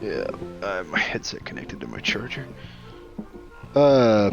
Yeah, my headset connected to my charger. Uh,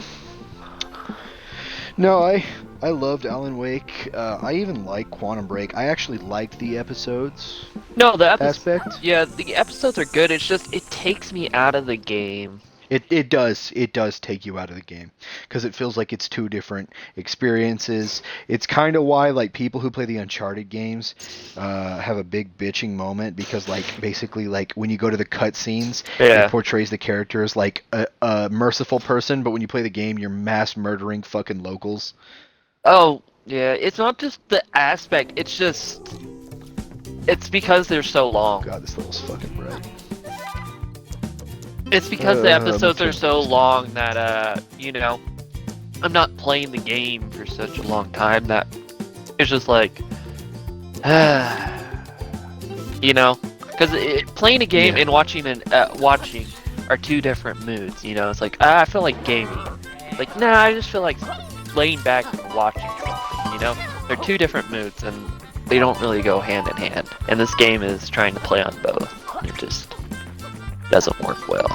no, I loved Alan Wake. I even like Quantum Break. I actually liked the episodes No, aspect. yeah, the episodes are good. It's just it takes me out of the game. It does take you out of the game because it feels like it's two different experiences. It's kind of why like people who play the Uncharted games have a big bitching moment because like basically like when you go to the cutscenes, it Yeah. portrays the character as like a merciful person, but when you play the game, you're mass murdering fucking locals. Oh, yeah. It's not just the aspect. It's because they're so long. God, this level's fucking bright. It's because the I'm episodes are feeling so thirsty. long that I'm not playing the game for such a long time that it's just like because playing a game Yeah, and watching are two different moods. It's like I feel like gaming. Like nah, I just feel like laying back and watching something. They're two different moods and they don't really go hand in hand. And this game is trying to play on both. It just doesn't work well.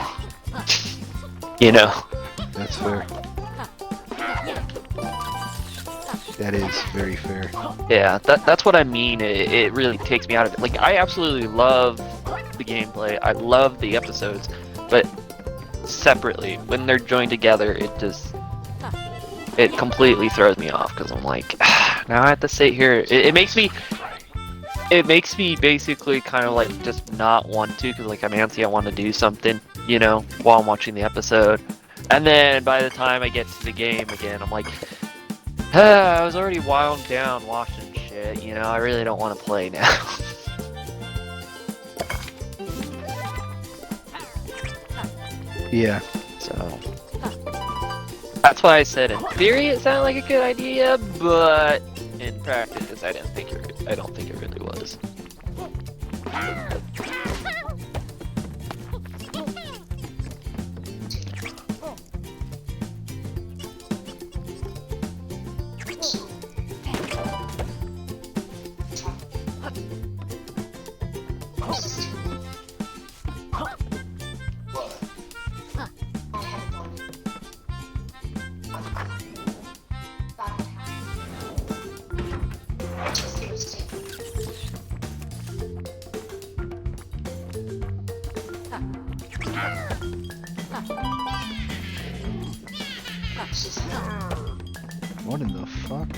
You know. that's fair. That is very fair. Yeah, that's what I mean. It really takes me out of it. Like I absolutely love the gameplay. I love the episodes, but separately when they're joined together, it completely throws me off because I'm like, now I have to sit here. It makes me basically kind of like just not want to because like I'm antsy. I want to do something, while I'm watching the episode, and then by the time I get to the game again, I'm like, I was already wound down watching shit. I really don't want to play now. Yeah. So that's why I said in theory it sounded like a good idea, but in practice I don't think it really was. What in the fuck?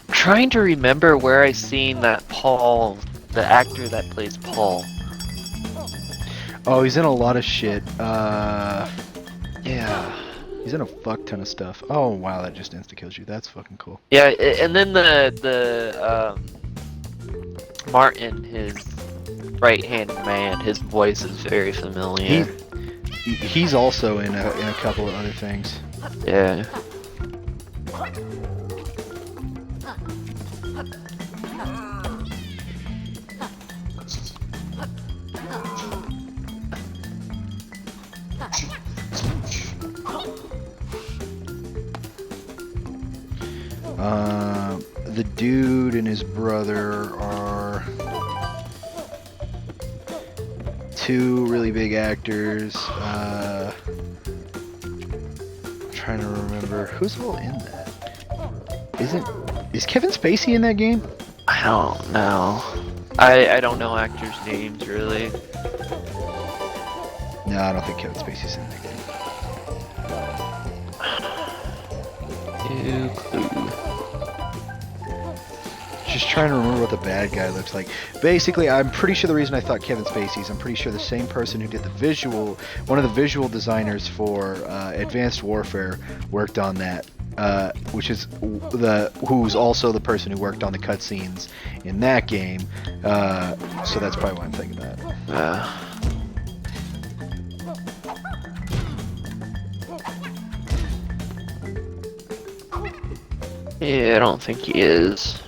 Trying to remember where I seen that Paul, the actor that plays Paul. Oh, he's in a lot of shit. Yeah. He's in a fuck ton of stuff. Oh wow, that just insta kills you. That's fucking cool. Yeah, and then Martin, his right hand man, his voice is very He familiar. he's also in a couple of other things. Yeah. The dude and his brother are two really big actors. I'm trying to remember who's all in that. Is Kevin Spacey in that game? I don't know. I don't know actors' names really. No, I don't think Kevin Spacey's in that game. New clue. Just trying to remember what the bad guy looks like. Basically, I'm pretty sure the reason I thought Kevin Spacey's, I'm pretty sure the same person who did the visual, one of the visual designers for Advanced Warfare worked on that, which is who's also the person who worked on the cutscenes in that game. So that's probably why I'm thinking that. Yeah, I don't think he is.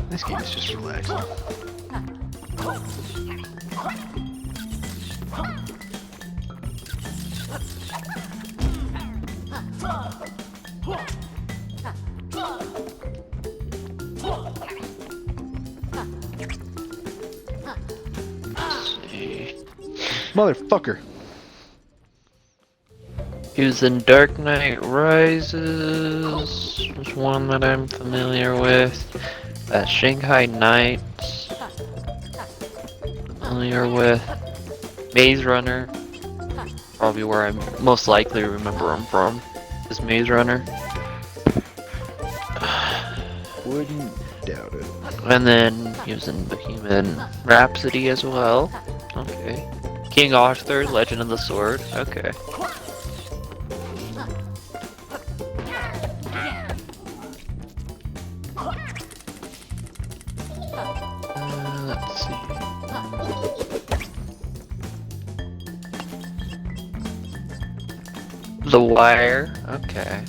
This game is just relaxing. Motherfucker. He was in Dark Knight Rises, was one that I'm familiar with. Shanghai Nights, familiar with. Maze Runner, probably where I most likely remember him from, is Maze Runner. Wouldn't doubt it. And then he was in Bohemian Rhapsody as well. Okay. King Arthur, Legend of the Sword. Okay. Let's see. The Wire. Okay.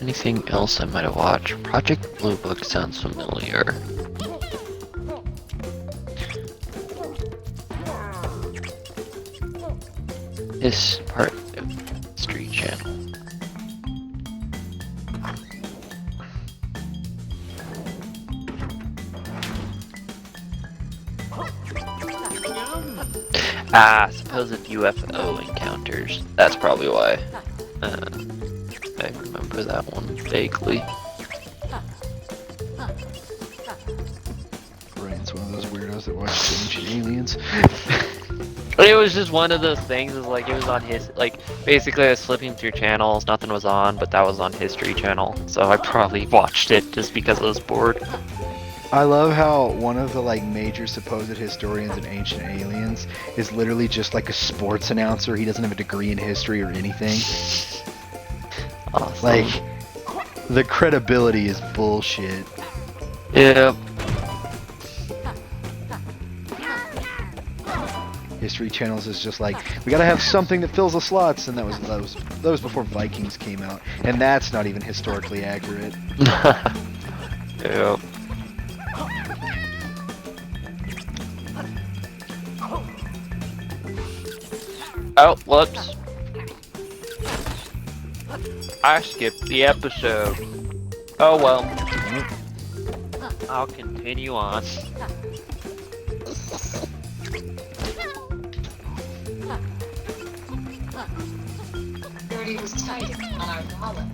Anything else I might have watched? Project Blue Book sounds familiar. This part of History Channel. Supposed UFO encounters. That's probably why. I remember that one vaguely. Ryan's one of those weirdos that watches Ancient Aliens. It was just one of those things, is like, it was on his, like, basically I was flipping through channels, nothing was on, but that was on History Channel, so I probably watched it just because I was bored. I love how one of the like major supposed historians in Ancient Aliens is literally just like a sports announcer. He doesn't have a degree in history or anything. Awesome. Like, the credibility is bullshit. Yep. History Channels is just like, we gotta have something that fills the slots, and that was before Vikings came out, and that's not even historically accurate. Yep. Oh, whoops. I skipped the episode. Oh well. I'll continue on. Birdie was tight on our gala.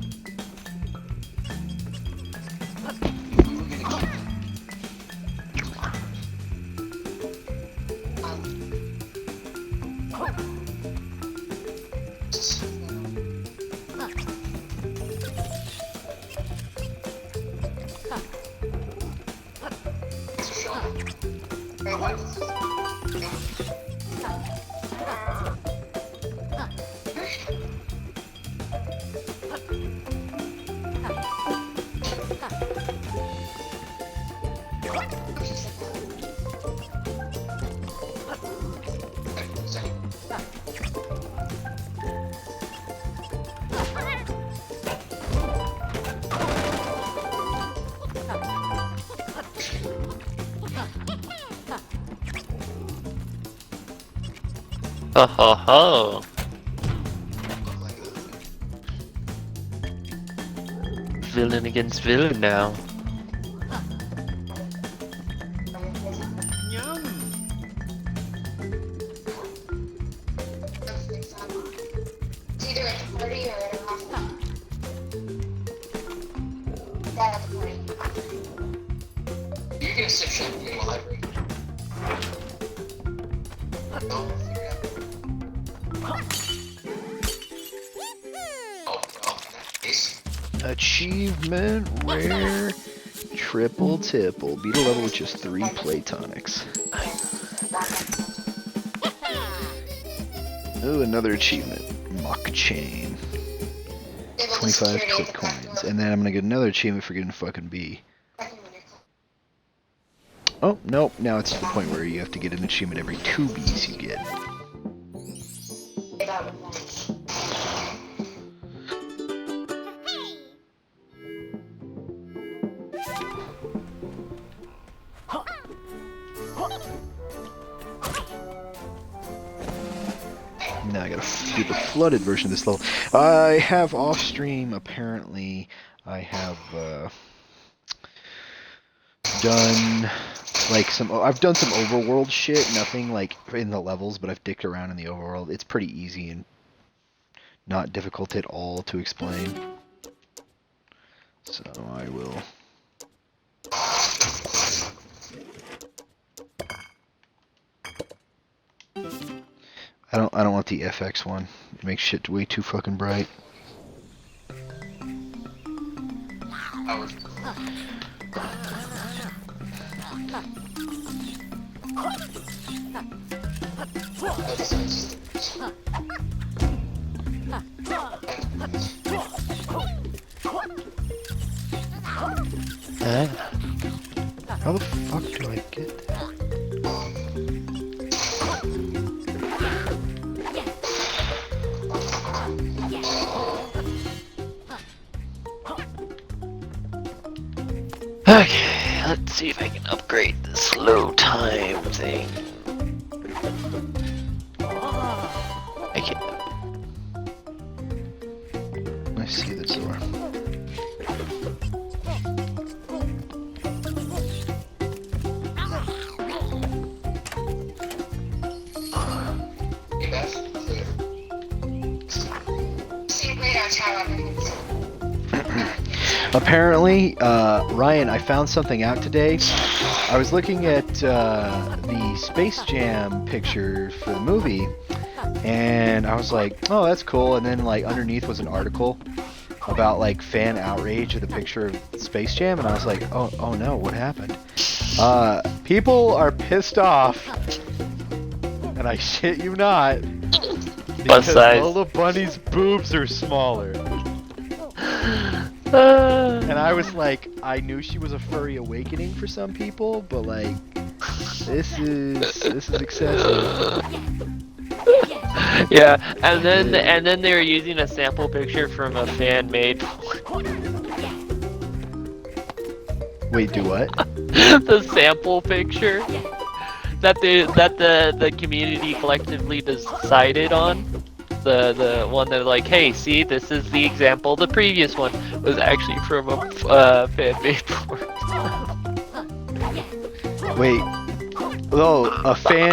Ho ho ho. Villain against villain now. It's either at the party or at a hospital. That at the party. You're gonna sit shut in the library. Oh, figure it out. Oh, well, in that case. Achievement rare triple tipple. Beat a level with just 3 Platonics. Ooh, another achievement. Mock chain. 25 quick coins. And then I'm gonna get another achievement for getting a fucking bee. Oh, nope. Now it's to the point where you have to get an achievement every 2 bees you get. Now I gotta do the flooded version of this level. I have off stream, apparently, I have done like I've done some overworld shit, nothing like in the levels, but I've dicked around in the overworld. It's pretty easy and not difficult at all to explain. So I will. I don't want the FX one. It makes shit way too fucking bright. How the fuck do I get that? Okay, let's see if I can upgrade the slow time thing. I can't. I see the door. Apparently, Ryan, I found something out today. I was looking at the Space Jam picture for the movie, and I was like, oh, that's cool. And then, like, underneath was an article about, like, fan outrage of the picture of Space Jam, and I was like, oh no, what happened? People are pissed off, and I shit you not, because Lola Bunny's boobs are smaller. And I was like, I knew she was a furry awakening for some people, but like, this is excessive. Yeah, and then they were using a sample picture from a fan made. Wait, do what? The sample picture that the community collectively decided on. the one that like, hey, see, this is the example. The previous one was actually from a fan-made porn. Wait. Oh, a fan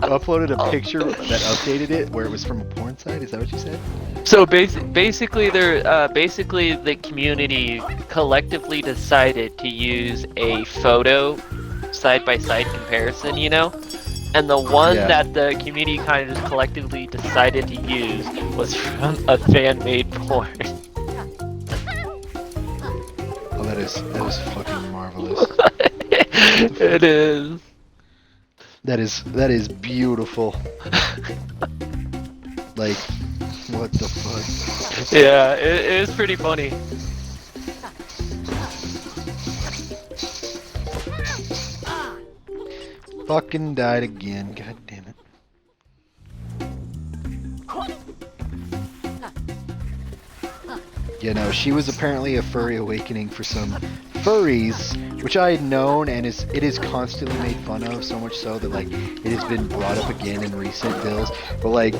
uploaded a picture that updated it where it was from a porn site? Is that what you said? So basically, basically the community collectively decided to use a photo side-by-side comparison, you know? And the one Yeah. that the community kind of just collectively decided to use was from a fan-made porn. Oh, that is fucking marvelous. It is. That is beautiful. Like, what the fuck? Yeah, it is pretty funny. Fucking died again. God damn it. You know, she was apparently a furry awakening for some furries, which I had known, and it is constantly made fun of, so much so that like it has been brought up again in recent bills. But like,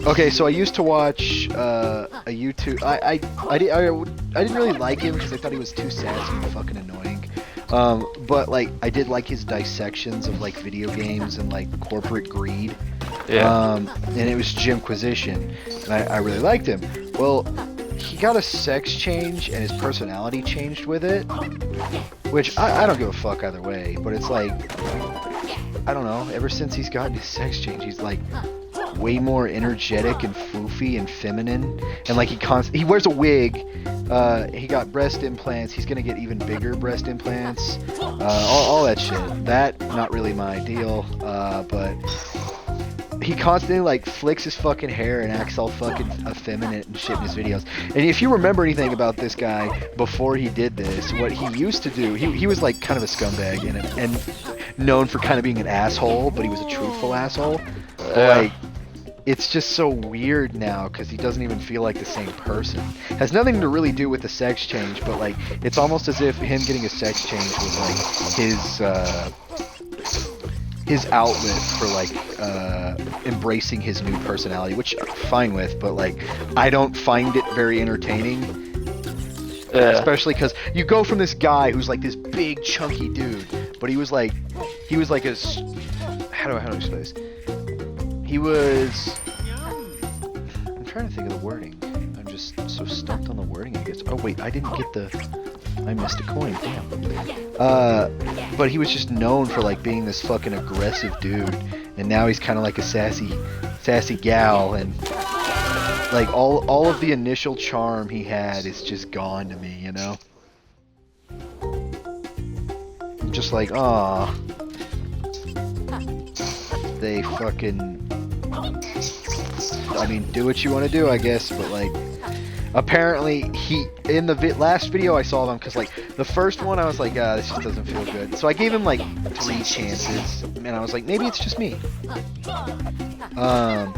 okay, so I used to watch a YouTube. I didn't really like him because I thought he was too sassy and fucking annoying. But like I did like his dissections of like video games and like corporate greed. Yeah. And it was Jimquisition, and I really liked him. Well, he got a sex change and his personality changed with it, which I don't give a fuck either way, but it's like, I don't know, ever since he's gotten his sex change, he's like way more energetic and foofy and feminine, and like he wears a wig, he got breast implants, he's gonna get even bigger breast implants, all that shit. That, not really my deal, but he constantly like flicks his fucking hair and acts all fucking effeminate and shit in his videos. And if you remember anything about this guy before he did this, what he used to do, he was like kind of a scumbag and known for kind of being an asshole, but he was a truthful asshole. Like, it's just so weird now because he doesn't even feel like the same person. Has nothing to really do with the sex change, but like it's almost as if him getting a sex change was like his outlet for like embracing his new personality, which I'm fine with, but like I don't find it very entertaining. Especially because you go from this guy who's like this big chunky dude, but he was like a how do I explain this? He was, I'm trying to think of the wording. I'm just so stumped on the wording, I guess. Oh wait, I missed a coin, damn. But he was just known for like being this fucking aggressive dude, and now he's kind of like a sassy gal, and like all of the initial charm he had is just gone to me, you know? I'm just like, aw. They fucking, I mean, do what you want to do, I guess, but like, apparently he, in the last video I saw of him, because like the first one I was like, this just doesn't feel good, so I gave him like 3 chances, and I was like, maybe it's just me. Yeah,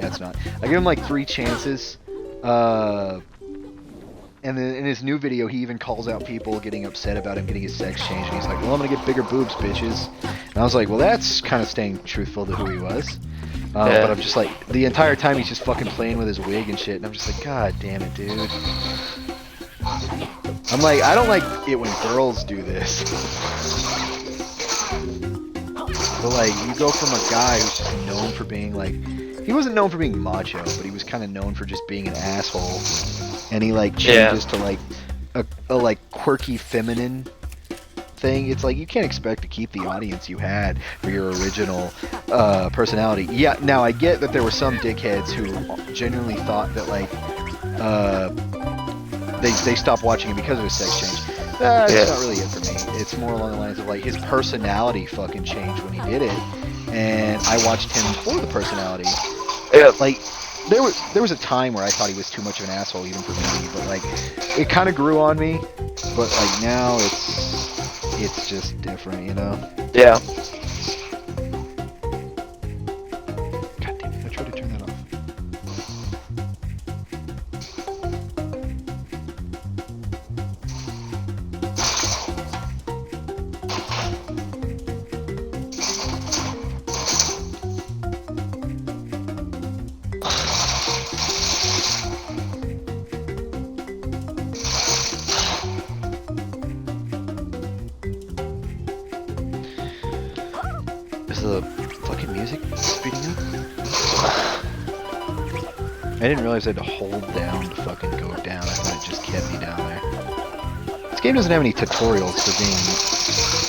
it's not. I gave him like 3 chances, and then in his new video he even calls out people getting upset about him getting his sex changed, and he's like, well, I'm gonna get bigger boobs, bitches. And I was like, well, that's kind of staying truthful to who he was. But I'm just like, the entire time he's just fucking playing with his wig and shit, and I'm just like, god damn it, dude. I'm like, I don't like it when girls do this. But like, you go from a guy who's just known for being like, he wasn't known for being macho, but he was kind of known for just being an asshole. And he like changes to like a like quirky feminine thing. It's like, you can't expect to keep the audience you had for your original personality. Yeah, now I get that there were some dickheads who genuinely thought that like they stopped watching him because of his sex change. That's not really it for me. It's more along the lines of like his personality fucking changed when he did it, and I watched him for the personality. Yeah. Like there was a time where I thought he was too much of an asshole even for me, but like it kind of grew on me. But like now it's just different, you know? Yeah. God damn it, I tried to turn that off. Is the fucking music speeding up? I didn't realize I had to hold down to fucking go down. I thought it just kept me down there. This game doesn't have any tutorials for being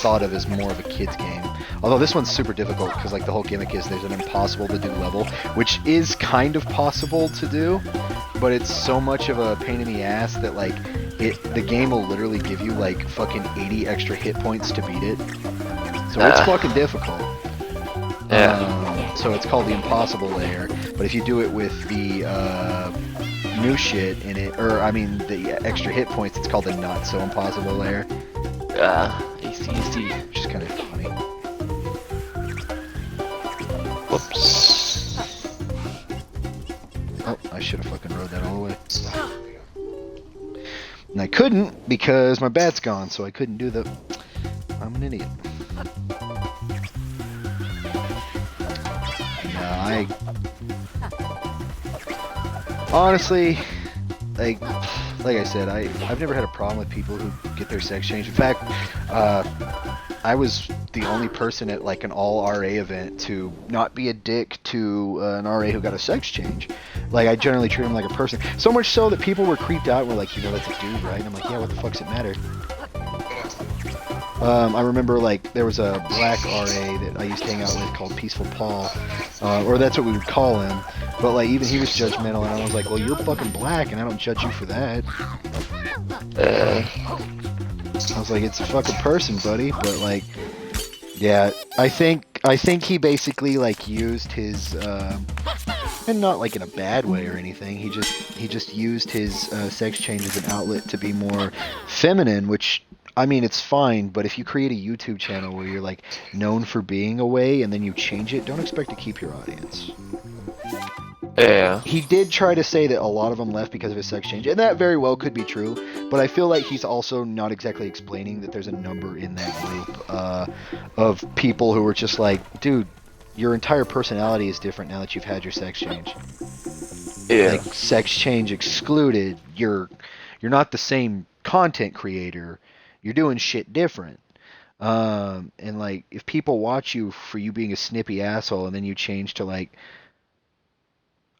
thought of as more of a kid's game. Although this one's super difficult because like the whole gimmick is there's an impossible to do level, which is kind of possible to do, but it's so much of a pain in the ass that like the game will literally give you like fucking 80 extra hit points to beat it. So it's fucking difficult. Yeah. So it's called the impossible layer, but if you do it with the new shit in it, or I mean the extra hit points, it's called the not so impossible layer. Easy. Which is kind of funny. Whoops. Oh, I should have fucking rode that all the way. And I couldn't because my bat's gone, so I couldn't do the... I'm an idiot. Yeah, honestly, like I said, I've never had a problem with people who get their sex changed. In fact, I was the only person at like an all RA event to not be a dick to an RA who got a sex change. Like I generally treat him like a person. So much so that people were creeped out and were like, you know, that's a dude, right? And I'm like, yeah, what the fuck's it matter? I remember like there was a black RA that I used to hang out with called Peaceful Paul, or that's what we would call him. But like even he was judgmental, and I was like, well, you're fucking black, and I don't judge you for that. I was like, it's a fucking person, buddy. But like, yeah, I think he basically like used his, and not like in a bad way or anything. He just used his sex change as an outlet to be more feminine, which. I mean, it's fine, but if you create a YouTube channel where you're like known for being a way and then you change it, don't expect to keep your audience. Yeah. He did try to say that a lot of them left because of his sex change, and that very well could be true, but I feel like he's also not exactly explaining that there's a number in that group of people who were just like, dude, your entire personality is different now that you've had your sex change. Yeah. Like, sex change excluded, you're not the same content creator. You're doing shit different. And like, if people watch you for you being a snippy asshole and then you change to like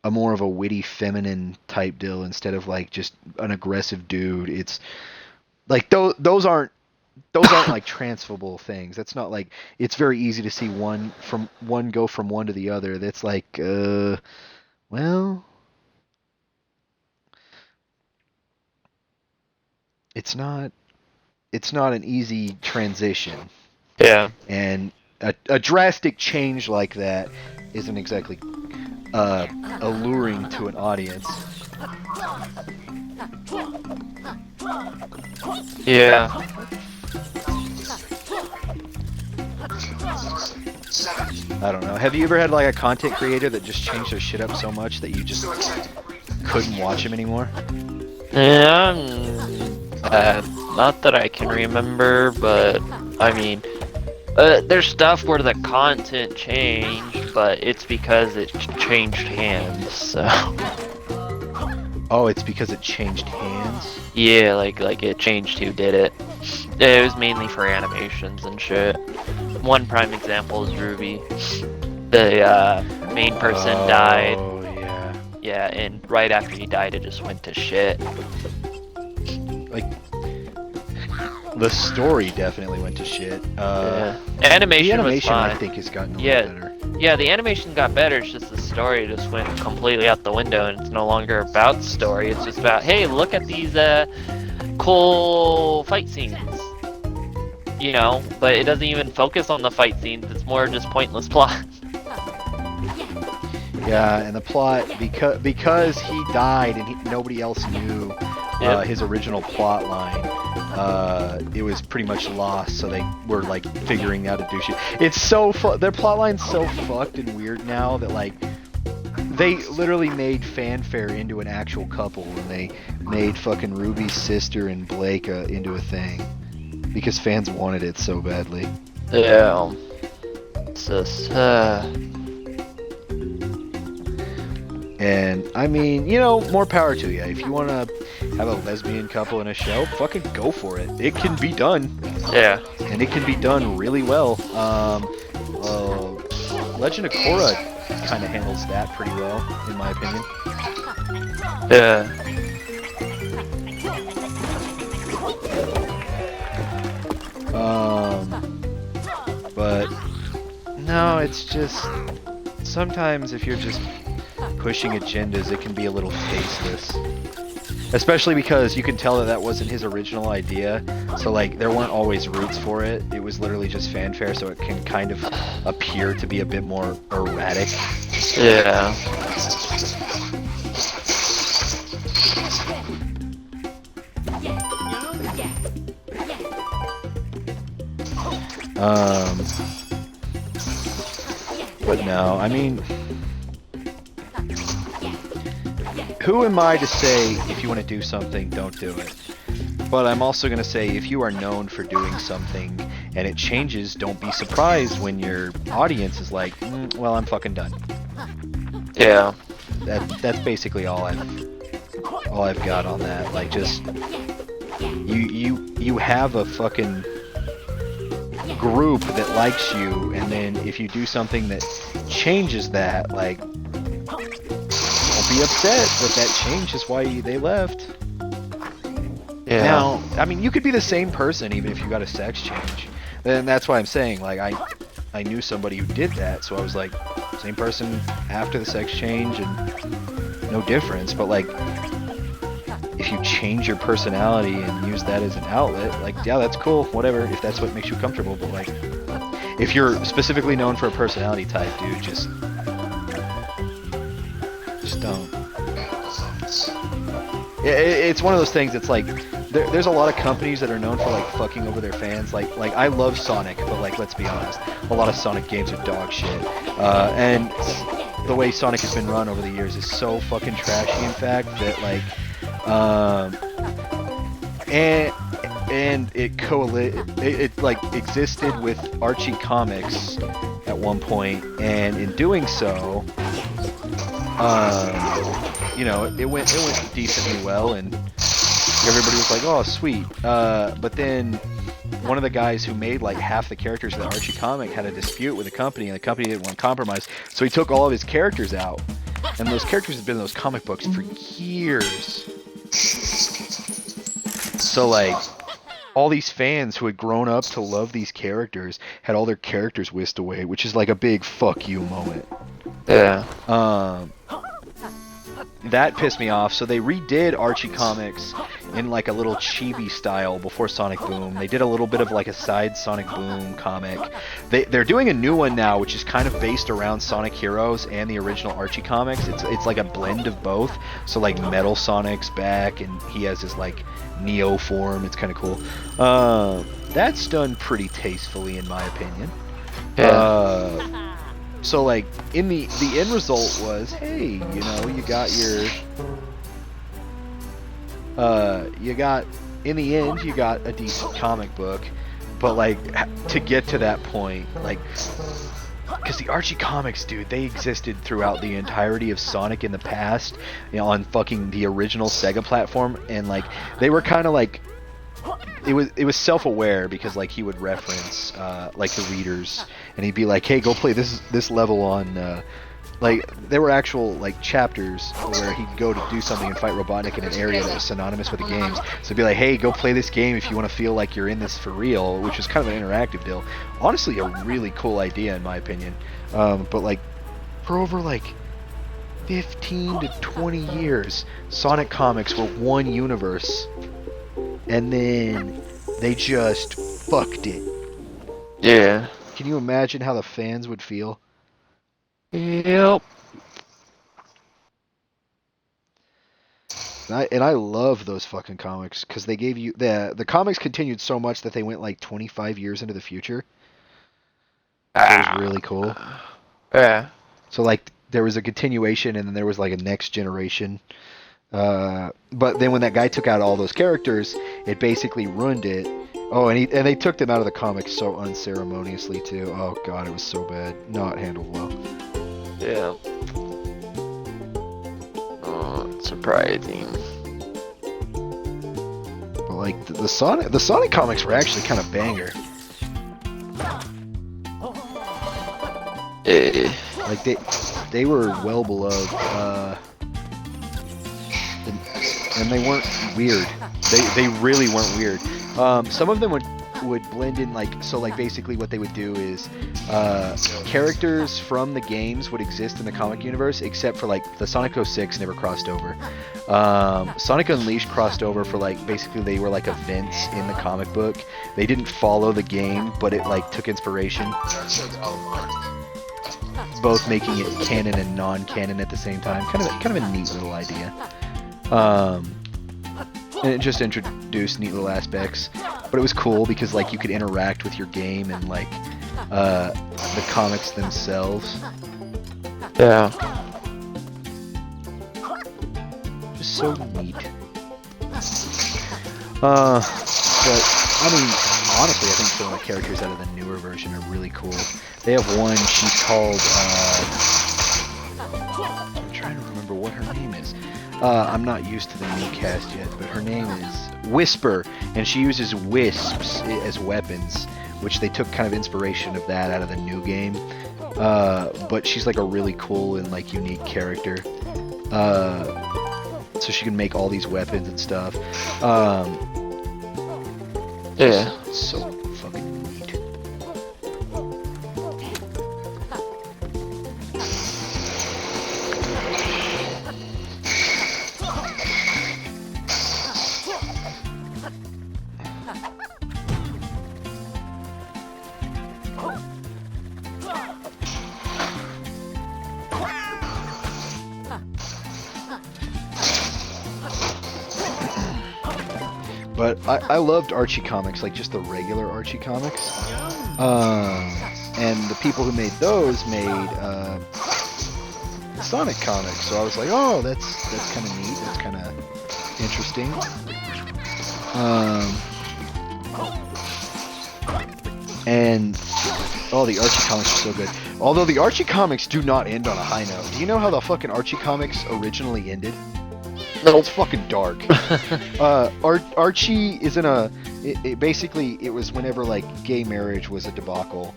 a more of a witty feminine type deal instead of like just an aggressive dude, it's like those aren't like transferable things. That's not like, it's very easy to see one go from one to the other. That's like, well, it's not an easy transition. Yeah. And a drastic change like that isn't exactly alluring to an audience. Yeah. I don't know. Have you ever had like a content creator that just changed their shit up so much that you just couldn't watch him anymore? Yeah. Not that I can remember, but I mean, there's stuff where the content changed, but it's because it changed hands. So. Oh, it's because it changed hands? Yeah, like it changed who did it. It was mainly for animations and shit. One prime example is Ruby. The main person died. Oh yeah. Yeah, and right after he died, it just went to shit. Like, the story definitely went to shit. Yeah. The Animation was animation, fine. I think, has gotten a Yeah. little better. Yeah, the animation got better, it's just the story just went completely out the window, and it's no longer about the story, it's just about, hey, look at these cool fight scenes. You know, but it doesn't even focus on the fight scenes, it's more just pointless plot. Yeah, and the plot, because he died and nobody else knew his original plot line, it was pretty much lost, so they were like figuring out to do shit. It's so their plot line's so fucked and weird now that like they literally made Fanfare into an actual couple, and they made fucking Ruby's sister and Blake into a thing because fans wanted it so badly. Yeah. It's just, And I mean, you know, more power to you. If you want to have a lesbian couple in a show, fucking go for it. It can be done. yeah. And it can be done really well. Legend of Korra kind of handles that pretty well, in my opinion. Yeah. But no, it's just sometimes if you're just pushing agendas, it can be a little tasteless. Especially because you can tell that that wasn't his original idea. So like there weren't always roots for it. It was literally just fanfare, so it can kind of appear to be a bit more erratic. Yeah. But no, I mean, who am I to say if you want to do something, don't do it? But I'm also going to say if you are known for doing something and it changes, don't be surprised when your audience is like, well, I'm fucking done. Yeah. That's basically all I've got on that. Like, just you have a fucking group that likes you, and then if you do something that changes that, like, don't be upset that that change is why they left. Yeah. Now, I mean, you could be the same person even if you got a sex change. And that's why I'm saying, like, I knew somebody who did that, so I was like, same person after the sex change and no difference. But like, if you change your personality and use that as an outlet, like, yeah, that's cool, whatever, if that's what makes you comfortable. But like, if you're specifically known for a personality type, dude, just don't. It's one of those things. It's like there's a lot of companies that are known for like fucking over their fans. Like I love Sonic, but like, let's be honest, a lot of Sonic games are dog shit. And the way Sonic has been run over the years is so fucking trashy. In fact, that like, and it like existed with Archie Comics at one point, and in doing so, you know, it went decently well, and everybody was like, oh, sweet. But then one of the guys who made like half the characters of the Archie comic had a dispute with the company, and the company didn't want to compromise, so he took all of his characters out. And those characters have been in those comic books for years. So like, all these fans who had grown up to love these characters had all their characters whisked away, which is like a big fuck you moment. Yeah. That pissed me off, so they redid Archie Comics in like a little chibi style before Sonic Boom. They did a little bit of like a side Sonic Boom comic. They're doing a new one now, which is kind of based around Sonic Heroes and the original Archie Comics. It's like a blend of both. So like Metal Sonic's back, and he has his like Neo form. It's kind of cool. That's done pretty tastefully, in my opinion. Yeah. So like, in the end result was, hey, you know, you got in the end you got a decent comic book, but like, to get to that point, like, because the Archie comics, dude, they existed throughout the entirety of Sonic in the past, you know, on fucking the original Sega platform, and like, they were kind of like, it was self-aware, because like he would reference like the readers, and he'd be like, hey, go play this level on like, there were actual like chapters where he'd go to do something and fight Robotnik in an area that was synonymous with the games. So he'd be like, hey, go play this game if you want to feel like you're in this for real, which was kind of an interactive deal. Honestly, a really cool idea in my opinion. But like, for over like 15 to 20 years, Sonic comics were one universe, and then they just fucked it. Yeah. Can you imagine how the fans would feel? Yep. And I love those fucking comics, because they gave you the comics continued so much that they went like 25 years into the future. That was really cool. Yeah. So like, there was a continuation, and then there was like a next generation. But then when that guy took out all those characters, it basically ruined it. Oh, and they took them out of the comics so unceremoniously too. Oh god, it was so bad. Not handled well. Yeah. Oh, surprising. But like, the Sonic comics were actually kind of banger. Like they were well beloved, and they weren't weird. They really weren't weird. Some of them would blend in, like, so like basically what they would do is characters from the games would exist in the comic universe, except for like the Sonic 06 never crossed over. Sonic Unleashed crossed over for, like, basically they were like events in the comic book. They didn't follow the game, but it like took inspiration, both making it canon and non-canon at the same time. Kind of a neat little idea. And it just introduced neat little aspects, but it was cool because, like, you could interact with your game and, like, the comics themselves. Yeah. Just so neat. But I mean, honestly, I think some of the characters out of the newer version are really cool. They have one. She's called. I'm trying to remember what her name is. I'm not used to the new cast yet, but her name is Whisper, and she uses wisps as weapons, which they took kind of inspiration of that out of the new game. But she's like a really cool and like unique character. So she can make all these weapons and stuff. Yeah. So fucking neat. But I loved Archie comics, like just the regular Archie comics. And the people who made those made Sonic comics, so I was like, oh, that's kind of neat. That's kind of interesting. And the Archie comics are so good. Although the Archie comics do not end on a high note. Do you know how the fucking Archie comics originally ended? No, it's fucking dark. Archie is in a. Basically, it was whenever like gay marriage was a debacle,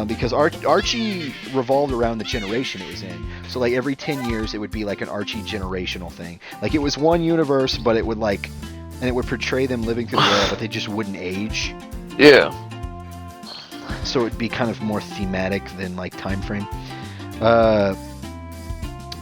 because Archie revolved around the generation it was in. So like every 10 years, it would be like an Archie generational thing. Like it was one universe, but it would like, and it would portray them living through the era, but they just wouldn't age. Yeah. So it'd be kind of more thematic than like time frame.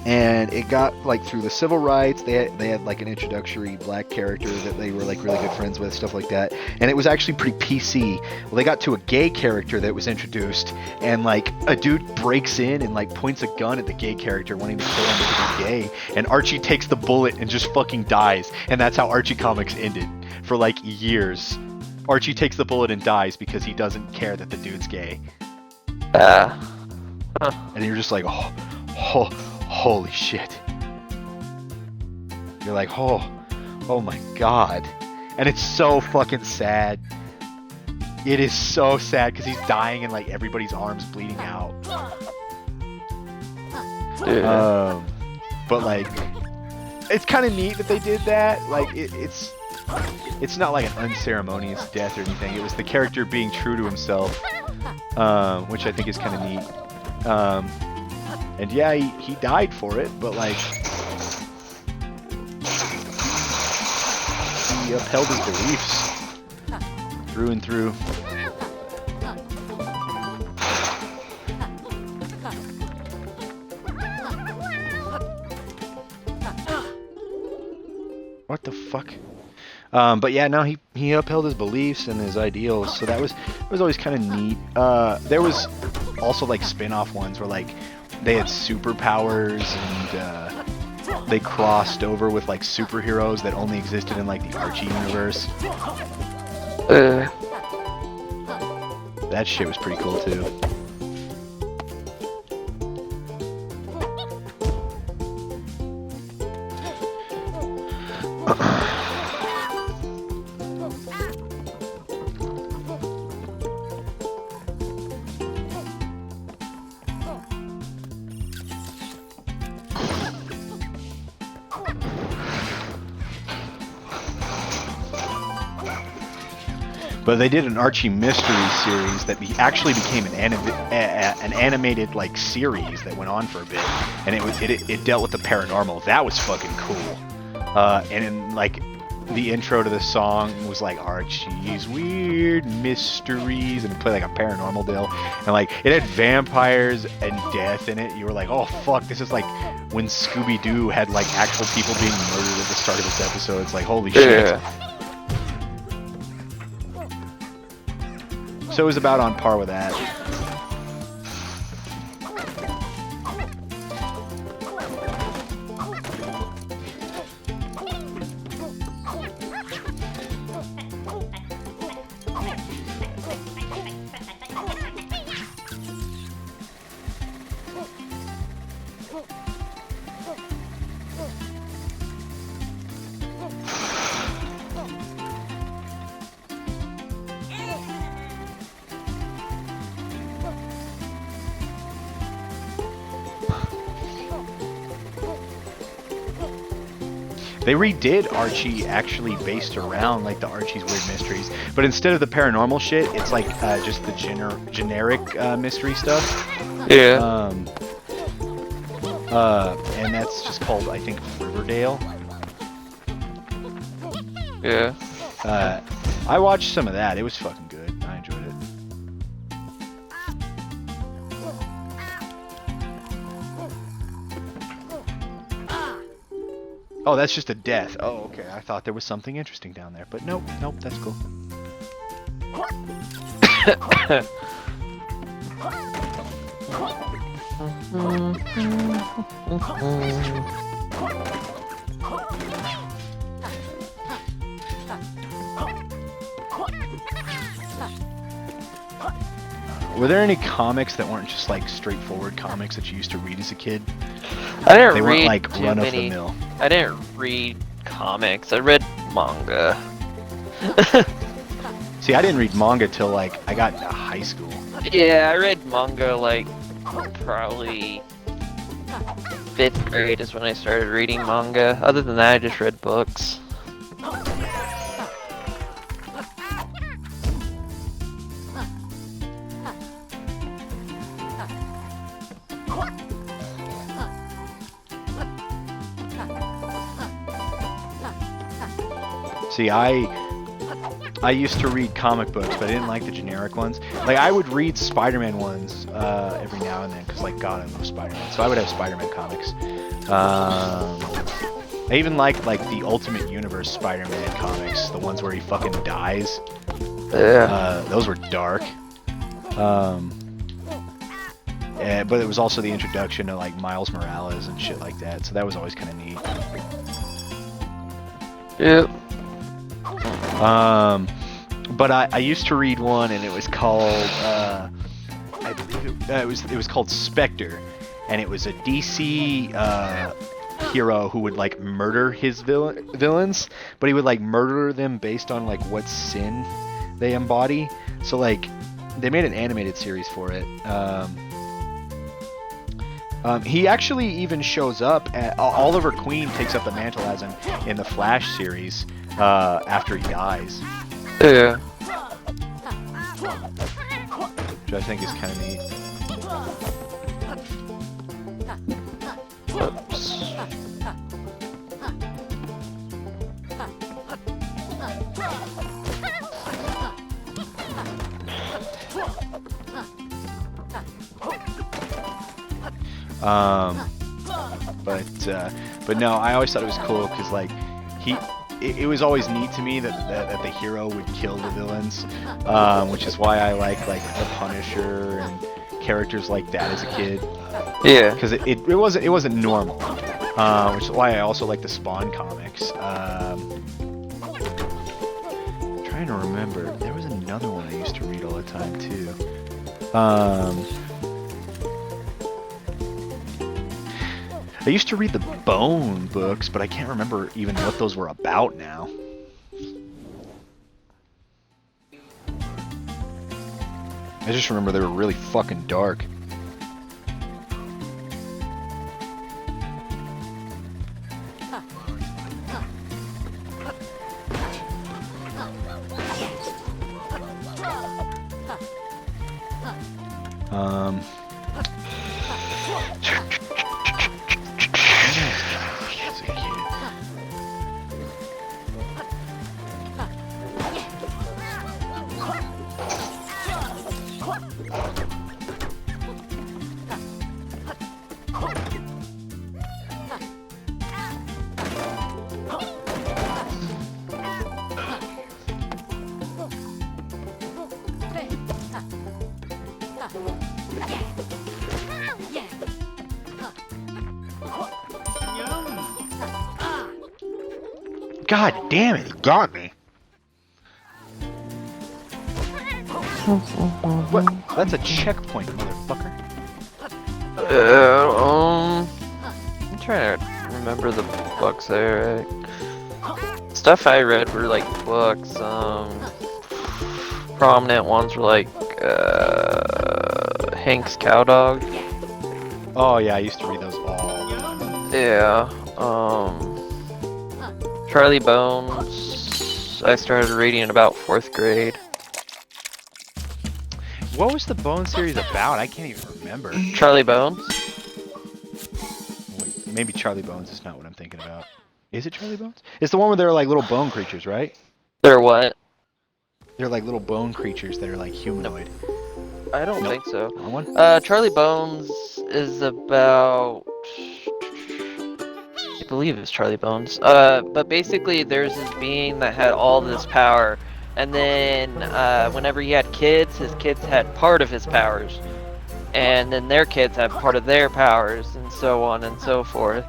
And it got like through the civil rights. They had like an introductory black character that they were like really good friends with, stuff like that. And it was actually pretty PC. Well, they got to a gay character that was introduced, and like a dude breaks in and like points a gun at the gay character, wanting to kill him because he's gay. And Archie takes the bullet and just fucking dies. And that's how Archie comics ended for like years. Archie takes the bullet and dies because he doesn't care that the dude's gay. And you're just like, holy shit. You're like, oh my god. And it's so fucking sad. It is so sad because he's dying and like everybody's arms bleeding out. Yeah. But like, it's kind of neat that they did that. Like, it's not like an unceremonious death or anything. It was the character being true to himself, which I think is kind of neat. And yeah, he died for it, but like, he upheld his beliefs through and through. What the fuck? But yeah, no, he upheld his beliefs and his ideals, so that was always kind of neat. There was also like spin-off ones where like they had superpowers and they crossed over with like superheroes that only existed in like the Archie universe. That shit was pretty cool too. But they did an Archie mystery series that actually became an animated like series that went on for a bit, and it dealt with the paranormal. That was fucking cool. And in like the intro to the song was like Archie's Weird Mysteries, and it played like a paranormal deal, and like it had vampires and death in it. You were like, oh fuck, this is like when Scooby-Doo had like actual people being murdered at the start of this episode. It's like, holy shit. Yeah. So it was about on par with that. They redid Archie actually based around like the Archie's Weird Mysteries, but instead of the paranormal shit, it's like just the generic mystery stuff. Yeah. And that's just called, I think, Riverdale. Yeah. I watched some of that. It was fucking good. I enjoyed it. Oh, that's just a death. Oh, okay. I thought there was something interesting down there, but nope, that's cool. Were there any comics that weren't just like straightforward comics that you used to read as a kid? I didn't They read weren't like too run of many. the mill. I didn't read comics. I read manga. See, I didn't read manga till like I got into high school. Yeah, I read manga like probably 5th grade is when I started reading manga. Other than that, I just read books. See, I used to read comic books, but I didn't like the generic ones. Like, I would read Spider-Man ones every now and then, because, like, God, I love Spider-Man. So I would have Spider-Man comics. I even liked, like, the Ultimate Universe Spider-Man comics, the ones where he fucking dies. Yeah. Those were dark. But it was also the introduction to, like, Miles Morales and shit like that, so that was always kind of neat. Yep. But I used to read one, and it was called I believe it was called Spectre, and it was a DC hero who would like murder his villains, but he would like murder them based on like what sin they embody. So like they made an animated series for it. He actually even shows up at Oliver Queen takes up the mantle as him in the Flash series after he dies, Yeah. which I think is kind of neat. Oops. But no, I always thought it was cool because like it was always neat to me that the hero would kill the villains, which is why I like the Punisher and characters like that as a kid. Yeah. Because it wasn't normal, which is why I also like the Spawn comics. Trying to remember, there was another one I used to read all the time too. I used to read the Bone books, but I can't remember even what those were about now. I just remember they were really fucking dark. Um. God damn it, he got me. What? That's a checkpoint, motherfucker. I'm trying to remember the books there. Stuff I read were like books. Prominent ones were like Hank's Cowdog. Oh yeah, I used to read those all the time. Yeah. Charlie Bones. I started reading in about 4th grade. What was the Bone series about? I can't even remember. Charlie Bones? Wait, maybe Charlie Bones is not what I'm thinking about. Is it Charlie Bones? It's the one where they're like little bone creatures, right? They're what? They're like little bone creatures that are like humanoid. I don't Nope. think so. Wrong one? Charlie Bones is about... I believe it's Charlie Bones. But basically there's this being that had all this power, and then whenever he had kids, his kids had part of his powers, and then their kids had part of their powers, and so on and so forth.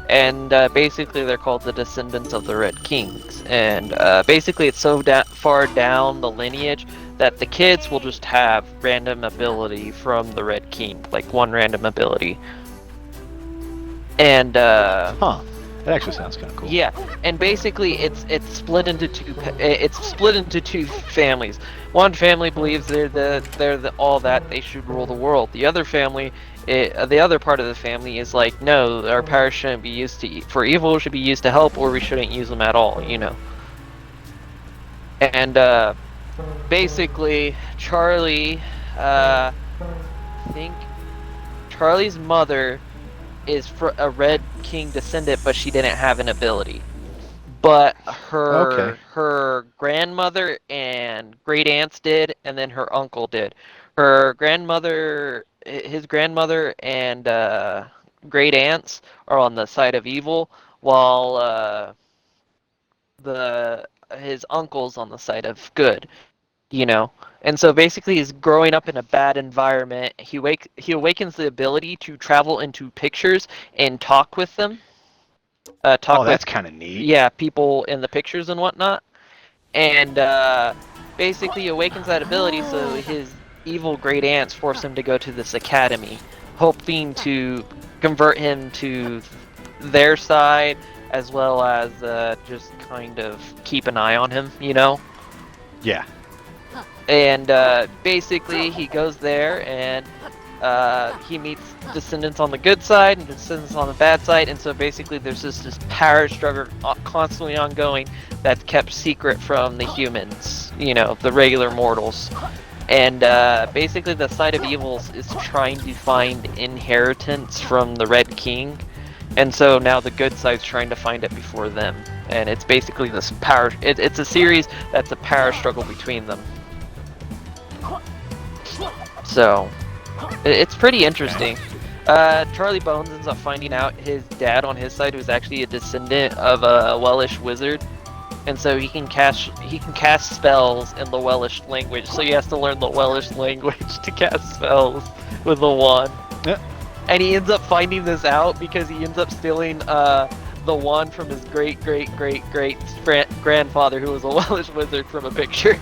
And basically they're called the descendants of the Red Kings, and basically it's so far down the lineage that the kids will just have random ability from the Red King, like one random ability. And Huh. That actually sounds kind of cool. yeah, and basically it's split into two families. One family believes they're all that, they should rule the world. The other family, the other part of the family is like, no, our powers shouldn't be used for evil, should be used to help, or we shouldn't use them at all, you know. And basically Charlie, I think Charlie's mother is a Red King descendant, but she didn't have an ability. But her grandmother and great aunts did, and then her uncle did. His grandmother and great aunts are on the side of evil, while his uncle's on the side of good. You know, and so basically he's growing up in a bad environment. He awakens the ability to travel into pictures and talk with them. That's kind of neat. Yeah, people in the pictures and whatnot. And basically he awakens that ability, so his evil great aunts force him to go to this academy, hoping to convert him to their side, as well as just kind of keep an eye on him, you know? Yeah. And basically he goes there and he meets descendants on the good side and descendants on the bad side, and so basically there's this power struggle constantly ongoing that's kept secret from the humans, you know, the regular mortals. And basically the side of evils is trying to find inheritance from the Red King, and so now the good side's trying to find it before them. And it's basically this power, it's a series that's a power struggle between them. So, it's pretty interesting. Charlie Bones ends up finding out his dad on his side was actually a descendant of a Welsh wizard, and so he can cast spells in the Welsh language. So he has to learn the Welsh language to cast spells with the wand. Yeah. And he ends up finding this out because he ends up stealing the wand from his great grandfather, who was a Welsh wizard, from a picture.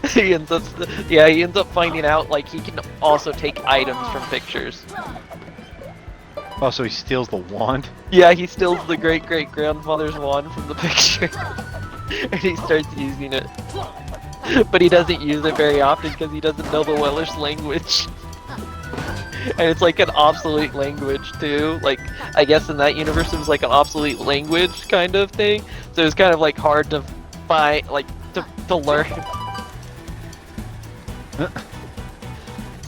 he ends up finding out like he can also take items from pictures. Oh, so he steals the wand? Yeah, he steals the great grandfather's wand from the picture, and he starts using it. But he doesn't use it very often because he doesn't know the Welsh language. And it's like an obsolete language too. Like, I guess in that universe it was like an obsolete language kind of thing. So it's kind of like hard to find, like to learn.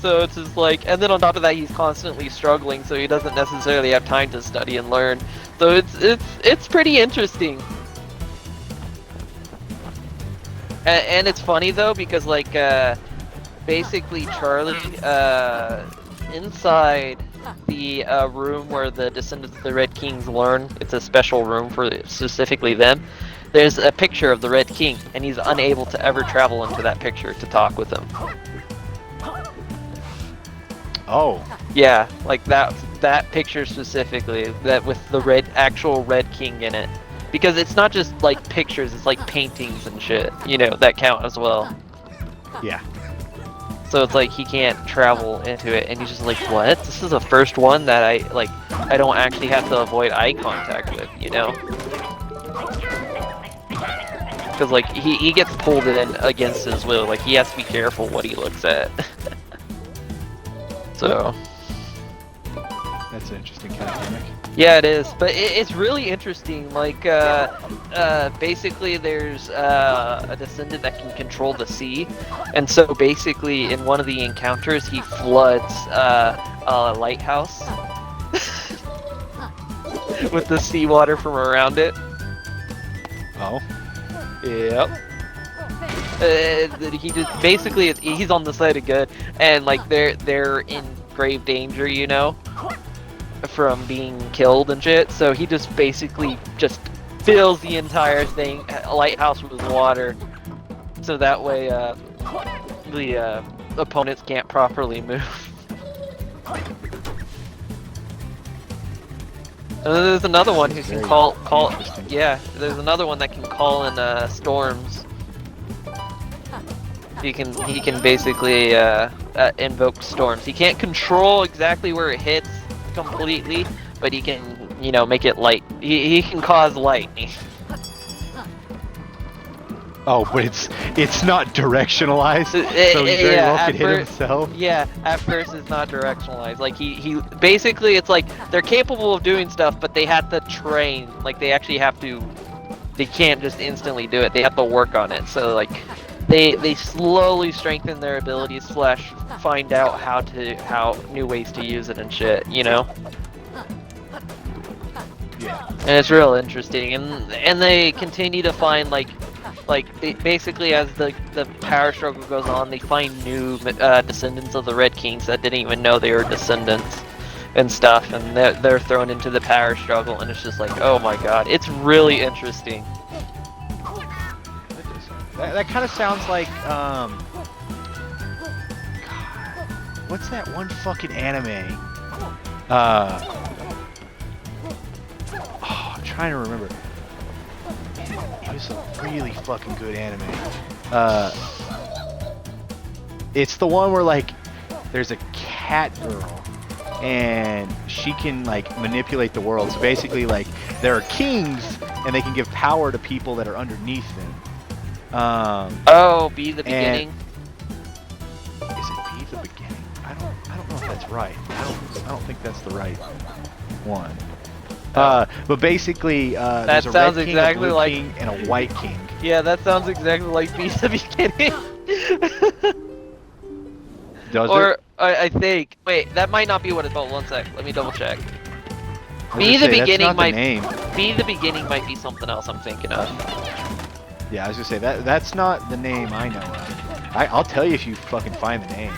So it's just like, and then on top of that, he's constantly struggling, so he doesn't necessarily have time to study and learn. So it's pretty interesting. And it's funny though because like basically Charlie inside the room where the descendants of the Red Kings learn, it's a special room for specifically them. There's a picture of the Red King, and he's unable to ever travel into that picture to talk with him. Oh, Yeah, like that picture specifically, that with the actual Red King in it. Because it's not just like pictures, it's like paintings and shit, you know, that count as well. yeah. So it's like he can't travel into it, and he's just like, what? This is the first one that I don't actually have to avoid eye contact with, you know? Because like he gets pulled in against his will, like he has to be careful what he looks at. So That's an interesting kind of gimmick. yeah, it is, but it's really interesting. Like basically, there's a descendant that can control the sea, and so basically, in one of the encounters, he floods a lighthouse with the seawater from around it. Oh, Yep. He just basically he's on the side of good, and like they're in grave danger, you know, from being killed and shit. So he just basically just fills the entire thing, lighthouse, with water, so that way the opponents can't properly move. And then there's another one who can Very call. interesting. Yeah, there's another one that can call in storms. He can basically invoke storms. He can't control exactly where it hits completely, but he can, you know, make it light. He can cause lightning. oh, but it's not directionalized, so he very Yeah, well at could hit first- himself. Yeah, at first it's not directionalized. Like he basically, it's like they're capable of doing stuff, but they have to train. Like they actually have to. They can't just instantly do it. They have to work on it. So like they slowly strengthen their abilities / find out how new ways to use it and shit, you know. Yeah. And it's real interesting, and they continue to find like basically as the power struggle goes on, they find new descendants of the Red Kings that didn't even know they were descendants and stuff, and they're thrown into the power struggle, and it's just like, oh my god, it's really interesting. That kind of sounds like God, what's that one fucking anime? Oh, I'm trying to remember. It was a really fucking good anime. It's the one where like there's a cat girl and she can like manipulate the world. So basically, like there are kings and they can give power to people that are underneath them. Oh, be the beginning. Is it Be the Beginning? I don't know if that's right. I don't think that's the right one. But basically, there's a sounds red king, exactly a blue like- king, and a white king. Yeah, that sounds exactly like be the beginning. Does Or it? I think. Wait, that might not be what it's called. One sec. Let me double check. I was Be gonna the say, that's Beginning not the might name. Be the Beginning might be something else I'm thinking of. Yeah, I was gonna say that's not the name I know of. I'll tell you if you fucking find the name.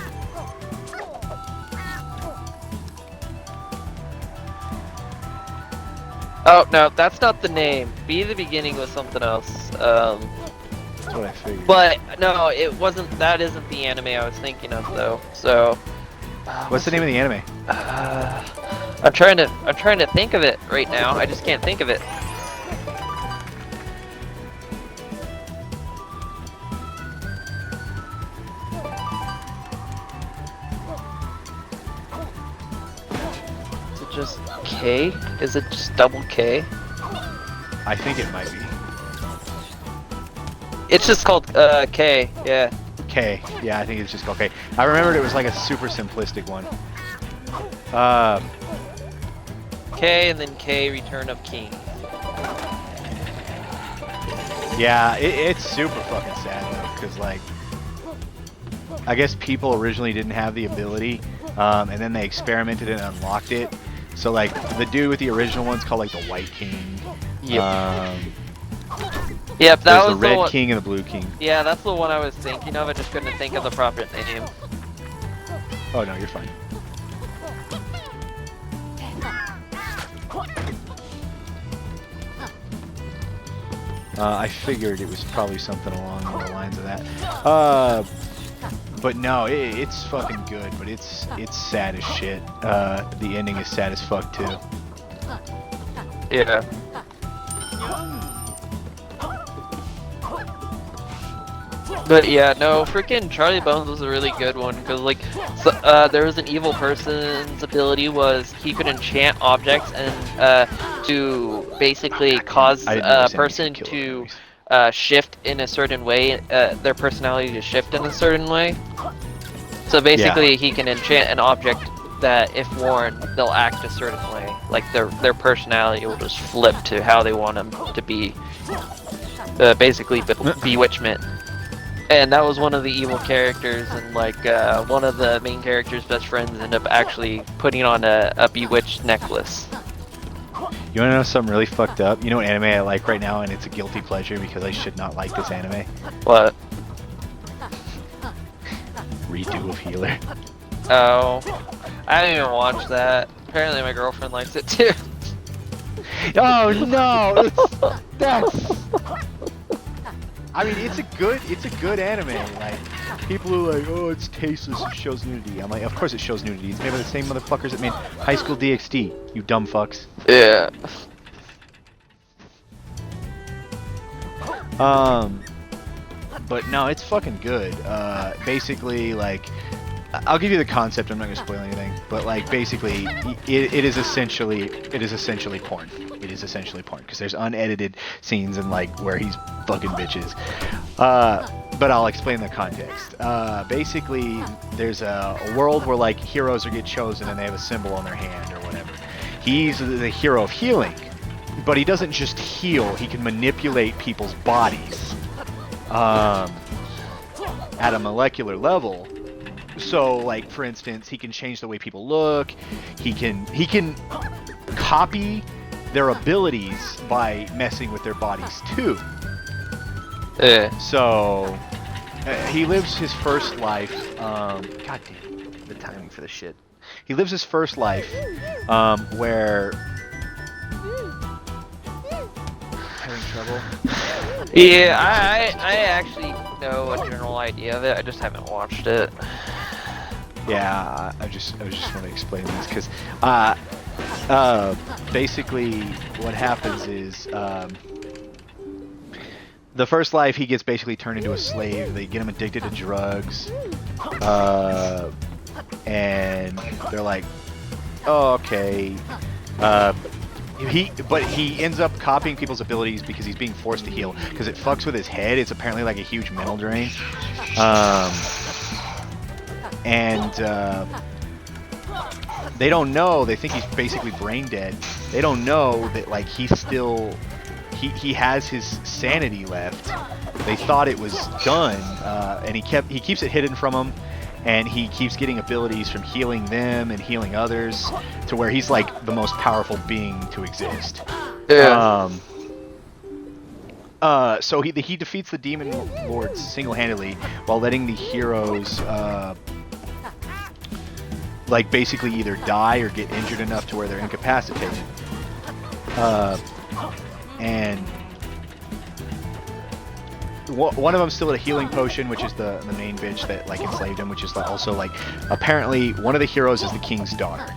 Oh no, that's not the name. Be the Beginning was something else. That's what I figured. But no, it wasn't. That isn't the anime I was thinking of though. So. What's the name of the anime? I'm trying to think of it right now. I just can't think of it. Is it just K? Is it just double K? I think it might be. It's just called K. Yeah. K. Yeah, I think it's just called K. I remembered it was like a super simplistic one. K and then K Return of King. Yeah, it's super fucking sad though, because like, I guess people originally didn't have the ability, and then they experimented and unlocked it. So like the dude with the original one's called like the White King. Yep. There's Yep, that the was Red one. King and the Blue King. Yeah, that's the one I was thinking of. I just couldn't think of the proper name. Oh no, you're fine. I figured it was probably something along the lines of that. But no, it's fucking good, but it's sad as shit. The ending is sad as fuck too. Yeah. But yeah, no, freaking Charlie Bones was a really good one because like, there was an evil person's ability was he could enchant objects and to basically cause I didn't a notice any person killer to enemies. shift in a certain way, their personality to shift in a certain way. So basically, he can enchant an object that, if worn, they'll act a certain way. Like their personality will just flip to how they want them to be. Basically, bewitchment. And that was one of the evil characters, and like one of the main character's best friends ended up actually putting on a bewitched necklace. You wanna know something really fucked up? You know what anime I like right now, and it's a guilty pleasure because I should not like this anime? What? Redo of Healer. Oh, I didn't even watch that. Apparently, my girlfriend likes it too. Oh no! That's. I mean, it's a good anime. Like, people are like, oh, it's tasteless, it shows nudity. I'm like, of course it shows nudity. It's made by the same motherfuckers that made High School DxD, you dumb fucks. Yeah. But no, it's fucking good. Basically, like, I'll give you the concept. I'm not gonna spoil anything, but like, basically, it is essentially porn. It is essentially porn because there's unedited scenes and like where he's fucking bitches. But I'll explain the context. Basically, there's a world where like heroes get chosen and they have a symbol on their hand or whatever. He's the hero of healing, but he doesn't just heal. He can manipulate people's bodies at a molecular level. So, like, for instance, he can change the way people look. He can copy their abilities by messing with their bodies too. So he lives his first life. God damn the timing for this shit. He lives his first life where having trouble. Yeah, I actually know a general idea of it. I just haven't watched it. Yeah, I just want to explain this because basically what happens is the first life he gets basically turned into a slave. They get him addicted to drugs, and they're like, oh, okay. He ends up copying people's abilities because he's being forced to heal because it fucks with his head. It's apparently like a huge mental drain. And they don't know. They think he's basically brain dead. They don't know that like he he has his sanity left. They thought it was done, and he keeps it hidden from them. And he keeps getting abilities from healing them and healing others to where he's like the most powerful being to exist. Yeah. So he defeats the demon lords single-handedly while letting the heroes like basically either die or get injured enough to where they're incapacitated. And one of them still had a healing potion, which is the main bitch that like enslaved him, which is also like apparently one of the heroes is the king's daughter.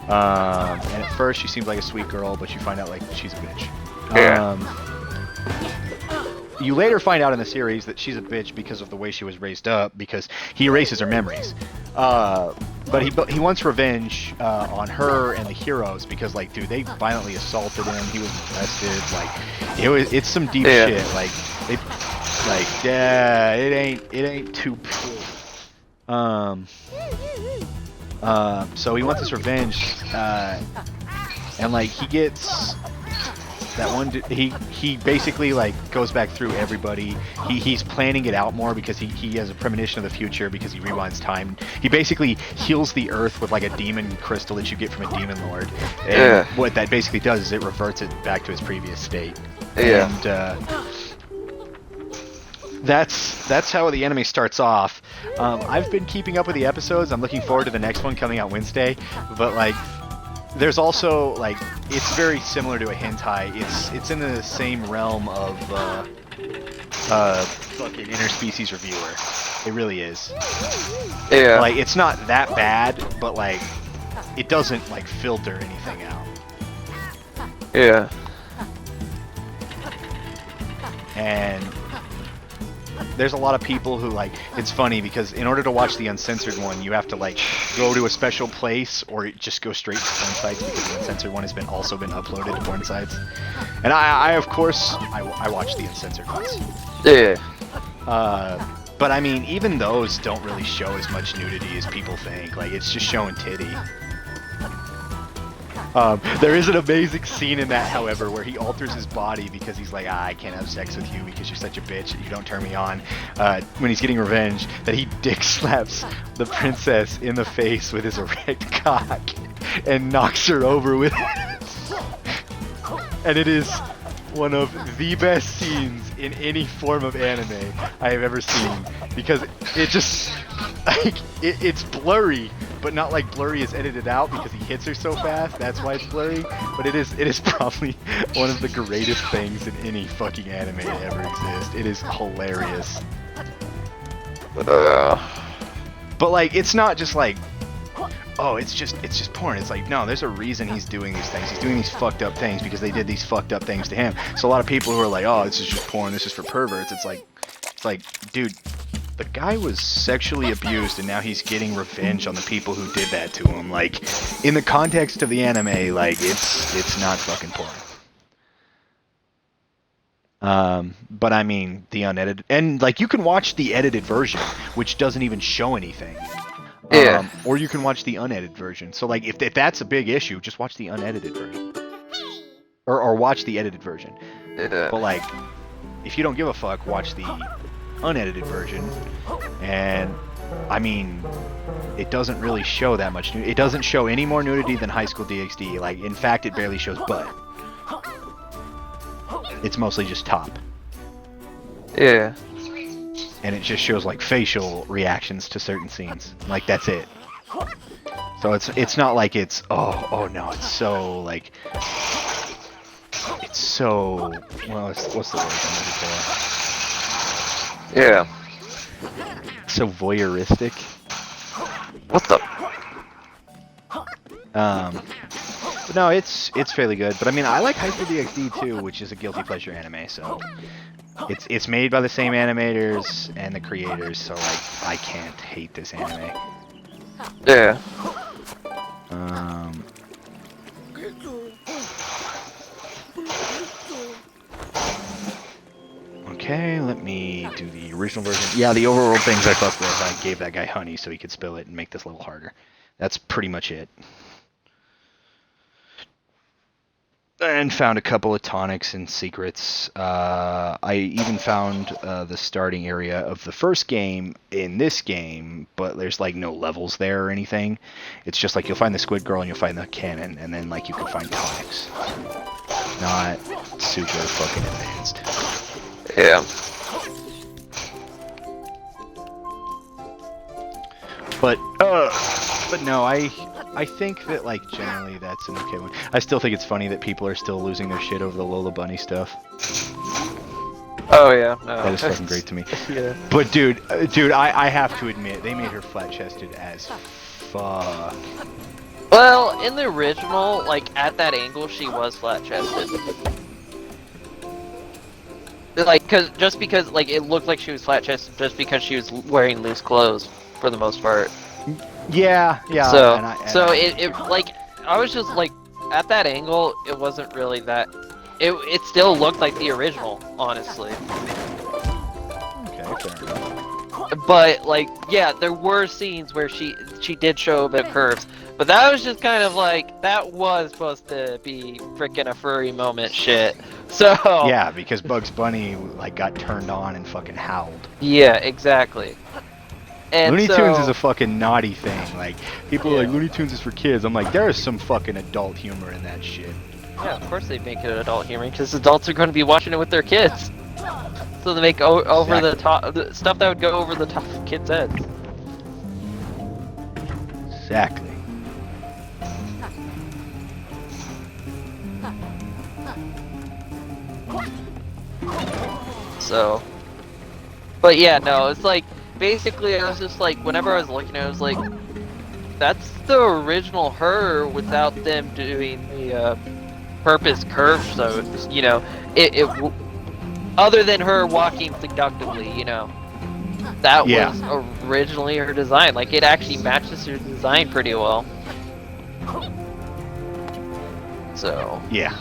And at first she seems like a sweet girl, but you find out like she's a bitch. You later find out in the series that she's a bitch because of the way she was raised up, because he erases her memories. But he wants revenge on her and the heroes because, like, dude, they violently assaulted him. He was molested. Like, it's some deep shit. Like, it ain't too pretty. So he wants his revenge, and like he gets That one, he basically like goes back through everybody. He's planning it out more because he has a premonition of the future because he rewinds time. He basically heals the Earth with like a demon crystal that you get from a demon lord. And what that basically does is it reverts it back to its previous state. Yeah. And that's how the anime starts off. I've been keeping up with the episodes. I'm looking forward to the next one coming out Wednesday. But like, there's also like, it's very similar to a hentai. It's in the same realm of fucking interspecies reviewer. It really is. Yeah. Like, it's not that bad, but like, it doesn't like filter anything out. Yeah. And there's a lot of people who like, it's funny because in order to watch the uncensored one, you have to like go to a special place or just go straight to porn sites because the uncensored one has also been uploaded to porn sites. And I of course, I watch the uncensored ones. Yeah. But I mean, even those don't really show as much nudity as people think. Like, it's just showing titty. There is an amazing scene in that, however, where he alters his body because he's like, I can't have sex with you because you're such a bitch, you don't turn me on. When he's getting revenge, that he dick slaps the princess in the face with his erect cock and knocks her over with it. And it is one of the best scenes in any form of anime I have ever seen because it just, like, it's blurry. But not like blurry is edited out because he hits her so fast. That's why it's blurry. But it is probably one of the greatest things in any fucking anime to ever exist. It is hilarious. But like, it's not just like, oh, it's just porn. It's like, no, there's a reason he's doing these things. He's doing these fucked up things because they did these fucked up things to him. So a lot of people who are like, oh, this is just porn. This is for perverts. It's like, dude. The guy was sexually abused and now he's getting revenge on the people who did that to him. Like, in the context of the anime, like, it's not fucking porn. But I mean, the unedited, and like, you can watch the edited version, which doesn't even show anything. Yeah. Or you can watch the unedited version. So like, if that's a big issue, just watch the unedited version. Or watch the edited version. Yeah. But like, if you don't give a fuck, watch the unedited version. And I mean, it doesn't really show that much nudity. It doesn't show any more nudity than High School DxD. Like, in fact, it barely shows butt. It's mostly just top. Yeah. And it just shows like facial reactions to certain scenes. Like, that's it. So it's not like it's, oh no, it's so like, it's so, well, what's the word I'm looking for? Yeah. So voyeuristic. What the? But no, it's fairly good. But I mean, I like High School DxD too, which is a guilty pleasure anime. So it's made by the same animators and the creators. So like, I can't hate this anime. Yeah. Okay, let me do the original version. Yeah, the overworld things I fucked with. I gave that guy honey so he could spill it and make this level harder. That's pretty much it. And found a couple of tonics and secrets. I even found the starting area of the first game in this game, but there's like no levels there or anything. It's just like you'll find the squid girl and you'll find the cannon, and then like you can find tonics. Not super fucking advanced. Yeah. But no, I think that like generally that's an okay one. I still think it's funny that people are still losing their shit over the Lola Bunny stuff. Oh yeah. No. That is fucking great to me. Yeah. But dude, I have to admit, they made her flat-chested as fuck. Well, in the original, like, at that angle, she was flat-chested. Like, just because, like, it looked like she was flat-chested just because she was wearing loose clothes, for the most part. Yeah. So, it like, I was just, like, at that angle, it wasn't really that... It still looked like the original, honestly. Okay, fair enough. But, like, yeah, there were scenes where she did show a bit of curves. But that was just kind of like, that was supposed to be freaking a furry moment shit. So Yeah, because Bugs Bunny like got turned on and fucking howled. yeah, exactly. And Looney so, Tunes is a fucking naughty thing. Like people are Yeah. like Looney Tunes is for kids. I'm like, there is some fucking adult humor in that shit. yeah, of course they make it adult humor because adults are going to be watching it with their kids. So they make over the top the stuff that would go over the top of kids' heads. Exactly. So, but yeah, no, it's like basically I was just like, whenever I was looking at it, I was like, that's the original her without them doing the purpose curve. So you know, other than her walking seductively, you know, that Yeah. was originally her design. Like it actually matches her design pretty well. So Yeah.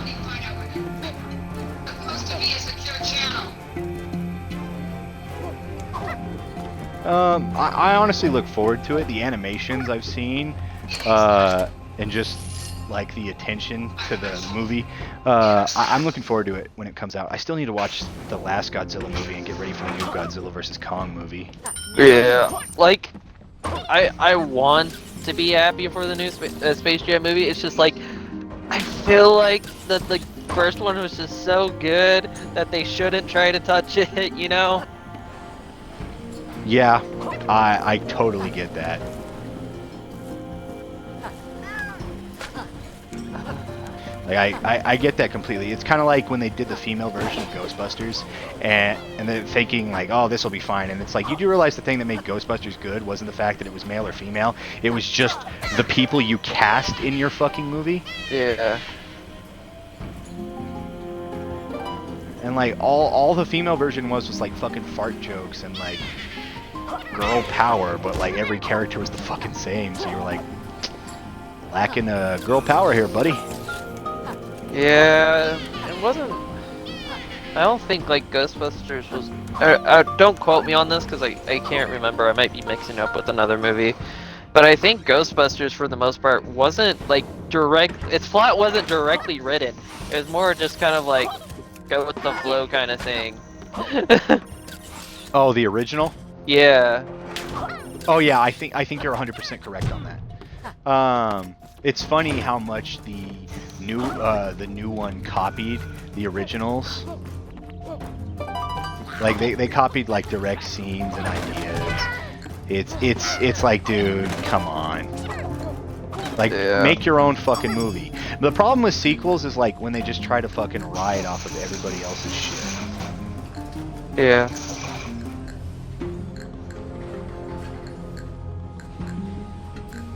Supposed to be a secure channel. I honestly look forward to it. The animations I've seen, and just like the attention to the movie, I'm looking forward to it when it comes out. I still need to watch the last Godzilla movie and get ready for the new Godzilla vs Kong movie. yeah, like I want to be happy for the new Space Jam movie. It's just like I feel like that the first one was just so good that they shouldn't try to touch it, you know? Yeah, I totally get that. Like I get that completely. It's kind of like when they did the female version of Ghostbusters, and they're thinking like, oh, this will be fine. And it's like, you do realize the thing that made Ghostbusters good wasn't the fact that it was male or female. It was just the people you cast in your fucking movie. Yeah. And like all the female version was like fucking fart jokes and like girl power, but like every character was the fucking same. So you were like lacking girl power here, buddy. Yeah, it wasn't. I don't think like Ghostbusters was. Don't quote me on this because I can't remember. I might be mixing up with another movie. But I think Ghostbusters, for the most part, wasn't like direct. Its plot wasn't directly written. It was more just kind of like go with the flow kind of thing. Oh, the original? Yeah. Oh yeah, I think you're 100% correct on that. It's funny how much the new one copied the originals. Like they copied like direct scenes and ideas. It's like, dude, come on. Like, Yeah. make your own fucking movie. The problem with sequels is like when they just try to fucking ride off of everybody else's shit. Yeah.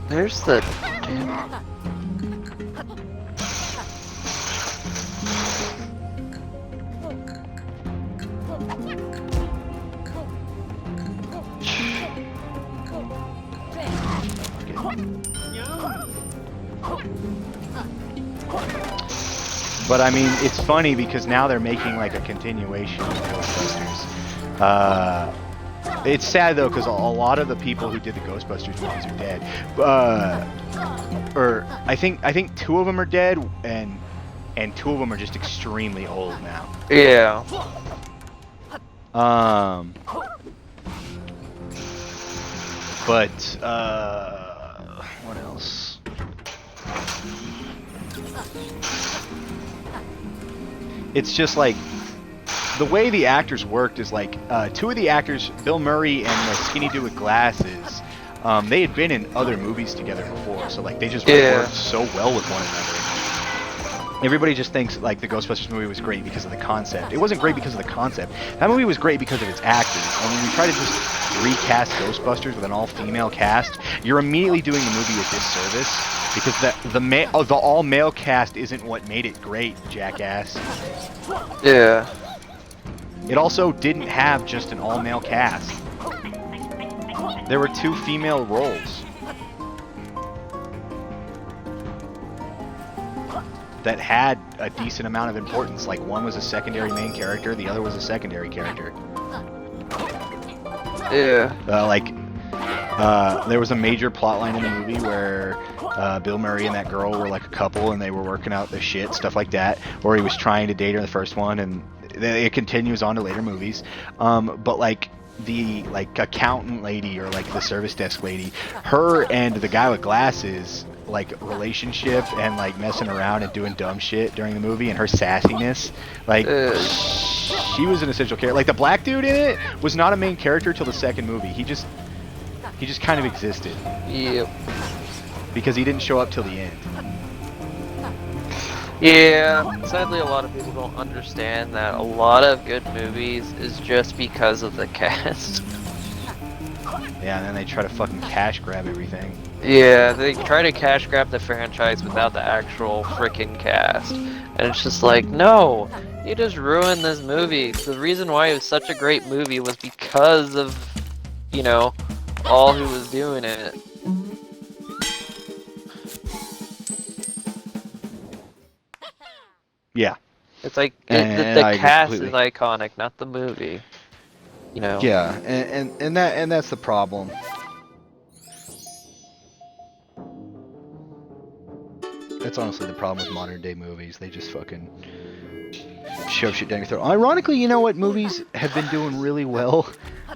There's the damn. But I mean, it's funny because now they're making like a continuation of Ghostbusters. It's sad though because a lot of the people who did the Ghostbusters movies are dead. Or I think two of them are dead, and two of them are just extremely old now. Yeah. But what else? It's just like the way the actors worked is like two of the actors, Bill Murray and the skinny dude with glasses, they had been in other movies together before, so like they just worked so well with one another. Everybody just thinks like the Ghostbusters movie was great because of the concept. It wasn't great because of the concept. That movie was great because of its actors. And when you try to just recast Ghostbusters with an all-female cast, you're immediately doing the movie a disservice because the all-male cast isn't what made it great, jackass. Yeah. It also didn't have just an all-male cast. There were two female roles that had a decent amount of importance. Like one was a secondary main character, the other was a secondary character. Yeah. There was a major plot line in the movie where Bill Murray and that girl were like a couple and they were working out their shit, stuff like that. Or he was trying to date her in the first one, and it continues on to later movies. But like the accountant lady or like the service desk lady, her and the guy with glasses, like relationship and like messing around and doing dumb shit during the movie, and her sassiness, like she was an essential character. Like the black dude in it was not a main character till the second movie. He just kind of existed. Yep. Because he didn't show up till the end. Yeah, sadly a lot of people don't understand that a lot of good movies is just because of the cast. Yeah, and then they try to fucking cash grab everything. Yeah, they try to cash grab the franchise without the actual freaking cast. And it's just like, no, you just ruined this movie. The reason why it was such a great movie was because of, you know, all who was doing it. Yeah. It's like, And the I agree cast is completely. iconic, not the movie. You know? Yeah, and that's the problem. That's honestly the problem with modern day movies. They just fucking shove shit down your throat. Ironically, you know what movies have been doing really well?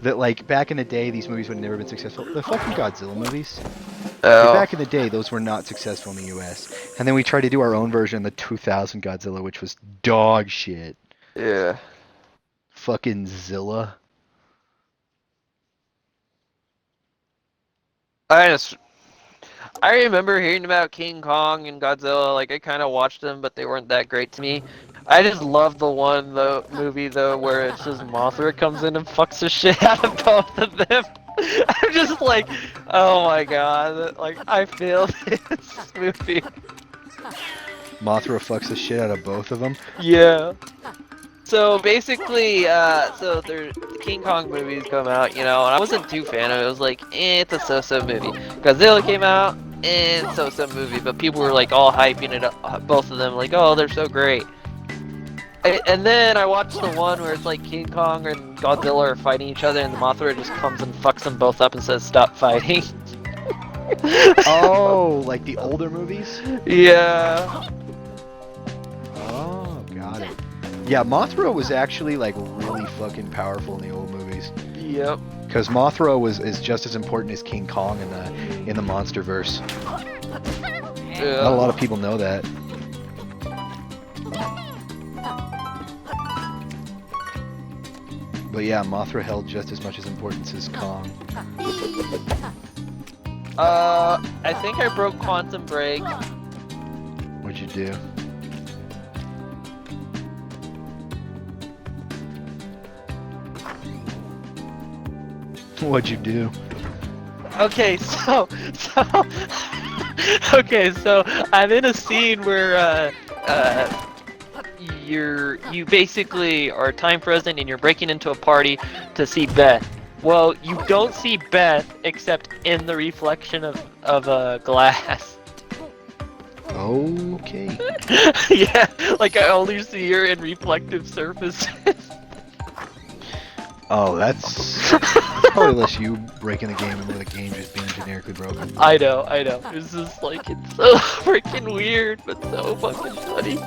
That like back in the day, these movies would have never been successful. The fucking Godzilla movies. Oh. Back in the day, those were not successful in the U.S. And then we tried to do our own version, the 2000 Godzilla, which was dog shit. Yeah. Fucking Zilla. I remember hearing about King Kong and Godzilla, like I kind of watched them, but they weren't that great to me. I just love the one movie though where it's just Mothra comes in and fucks the shit out of both of them. I'm just like, oh my god, like I feel this movie. Mothra fucks the shit out of both of them. Yeah. So basically, so the King Kong movies come out, you know, and I wasn't too fan of it. It was like, it's a so-so movie. Godzilla came out, and so-so movie, but people were like all hyping it up, both of them, like, oh, they're so great. And then I watched the one where it's like King Kong and Godzilla are fighting each other, and the Mothra just comes and fucks them both up and says, stop fighting. Oh, like the older movies? Yeah. Oh, got it. Yeah, Mothra was actually like really fucking powerful in the old movies. Yep. Because Mothra is just as important as King Kong in the MonsterVerse. Yeah. Not a lot of people know that. But yeah, Mothra held just as much as importance as Kong. I think I broke Quantum Break. What'd you do? What'd you do? Okay, so okay, so I'm in a scene where you basically are time frozen and you're breaking into a party to see Beth. Well, you don't see Beth except in the reflection of a glass. Okay. Yeah, like I only see her in reflective surfaces. Oh, that's probably less you breaking the game and more the game just being generically broken. I know. It's just like, it's so freaking weird, but so fucking funny.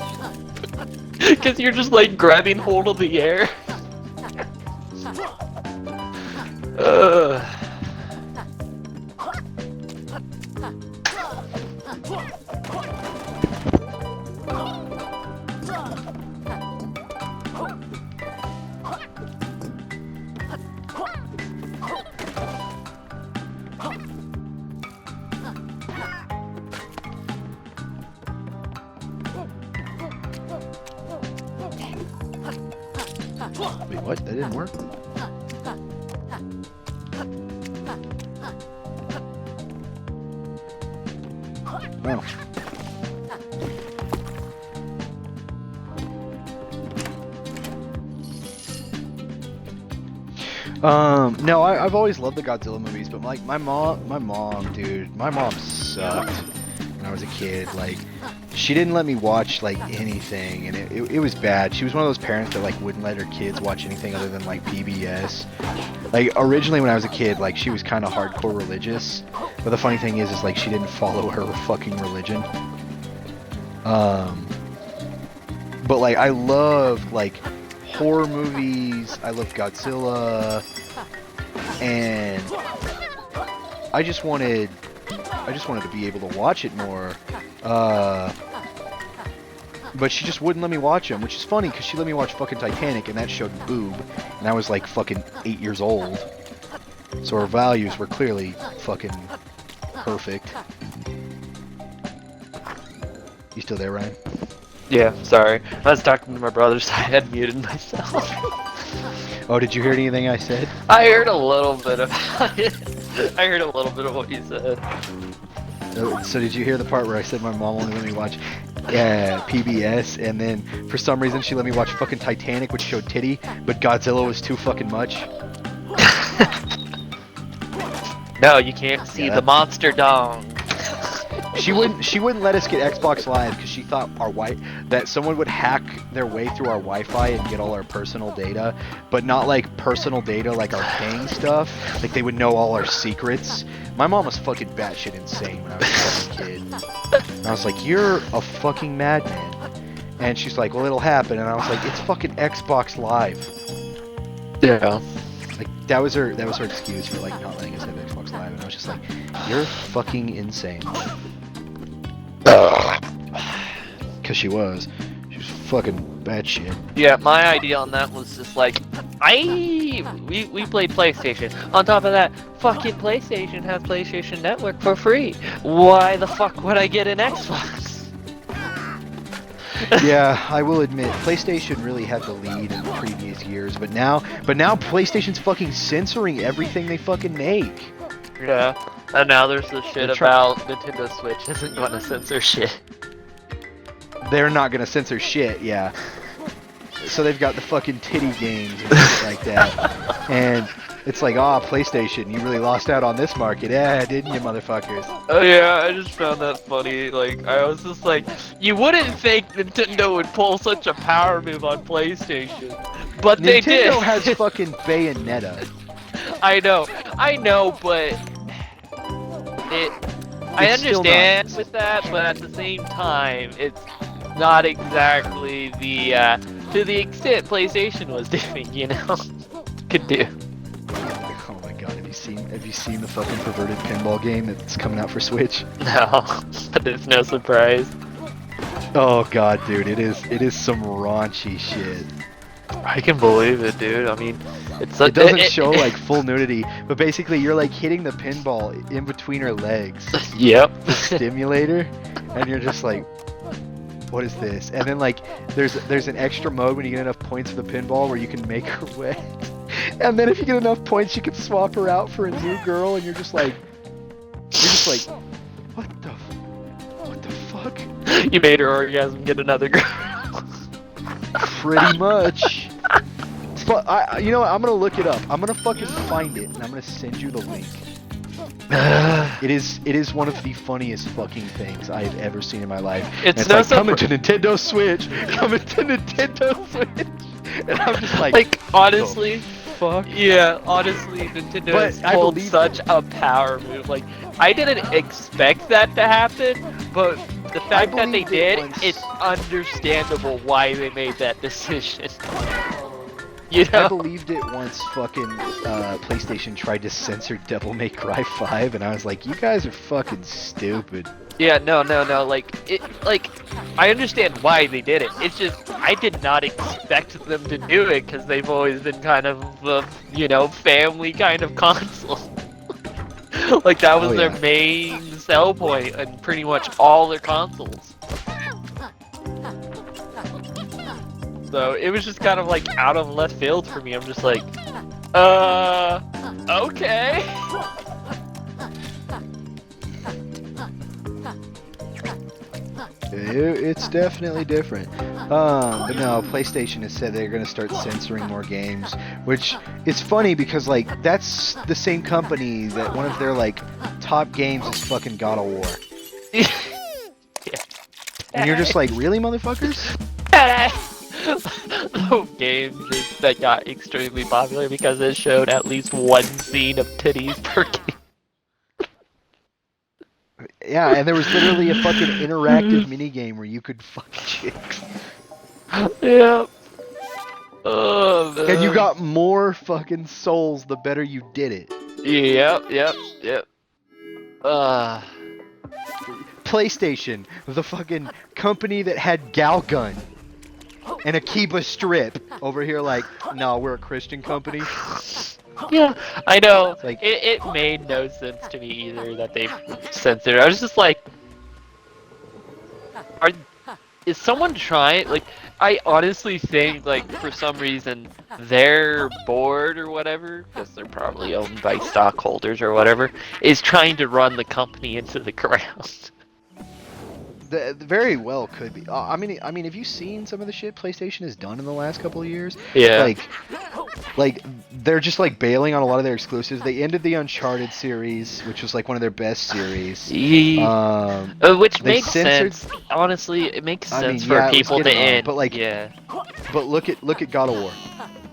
Because you're just like grabbing hold of the air. Ugh. Wait, what? That didn't work? Oh. No, I've always loved the Godzilla movies, but like my mom, dude, my mom sucked. when I was a kid. Like, she didn't let me watch like anything, and it was bad. She was one of those parents that like wouldn't let her kids watch anything other than like PBS. Like, originally when I was a kid, like, she was kind of hardcore religious, but the funny thing is like she didn't follow her fucking religion. But like, I love like horror movies. I love Godzilla, and I just wanted to be able to watch it more. But she just wouldn't let me watch them, which is funny because she let me watch fucking Titanic, and that showed boob, and I was like fucking 8 years old. So our values were clearly fucking perfect. You still there, Ryan? Yeah, sorry. I was talking to my brother, so I had muted myself. Oh, did you hear anything I said? I heard a little bit about it. I heard a little bit of what you said. So did you hear the part where I said my mom only let me watch PBS, and then for some reason she let me watch fucking Titanic, which showed titty, but Godzilla was too fucking much? No, you can't see Yeah, the monster dong. She wouldn't let us get Xbox Live because she thought that someone would hack their way through our Wi-Fi and get all our personal data, but not like personal data like our paying stuff. Like, they would know all our secrets. My mom was fucking batshit insane when I was a fucking kid. And I was like, "You're a fucking madman." And she's like, "Well, it'll happen." And I was like, "It's fucking Xbox Live." Yeah. Like, that was her excuse for like not letting us have Xbox Live. And I was just like, "You're fucking insane." Because she was fucking batshit. Yeah, my idea on that was just like, we played PlayStation. On top of that, fucking PlayStation has PlayStation Network for free. Why the fuck would I get an Xbox? Yeah, I will admit, PlayStation really had the lead in the previous years, but now PlayStation's fucking censoring everything they fucking make. Yeah, and now there's this shit They're about Nintendo Switch isn't going to censor shit. They're not gonna censor shit, yeah. So they've got the fucking titty games and shit like that. And it's like, PlayStation, you really lost out on this market, didn't you, motherfuckers? Oh yeah, I just found that funny. Like, I was just like, you wouldn't think Nintendo would pull such a power move on PlayStation, but they did. Nintendo has fucking Bayonetta. I know, but I It's still understand not- with that, but at the same time, it's not exactly the to the extent PlayStation was doing, you know, could do. Oh my god, have you seen the fucking perverted pinball game that's coming out for Switch? No, but it's no surprise. Oh god, dude, it is some raunchy shit. I can believe it, dude. I mean, it's It doesn't show like full nudity, but basically you're like hitting the pinball in between her legs, Yep. the stimulator, and you're just like, what is this? And then like there's an extra mode when you get enough points for the pinball where you can make her wet. And then if you get enough points, you can swap her out for a new girl, and you're just like, what the fuck? You made her orgasm, get another girl. Pretty much. But you know what? I'm gonna look it up. I'm gonna fucking find it, and I'm gonna send you the link. It is one of the funniest fucking things I've ever seen in my life. It's and no like, coming to surpri- Nintendo Switch, coming to Nintendo Switch, and I'm just Like, honestly, fuck. yeah, honestly, Nintendo But has I pulled believe such a power move. Like, I didn't expect that to happen, but the fact that they believed it did, once. it's understandable why they made that decision. You I know? believed it once fucking PlayStation tried to censor Devil May Cry 5, and I was like, you guys are fucking stupid. Yeah, no. Like, I understand why they did it. It's just, I did not expect them to do it, because they've always been kind of a, family kind of console. Like, that was Oh, their yeah. main sell point in pretty much all their consoles. So, it was just kind of like out of left field for me. I'm just like, okay. It's definitely different. But no, PlayStation has said they're going to start censoring more games, which is funny because, like, that's the same company that one of their, like, top games is fucking God of War. And you're just like, really, motherfuckers? The game just, that got extremely popular because it showed at least one scene of titties per game. Yeah, and there was literally a fucking interactive minigame where you could fuck chicks. Yeah. Oh, man. And you got more fucking souls the better you did it. Yep. PlayStation, the fucking company that had Galgun and Akiba Strip over here like, no, we're a Christian company. Yeah, I know. Like- it made no sense to me either that they censored it. I was just like, is someone trying? Like, I honestly think, like, for some reason, their board or whatever, because they're probably owned by stockholders or whatever, is trying to run the company into the ground. The very well could be. I mean, have you seen some of the shit PlayStation has done in the last couple of years? Yeah. Like they're just like bailing on a lot of their exclusives. They ended the Uncharted series, which was like one of their best series. Which they makes censored- sense. Honestly, it makes I mean, sense yeah, for it was people to getting on, end. but, like- yeah, But look at God of War.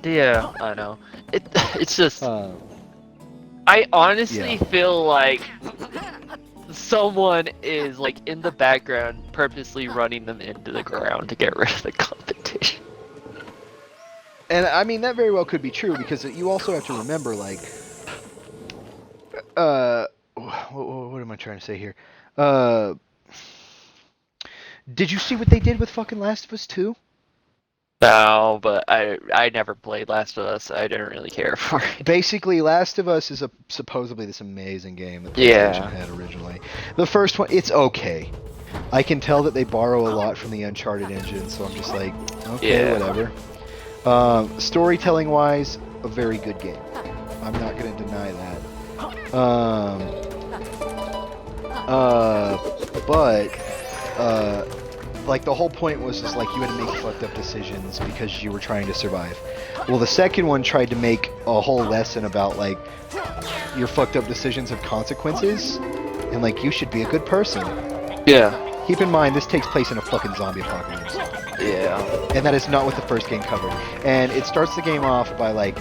yeah, I know. It's just. Uh, I honestly Yeah. feel like someone is like in the background purposely running them into the ground to get rid of the competition. And I mean that very well could be true because you also have to remember like, what am I trying to say here? Did you see what they did with fucking Last of Us 2? No, but I never played Last of Us. I didn't really care for it. Basically, Last of Us is supposedly this amazing game that Yeah. PlayStation had originally. The first one, it's okay. I can tell that they borrow a lot from the Uncharted engine, so I'm just like, okay, Yeah. whatever. Storytelling wise, a very good game. I'm not gonna deny that. Like the whole point was just like you had to make fucked up decisions because you were trying to survive. Well, the second one tried to make a whole lesson about like your fucked up decisions have consequences, and like you should be a good person. Yeah. Keep in mind this takes place in a fucking zombie apocalypse. Yeah. And that is not what the first game covered. And it starts the game off by like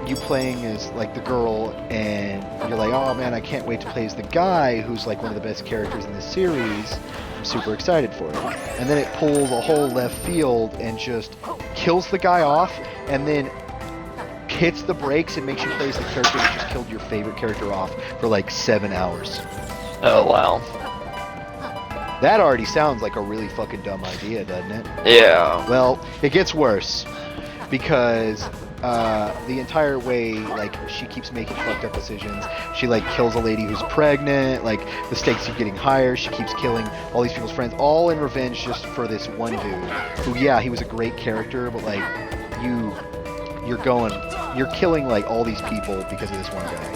you playing as like the girl, and you're like, oh man, I can't wait to play as the guy who's like one of the best characters in this series. I'm super excited for it. And then it pulls a whole left field and just kills the guy off, and then hits the brakes and makes you play as the character that just killed your favorite character off for like 7 hours. Oh wow. That already sounds like a really fucking dumb idea, doesn't it? Yeah. Well, it gets worse because the entire way, like, she keeps making fucked up decisions. She like kills a lady who's pregnant. Like the stakes keep getting higher. She keeps killing all these people's friends, all in revenge just for this one dude. Who, yeah, he was a great character, but like, you're killing like all these people because of this one guy.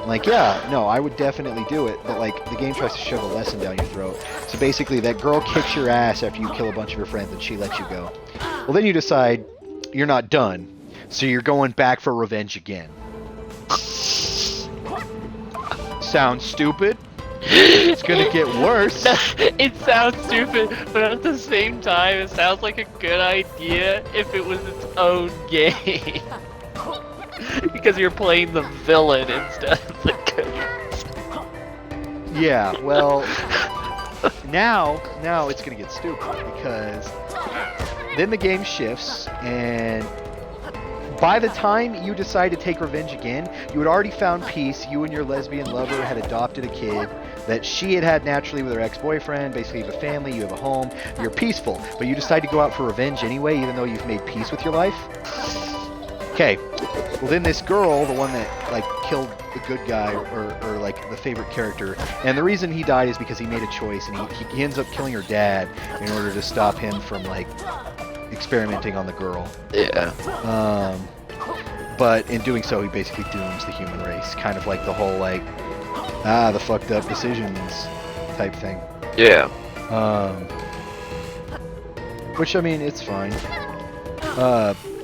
Like, yeah, no, I would definitely do it, but like the game tries to shove a lesson down your throat. So basically, that girl kicks your ass after you kill a bunch of her friends, and she lets you go. Well, then you decide you're not done, so you're going back for revenge again. Sounds stupid? It's gonna get worse. It sounds stupid, but at the same time, it sounds like a good idea if it was its own game. Because you're playing the villain instead of the good. Yeah, well, now it's gonna get stupid because then the game shifts, and by the time you decide to take revenge again, you had already found peace. You and your lesbian lover had adopted a kid that she had naturally with her ex-boyfriend. Basically, you have a family, you have a home, you're peaceful, but you decide to go out for revenge anyway, even though you've made peace with your life. Okay, well then this girl, the one that like killed the good guy or like the favorite character, and the reason he died is because he made a choice, and he ends up killing her dad in order to stop him from like experimenting on the girl. Yeah. But in doing so, he basically dooms the human race, kind of like the whole like the fucked up decisions type thing. Yeah. Which I mean, it's fine.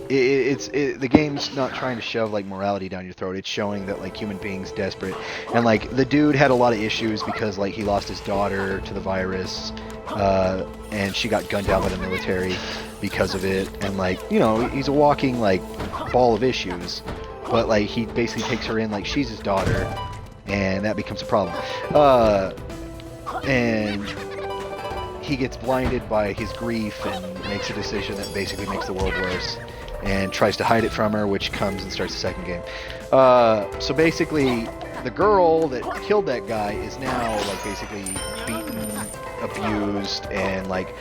The game's not trying to shove like morality down your throat. It's showing that like human beings desperate, and like the dude had a lot of issues because like he lost his daughter to the virus, and she got gunned down by the military because of it. And like, you know, he's a walking like ball of issues, but like he basically takes her in like she's his daughter, and that becomes a problem. And he gets blinded by his grief and makes a decision that basically makes the world worse, and tries to hide it from her, which comes and starts the second game. So basically, the girl that killed that guy is now like basically beaten, abused, and like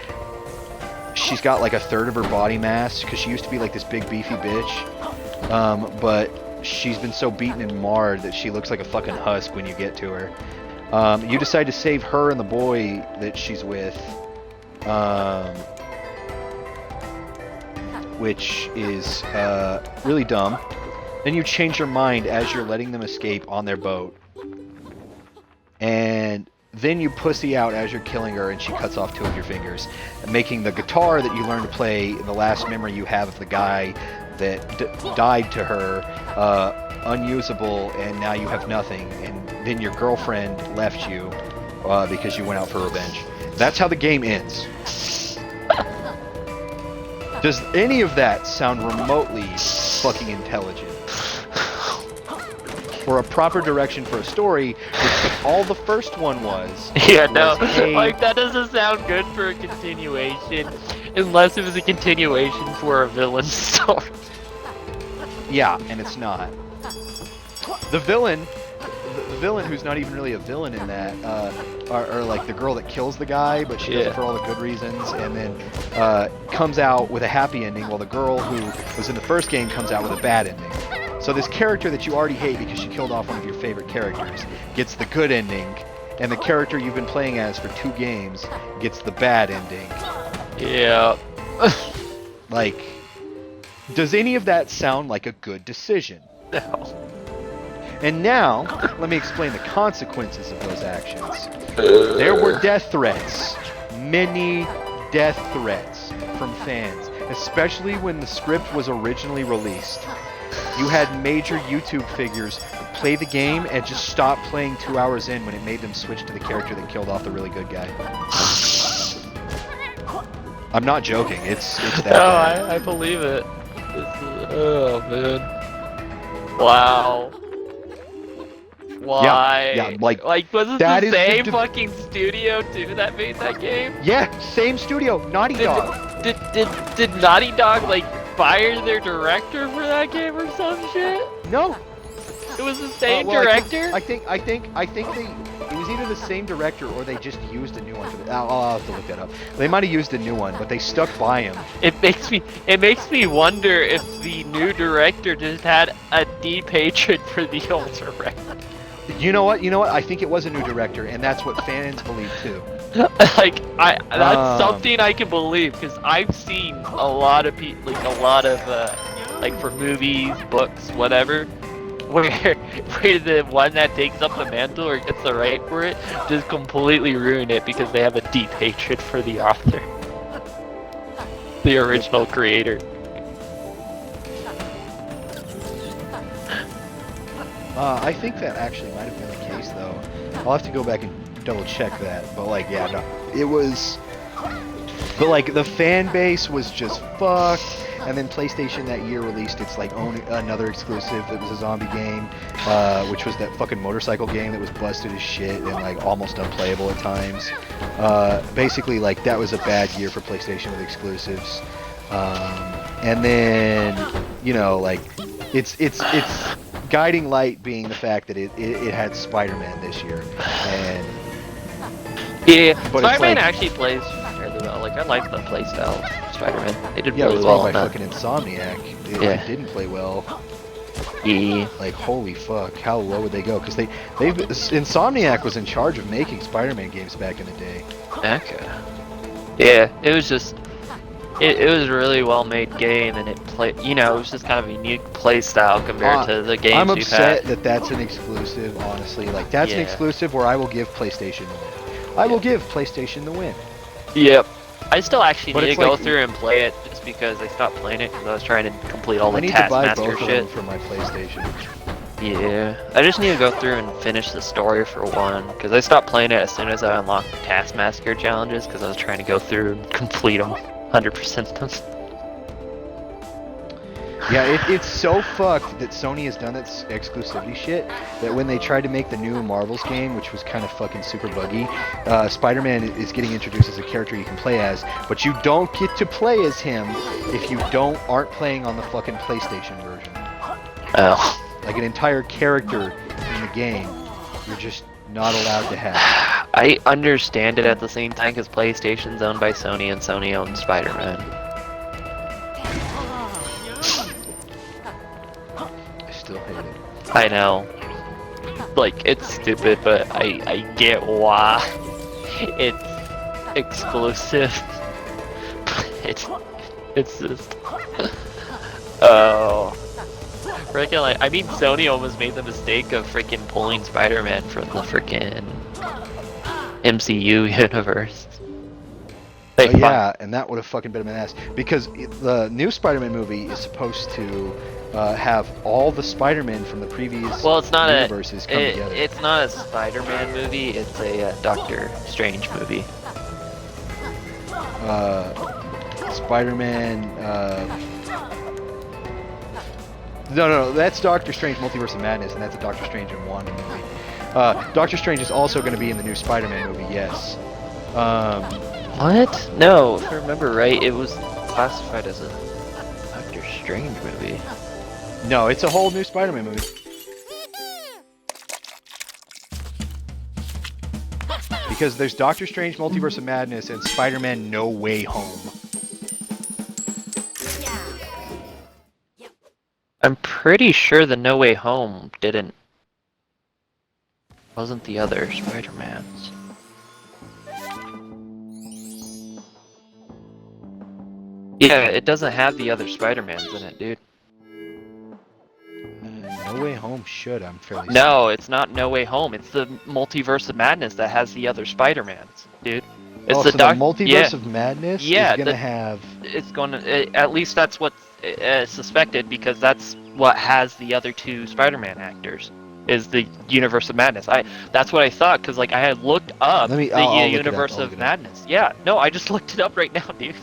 she's got like a third of her body mass because she used to be like this big beefy bitch, but she's been so beaten and marred that she looks like a fucking husk when you get to her. You decide to save her and the boy that she's with, which is really dumb. Then you change your mind as you're letting them escape on their boat. And then you pussy out as you're killing her, and she cuts off 2 of your fingers, making the guitar that you learned to play, the last memory you have of the guy that died to her, unusable, and now you have nothing. And then your girlfriend left you because you went out for revenge. That's how the game ends. Does any of that sound remotely fucking intelligent? For a proper direction for a story, which all the first one was. Yeah, no, hey, like that doesn't sound good for a continuation, unless it was a continuation for a villain story. Yeah, and it's not. The villain who's not even really a villain in that, are like the girl that kills the guy, but she does it for all the good reasons, and then comes out with a happy ending, while the girl who was in the first game comes out with a bad ending. So this character that you already hate because she killed off one of your favorite characters gets the good ending, and the character you've been playing as for 2 games gets the bad ending. Yeah. Like, does any of that sound like a good decision? No. And now, let me explain the consequences of those actions. There were death threats. Many death threats from fans, especially when the script was originally released. You had major YouTube figures play the game and just stop playing 2 hours in when it made them switch to the character that killed off the really good guy. I'm not joking. It's that No, bad. I believe it. Oh man. Wow. Why? Yeah, like, was it that the is the same def- fucking studio too that made that game? Yeah, same studio, Naughty Dog. Did Naughty Dog like fire their director for that game or some shit? No. It was the same Well, director? I think it was either the same director or they just used a new one. I'll have to look that up. They might have used a new one, but they stuck by him. It makes me wonder if the new director just had a deep hatred for the old director. You know what? I think it was a new director, and that's what fans believe too. Like that's something I can believe because I've seen a lot of people, like a lot of like for movies, books, whatever, where the one that takes up the mantle or gets the right for it just completely ruin it because they have a deep hatred for the author, the original creator. I think that actually might have been the case, though. I'll have to go back and double check that. But like, yeah, no, it was. But like, the fan base was just fucked. And then PlayStation that year released its like own another exclusive that was a zombie game, which was that fucking motorcycle game that was busted as shit and like almost unplayable at times. Basically, like that was a bad year for PlayStation with exclusives. And then, you know, like it's guiding light being the fact that it had Spider-Man this year, and Yeah, But it's Spider-Man like- actually plays fairly well. Like I like the playstyle of Spider-Man. They did yeah, it really was well all by on that. fucking Insomniac. It Yeah. like, didn't play well. Yeah. Like holy fuck, how low would they go? Because Insomniac was in charge of making Spider-Man games back in the day. Okay. Yeah, it was just it was a really well made game, and it played. You know, it was just kind of a unique play style compared to the games I'm we've upset had. that that's an exclusive. Honestly, like that's an Yeah. exclusive where I will give PlayStation the win. I will give PlayStation the win. Yep. I still actually But need to it's go like- through and play it just because I stopped playing it because I was trying to complete all I the need to buy both Taskmaster of them shit. for my PlayStation. Yeah, I just need to go through and finish the story for one, because I stopped playing it as soon as I unlocked the Taskmaster challenges, because I was trying to go through and complete them, 100% them. Yeah, it's so fucked that Sony has done its exclusivity shit that when they tried to make the new Marvels game, which was kind of fucking super buggy, Spider-Man is getting introduced as a character you can play as, but you don't get to play as him if you aren't playing on the fucking PlayStation version. Oh. Like an entire character in the game, you're just not allowed to have. I understand it at the same time, because PlayStation's owned by Sony, and Sony owns Spider-Man. I still hate it. I know. Like, it's stupid, but I get why it's exclusive. It's just... Oh... Freaking like, I mean, Sony almost made the mistake of freaking pulling Spider-Man from the freaking MCU universe. Oh, yeah, and that would have fucking been an ass. Because the new Spider-Man movie is supposed to have all the Spider-Man from the previous well, it's not universes come together. It's not a Spider-Man movie. It's a Doctor Strange movie. Spider-Man. No, that's Doctor Strange Multiverse of Madness, and that's a Doctor Strange and Wanda movie. Doctor Strange is also going to be in the new Spider-Man movie, yes. What? No, if I remember right, it was classified as a Doctor Strange movie. No, it's a whole new Spider-Man movie. Because there's Doctor Strange Multiverse of Madness and Spider-Man No Way Home. I'm pretty sure the No Way Home wasn't the other Spider-Mans. Yeah, it doesn't have the other Spider-Mans in it, dude. No Way Home should, I'm fairly No, it's not No Way Home. It's the Multiverse of Madness that has the other Spider-Mans, dude. It's so the Multiverse of Madness is gonna have... It's gonna... at least that's what's suspected, because that's what has the other two Spider-Man actors. Is the Universe of Madness. That's what I thought, because like I had looked up I'll the Universe of Madness. Yeah, no, I just looked it up right now, dude.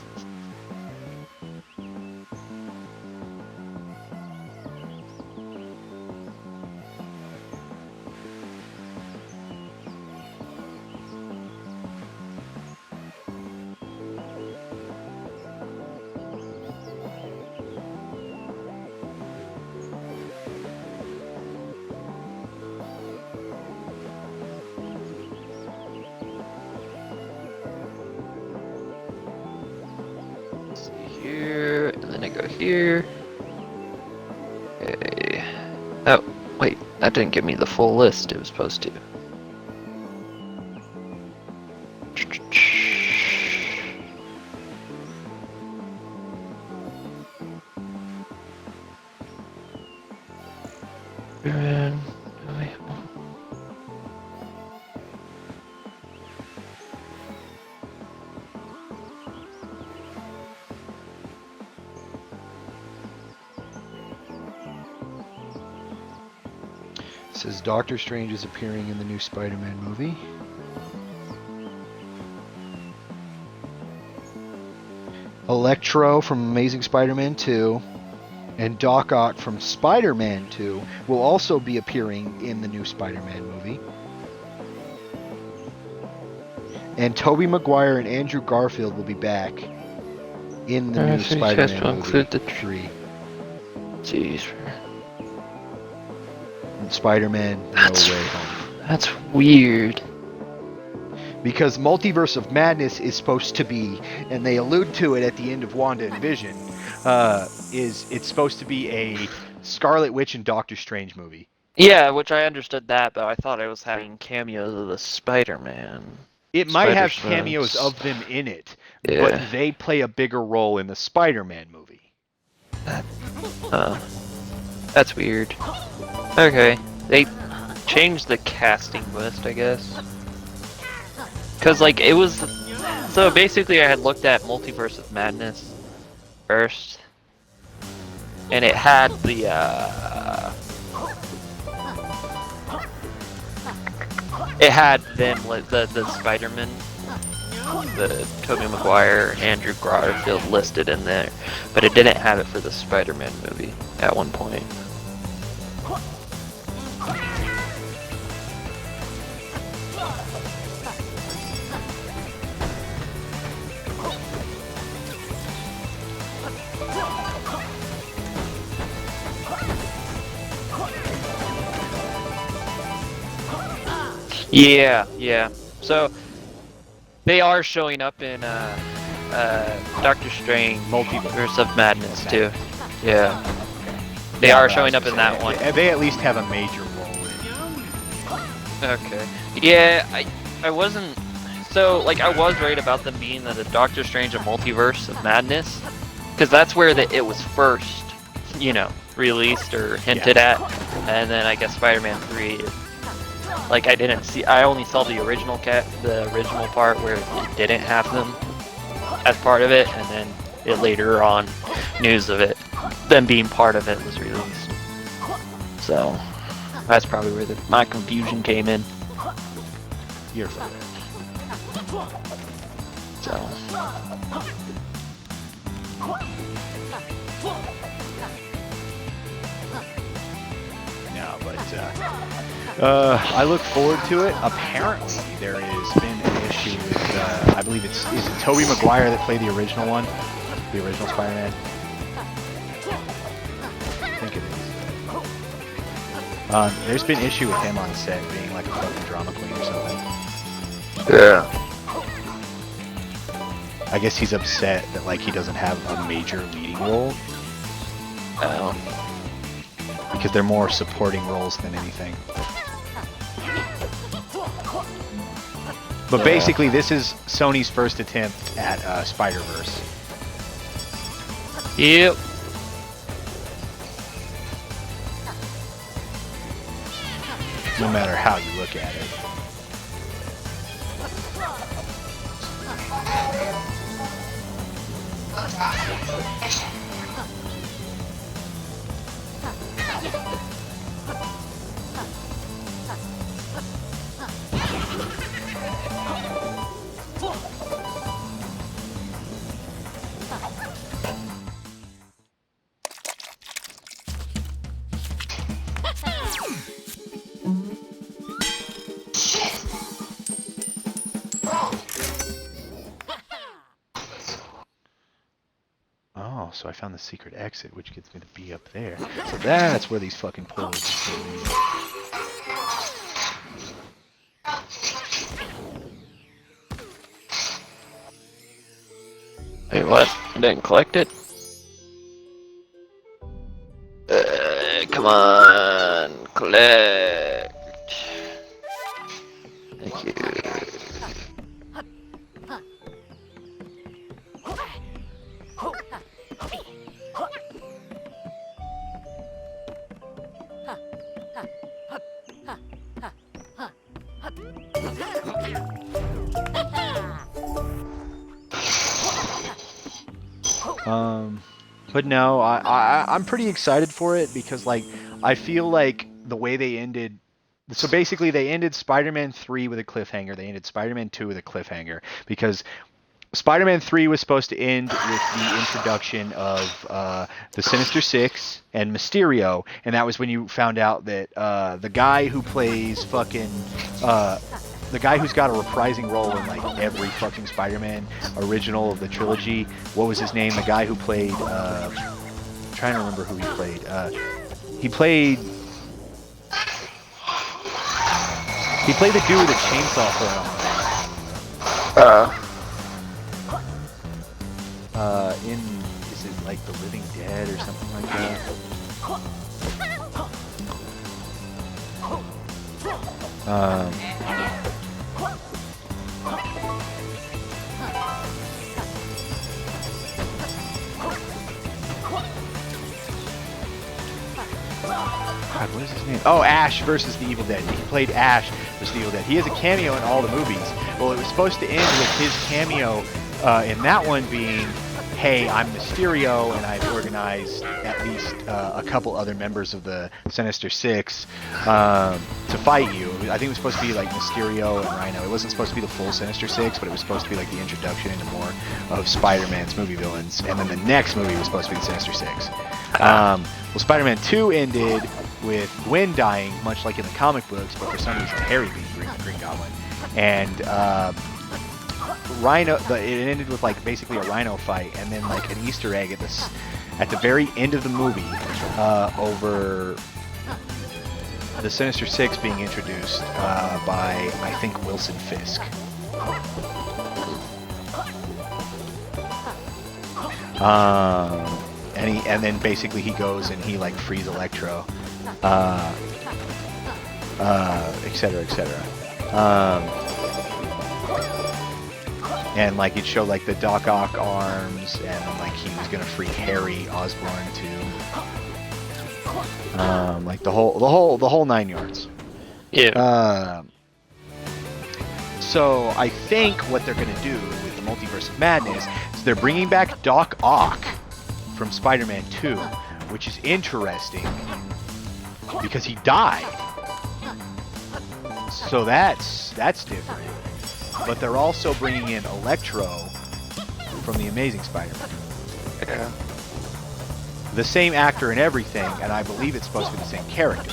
Here, and then I go here. Okay. Oh, wait, that didn't give me the full list it was supposed to. Says Doctor Strange is appearing in the new Spider-Man movie. Electro from Amazing Spider-Man 2 and Doc Ock from Spider-Man 2 will also be appearing in the new Spider-Man movie. And Tobey Maguire and Andrew Garfield will be back in the new Spider-Man movie. Include the 3. Jeez. Spider-Man No Way Home. That's weird. Because Multiverse of Madness is supposed to be, and they allude to it at the end of Wanda and Vision, it's supposed to be a Scarlet Witch and Doctor Strange movie. Yeah, which I understood that, but I thought I was having cameos of the Spider-Man. It might have cameos of them in it, but they play a bigger role in the Spider-Man movie. That's weird. Okay, they changed the casting list, I guess. Cause like it was, so basically I had looked at Multiverse of Madness first, and it had the it had them the Spider-Man, the Tobey Maguire, Andrew Garfield listed in there, but it didn't have it for the Spider-Man movie at one point. Yeah, yeah. So they are showing up in Doctor Strange Multiverse of Madness too. Yeah. They are showing up in that one. They at least have a major role in it. Okay. Yeah, I wasn't so like I was right about them being in the Doctor Strange and Multiverse of Madness, because that's where it was first, released or hinted at, and then I guess Spider-Man 3. Like I only saw the original part where it didn't have them as part of it, and then it later on news of it, them being part of it, was released. So that's probably where my confusion came in. You're fine. So. No, but I look forward to it. Apparently, there has been an issue with, I believe is it Tobey Maguire that played the original one? The original Spider-Man? I think it is. There's been issue with him on set being like a fucking drama queen or something. Yeah. I guess he's upset that like he doesn't have a major leading role. Because they're more supporting roles than anything. But basically, this is Sony's first attempt at Spider-Verse. Yep. No matter how you look at it. Oh, so I found the secret exit, which gets me to be up there. So that's where these fucking portals are going. Wait, what? I didn't collect it? Come on, collect. Thank you. But no, I'm pretty excited for it because like I feel like the way they ended. So basically, they ended Spider-Man 3 with a cliffhanger. They ended Spider-Man 2 with a cliffhanger because Spider-Man 3 was supposed to end with the introduction of the Sinister Six and Mysterio, and that was when you found out that the guy who plays fucking the guy who's got a reprising role in like every fucking Spider-Man original of the trilogy. What was his name? The guy who played. I'm trying to remember who he played. He played the dude with the chainsaw thrown. Is it like The Living Dead or something like that? God, what is his name? Oh, Ash versus the Evil Dead. He played Ash versus the Evil Dead. He has a cameo in all the movies. Well, it was supposed to end with his cameo in that one being, hey, I'm Mysterio, and I've organized at least a couple other members of the Sinister Six to fight you. I think it was supposed to be like Mysterio and Rhino. It wasn't supposed to be the full Sinister Six, but it was supposed to be like the introduction into more of Spider-Man's movie villains. And then the next movie was supposed to be the Sinister Six. Well, Spider-Man 2 ended with Gwen dying, much like in the comic books, but for some reason Harry being Green Goblin. And Rhino, it ended with like basically a Rhino fight, and then like an Easter egg at the very end of the movie over the Sinister Six being introduced by, I think, Wilson Fisk. And then basically he goes and he like frees Electro, etc., etc. And like it showed like the Doc Ock arms, and like he was gonna free Harry Osborn too. Like the whole 9 yards. Yeah. So I think what they're gonna do with the Multiverse of Madness is they're bringing back Doc Ock from Spider-Man 2, which is interesting because he died. So that's different. But they're also bringing in Electro from the Amazing Spider-Man. Yeah. The same actor and everything, and I believe it's supposed to be the same character.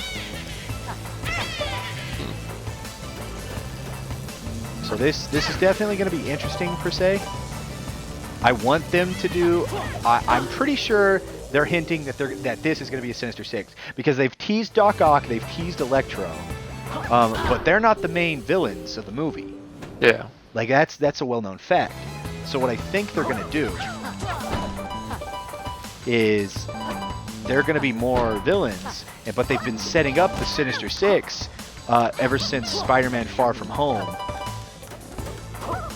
So this is definitely going to be interesting per se. I want them to do. I'm pretty sure they're hinting that this is going to be a Sinister Six because they've teased Doc Ock, they've teased Electro, but they're not the main villains of the movie. Yeah. Like that's a well-known fact. So what I think they're gonna do is they're gonna be more villains, but they've been setting up the Sinister Six ever since Spider-Man Far From Home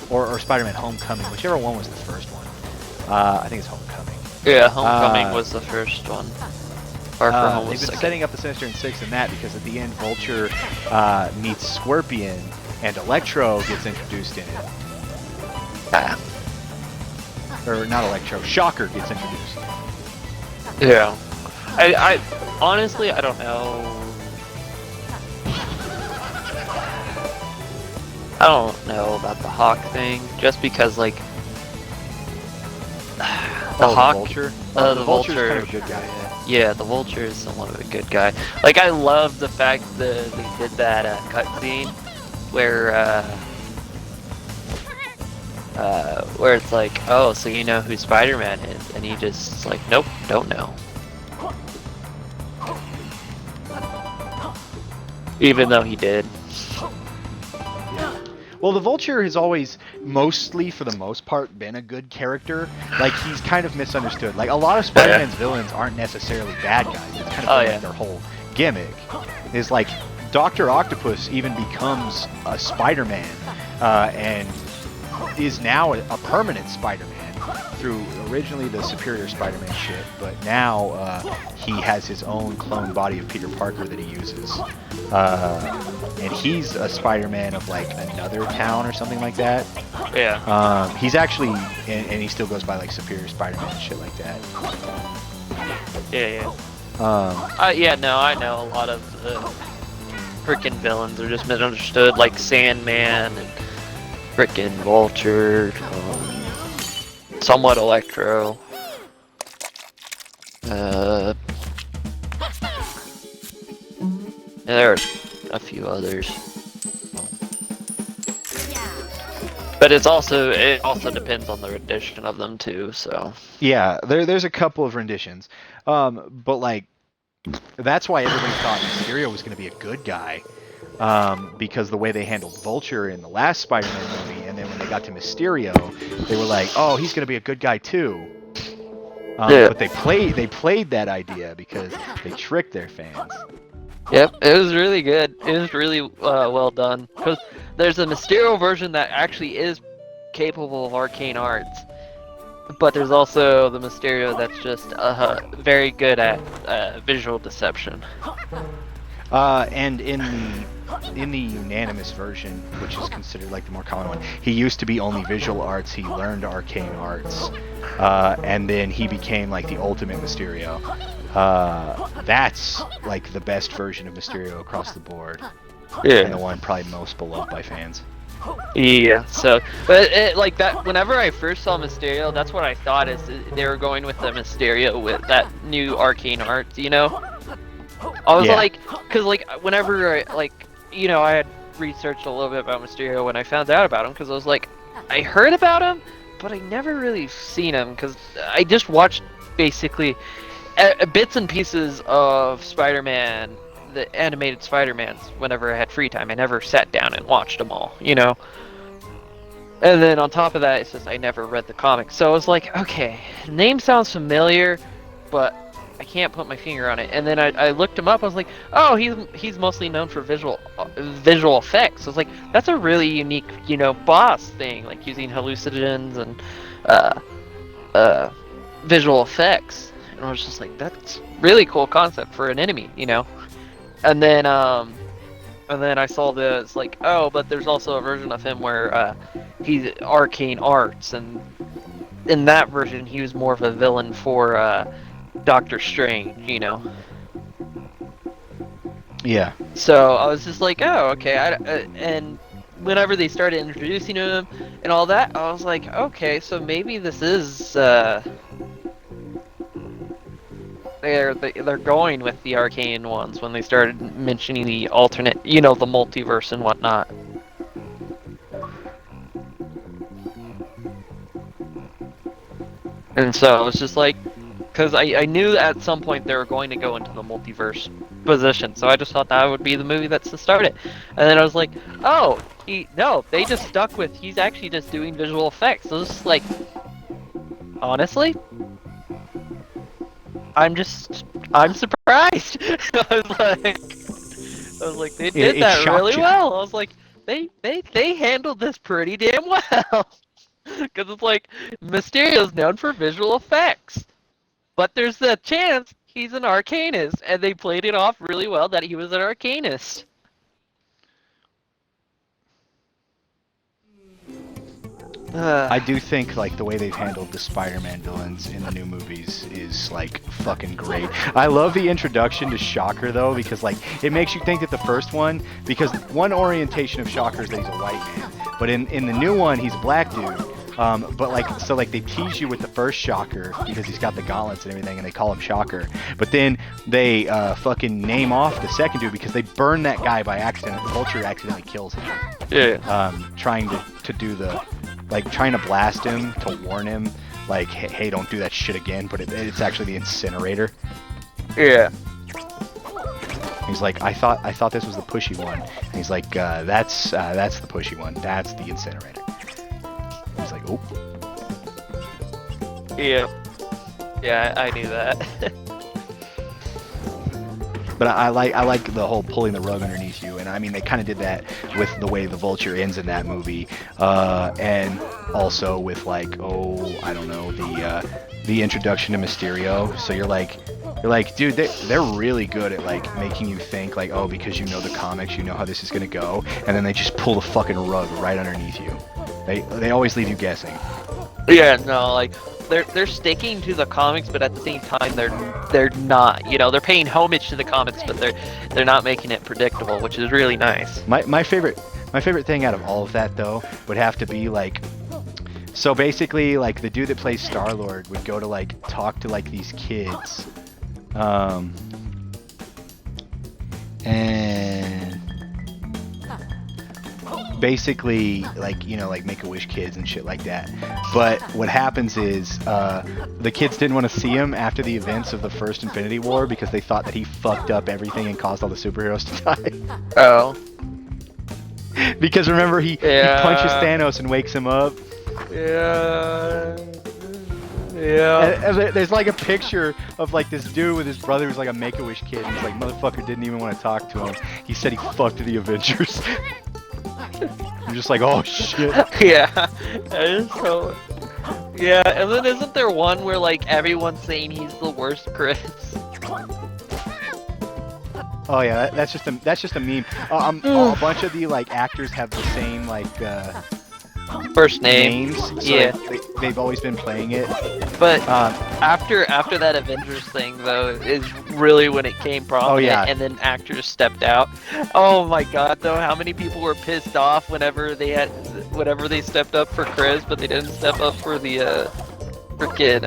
or Spider-Man Homecoming, whichever one was the first one. I think it's Homecoming. Yeah, Homecoming was the first one. Far From Home was they've been second. setting up the Sinister Six in that because at the end Vulture meets Scorpion and Electro gets introduced in it. Ah. Or not Electro, Shocker gets introduced. Yeah. I honestly, I don't know. I don't know about the Hawk thing, just because like the Hawk, Vulture. the Vulture's Vulture. kind of a good guy. Yeah, the Vulture is somewhat of a good guy. Like I love the fact that they did that cutscene where it's like, oh, so you know who Spider-Man is, and he just like, nope, don't know. Even though he did. Well, the Vulture has always, mostly for the most part, been a good character. Like, he's kind of misunderstood. Like, a lot of Spider-Man's villains aren't necessarily bad guys. It's kind of been like their whole gimmick. Is like, Dr. Octopus even becomes a Spider-Man, and is now a permanent Spider-Man through originally the Superior Spider-Man shit, but now he has his own clone body of Peter Parker that he uses. And he's a Spider-Man of like another town or something like that. Yeah. He's actually, and he still goes by like Superior Spider-Man and shit like that. Yeah, yeah. Yeah, no, I know a lot of frickin' villains are just misunderstood, like Sandman and frickin' Vulture, somewhat Electro. And there are a few others. But it also depends on the rendition of them too, so. Yeah, there's a couple of renditions. But like, that's why everybody thought Mysterio was going to be a good guy. Because the way they handled Vulture in the last Spider-Man movie, and then when they got to Mysterio, they were like, "Oh, he's gonna be a good guy too." Yeah. But they played that idea because they tricked their fans. Yep, it was really good. It was really well done. Because there's a Mysterio version that actually is capable of arcane arts, but there's also the Mysterio that's just very good at visual deception. And in the unanimous version, which is considered like the more common one, he used to be only visual arts. He learned arcane arts, and then he became like the ultimate Mysterio. That's like the best version of Mysterio across the board. and the one probably most beloved by fans. Yeah, so, but like that, whenever I first saw Mysterio, that's what I thought is they were going with the Mysterio with that new arcane art, you know? I was Yeah. like, cause like, whenever I, like, you know, I had researched a little bit about Mysterio when I found out about him, cause I was like, I heard about him, but I never really seen him, cause I just watched basically bits and pieces of Spider-Man, the animated Spider-Mans, whenever I had free time. I never sat down and watched them all, you know? And then on top of that, it's just I never read the comics. So I was like, okay, name sounds familiar, but I can't put my finger on it. And then I looked him up, I was like, oh, he's mostly known for visual effects. So I was like, that's a really unique, you know, boss thing, like using hallucinogens and visual effects. And I was just like, that's really cool concept for an enemy, you know? And then I saw this, like, oh, but there's also a version of him where he's arcane arts, and in that version he was more of a villain for Doctor Strange, you know? Yeah. So I was just like, oh, okay. And whenever they started introducing him and all that, I was like, okay, so maybe this is they're going with the arcane ones when they started mentioning the alternate, you know, the multiverse and whatnot. And so I was just like, because I knew at some point they were going to go into the multiverse position, so I just thought that would be the movie that's to start it. And then I was like, oh, no, they just stuck with, he's actually just doing visual effects. So it's like, honestly, I'm surprised. I was like, they did that really well. I was like, they handled this pretty damn well. Because it's like, Mysterio's known for visual effects, but there's the chance he's an arcanist, and they played it off really well that he was an arcanist. I do think like the way they've handled the Spider-Man villains in the new movies is like fucking great. I love the introduction to Shocker though, because like it makes you think that the first one, because one orientation of Shocker is that he's a white man, but in the new one he's a black dude. But like, so like they tease you with the first Shocker because he's got the gauntlets and everything, and they call him Shocker. But then they fucking name off the second dude because they burn that guy by accident. Vulture accidentally kills him. Yeah. Trying to do the, like trying to blast him to warn him, like, hey, don't do that shit again. But it's actually the incinerator. Yeah. He's like, I thought this was the pushy one. And he's like, that's the pushy one. That's the incinerator. He's like, oh. Yeah. Yeah, I knew that. But I like the whole pulling the rug underneath you, and I mean they kind of did that with the way the Vulture ends in that movie, and also with like, oh, I don't know, the introduction to Mysterio. So you're like, dude, they're really good at like making you think like, oh, because you know the comics, you know how this is gonna go, and then they just pull the fucking rug right underneath you. They always leave you guessing. Yeah, no, like they're sticking to the comics, but at the same time they're not. You know, they're paying homage to the comics, but they're not making it predictable, which is really nice. My favorite thing out of all of that though would have to be like, so basically like the dude that plays Star-Lord would go to like talk to like these kids, and basically like, you know, like Make-A-Wish kids and shit like that. But what happens is the kids didn't want to see him after the events of the first Infinity War because they thought that he fucked up everything and caused all the superheroes to die. Oh. Because remember he punches Thanos and wakes him up. Yeah. Yeah. And there's like a picture of like this dude with his brother who's like a Make-A-Wish kid, and he's like, motherfucker didn't even want to talk to him. He said he fucked the Avengers. I'm just like, oh shit. Yeah. That is so. Yeah, and then isn't there one where like everyone's saying he's the worst Chris? Oh yeah, that's just a meme. A bunch of the like actors have the same like first name. names. So Yeah. they've always been playing it. But Um, after that Avengers thing though is really when it came prominent, yeah. and then actors stepped out. Oh my god, though, how many people were pissed off whenever they stepped up for Chris, but they didn't step up for the freaking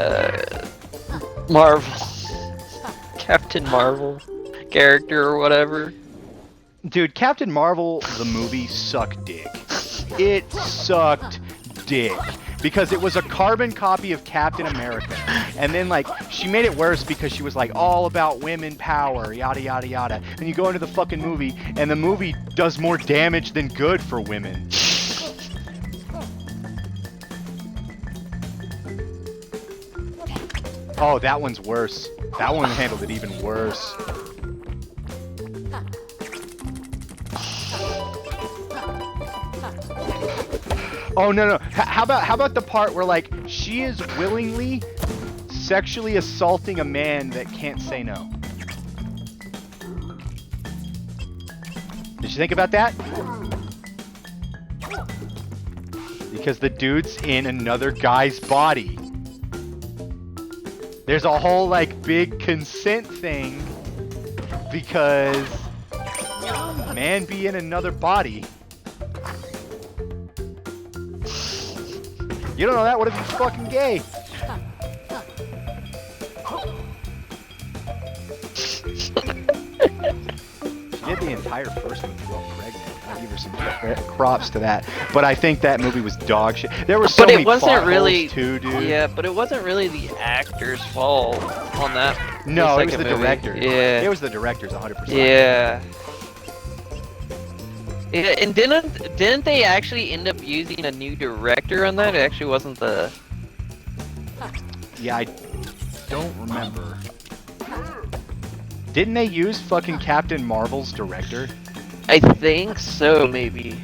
Marvel Captain Marvel character or whatever. Dude, Captain Marvel, the movie, sucked dick. It sucked dick. Because it was a carbon copy of Captain America. And then, like, she made it worse because she was, like, all about women power, yada, yada, yada. And you go into the fucking movie, and the movie does more damage than good for women. Oh, that one's worse. That one handled it even worse. Oh no! How about the part where like she is willingly sexually assaulting a man that can't say no? Did you think about that? Because the dude's in another guy's body. There's a whole like big consent thing because man be in another body. You don't know that? What if he's fucking gay? She did the entire first movie while pregnant. I give her some props to that. But I think that movie was dog shit. There were so But many it wasn't plot really holes too, dude. Yeah, but it wasn't really the actor's fault on that. No, it was second the movie. director. Yeah. It was the director's 100%. Yeah. Yeah, and didn't they actually end up using a new director on that? It actually wasn't the. Yeah, I don't remember. Didn't they use fucking Captain Marvel's director? I think so, maybe.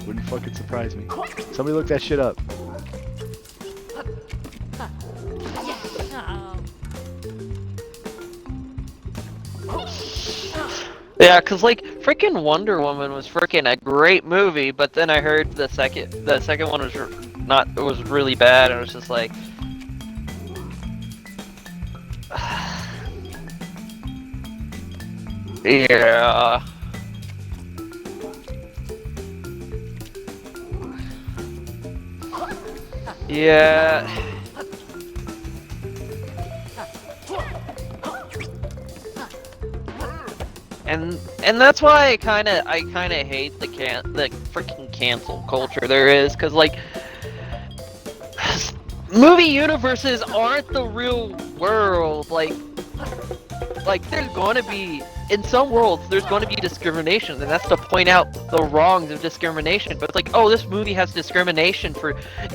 Wouldn't fucking surprise me. Somebody look that shit up. Yeah, cause like freaking Wonder Woman was freaking a great movie, but then I heard the second one was was really bad, and it was just like. Yeah. Yeah. And that's why I kind of hate the freaking cancel culture there is, cuz like movie universes aren't the real world. Like there's going to be, in some worlds, there's going to be discrimination, and that's to point out the wrongs of discrimination. But it's like, oh, this movie has discrimination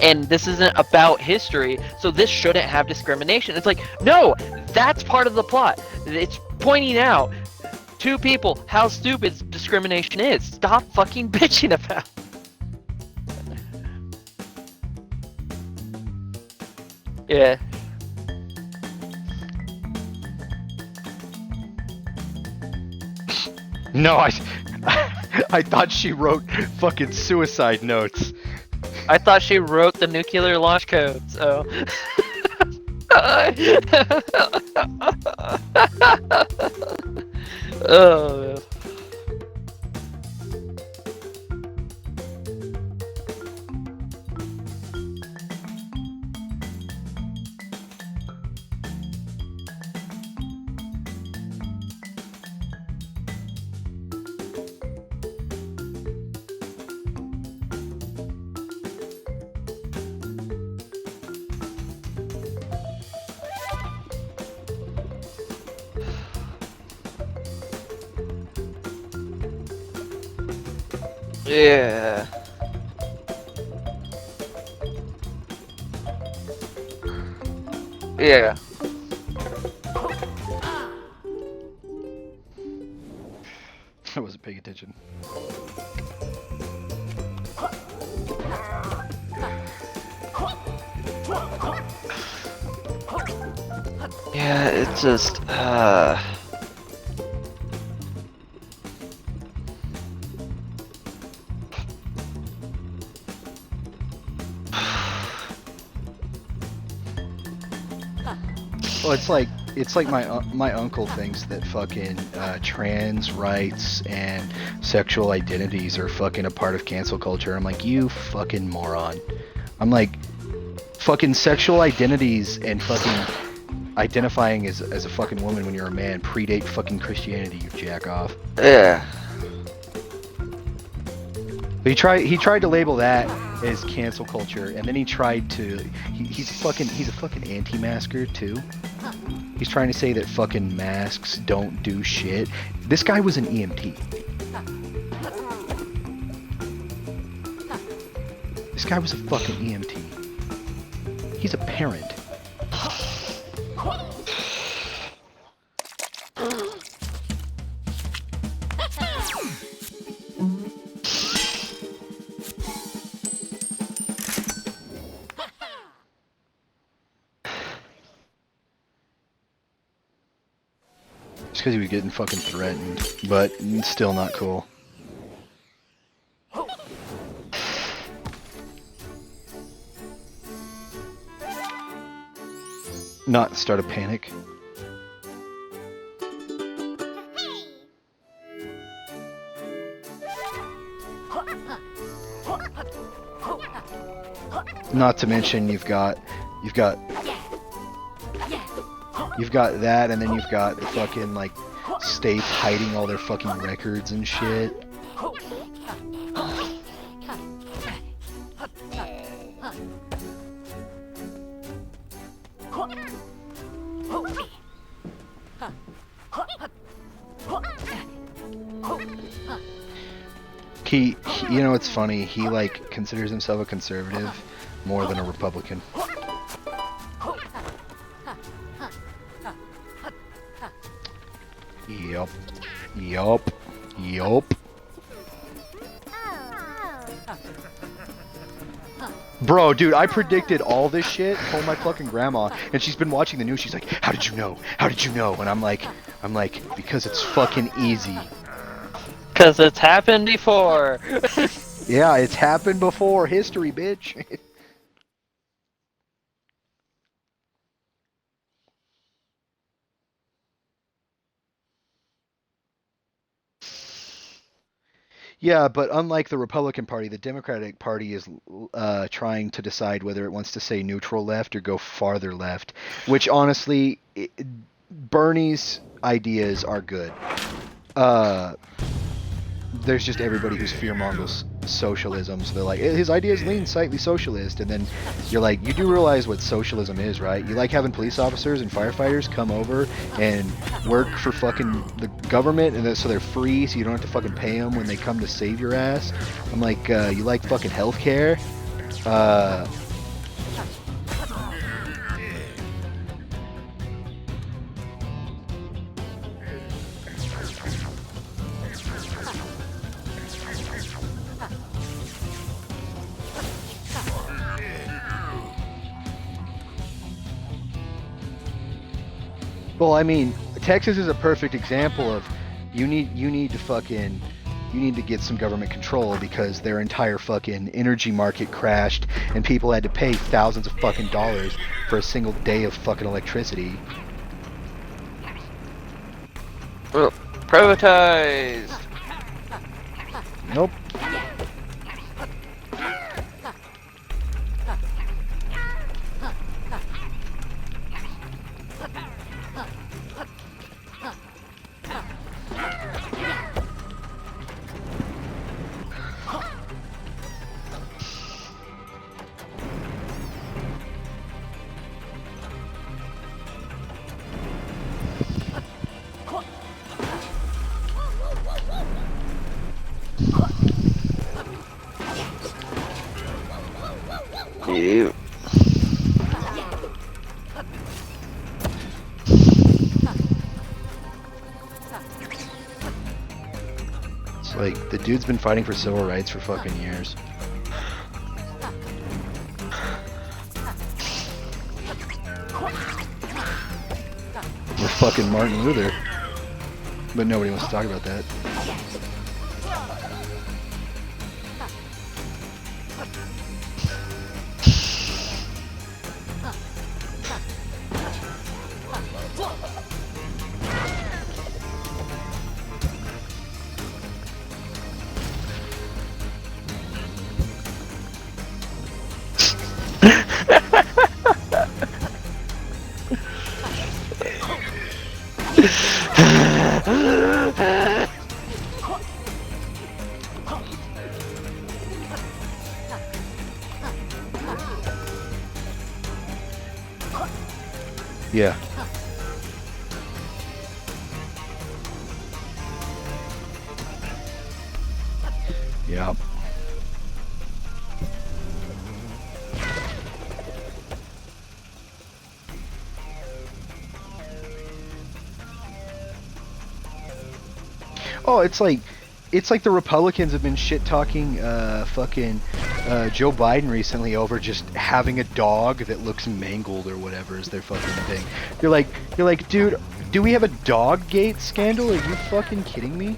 and this isn't about history, so this shouldn't have discrimination. It's like, no, that's part of the plot. It's pointing out to people how stupid discrimination is. Stop fucking bitching about it. Yeah. No, I thought she wrote fucking suicide notes. I thought she wrote the nuclear launch code, so. Oh. Yeah. Yeah. I wasn't paying attention. Yeah, it's just, it's like my uncle thinks that fucking trans rights and sexual identities are fucking a part of cancel culture. I'm like, you fucking moron. I'm like, fucking sexual identities and fucking identifying as a fucking woman when you're a man predate fucking Christianity, you jack off. Yeah. But he tried to label that as cancel culture, and then he tried to he's a fucking anti-masker too. He's trying to say that fucking masks don't do shit. This guy was an EMT. This guy was a fucking EMT. He's a parent. Just because he was getting fucking threatened, but still not cool. Not start a panic. Not to mention you've got that, and then you've got fucking like states hiding all their fucking records and shit. You know, it's funny, he like considers himself a conservative more than a Republican. Yup. Yup. Yup. Bro, dude, I predicted all this shit. Told my fucking grandma, and she's been watching the news. She's like, "How did you know? How did you know?" And I'm like, because it's fucking easy. Cause it's happened before. Yeah, it's happened before. History, bitch. Yeah, but unlike the Republican Party, the Democratic Party is trying to decide whether it wants to say neutral left or go farther left, which honestly, Bernie's ideas are good. There's just everybody who's fear-mongers socialism, so they're like, his ideas lean slightly socialist, and then you're like, you do realize what socialism is, right? You like having police officers and firefighters come over and work for fucking the government, and so they're free, so you don't have to fucking pay them when they come to save your ass. I'm like, you like fucking healthcare? Well, I mean, Texas is a perfect example of you need to get some government control because their entire fucking energy market crashed and people had to pay thousands of fucking dollars for a single day of fucking electricity. Well, privatized. Nope. Yeah. It's like the dude's been fighting for civil rights for fucking years. With fucking Martin Luther. But nobody wants to talk about that. Yeah. Yep. Oh, it's like the Republicans have been shit talking fucking Joe Biden recently over just having a dog that looks mangled or whatever is their fucking thing. You're like, dude, do we have a dog gate scandal? Are you fucking kidding me?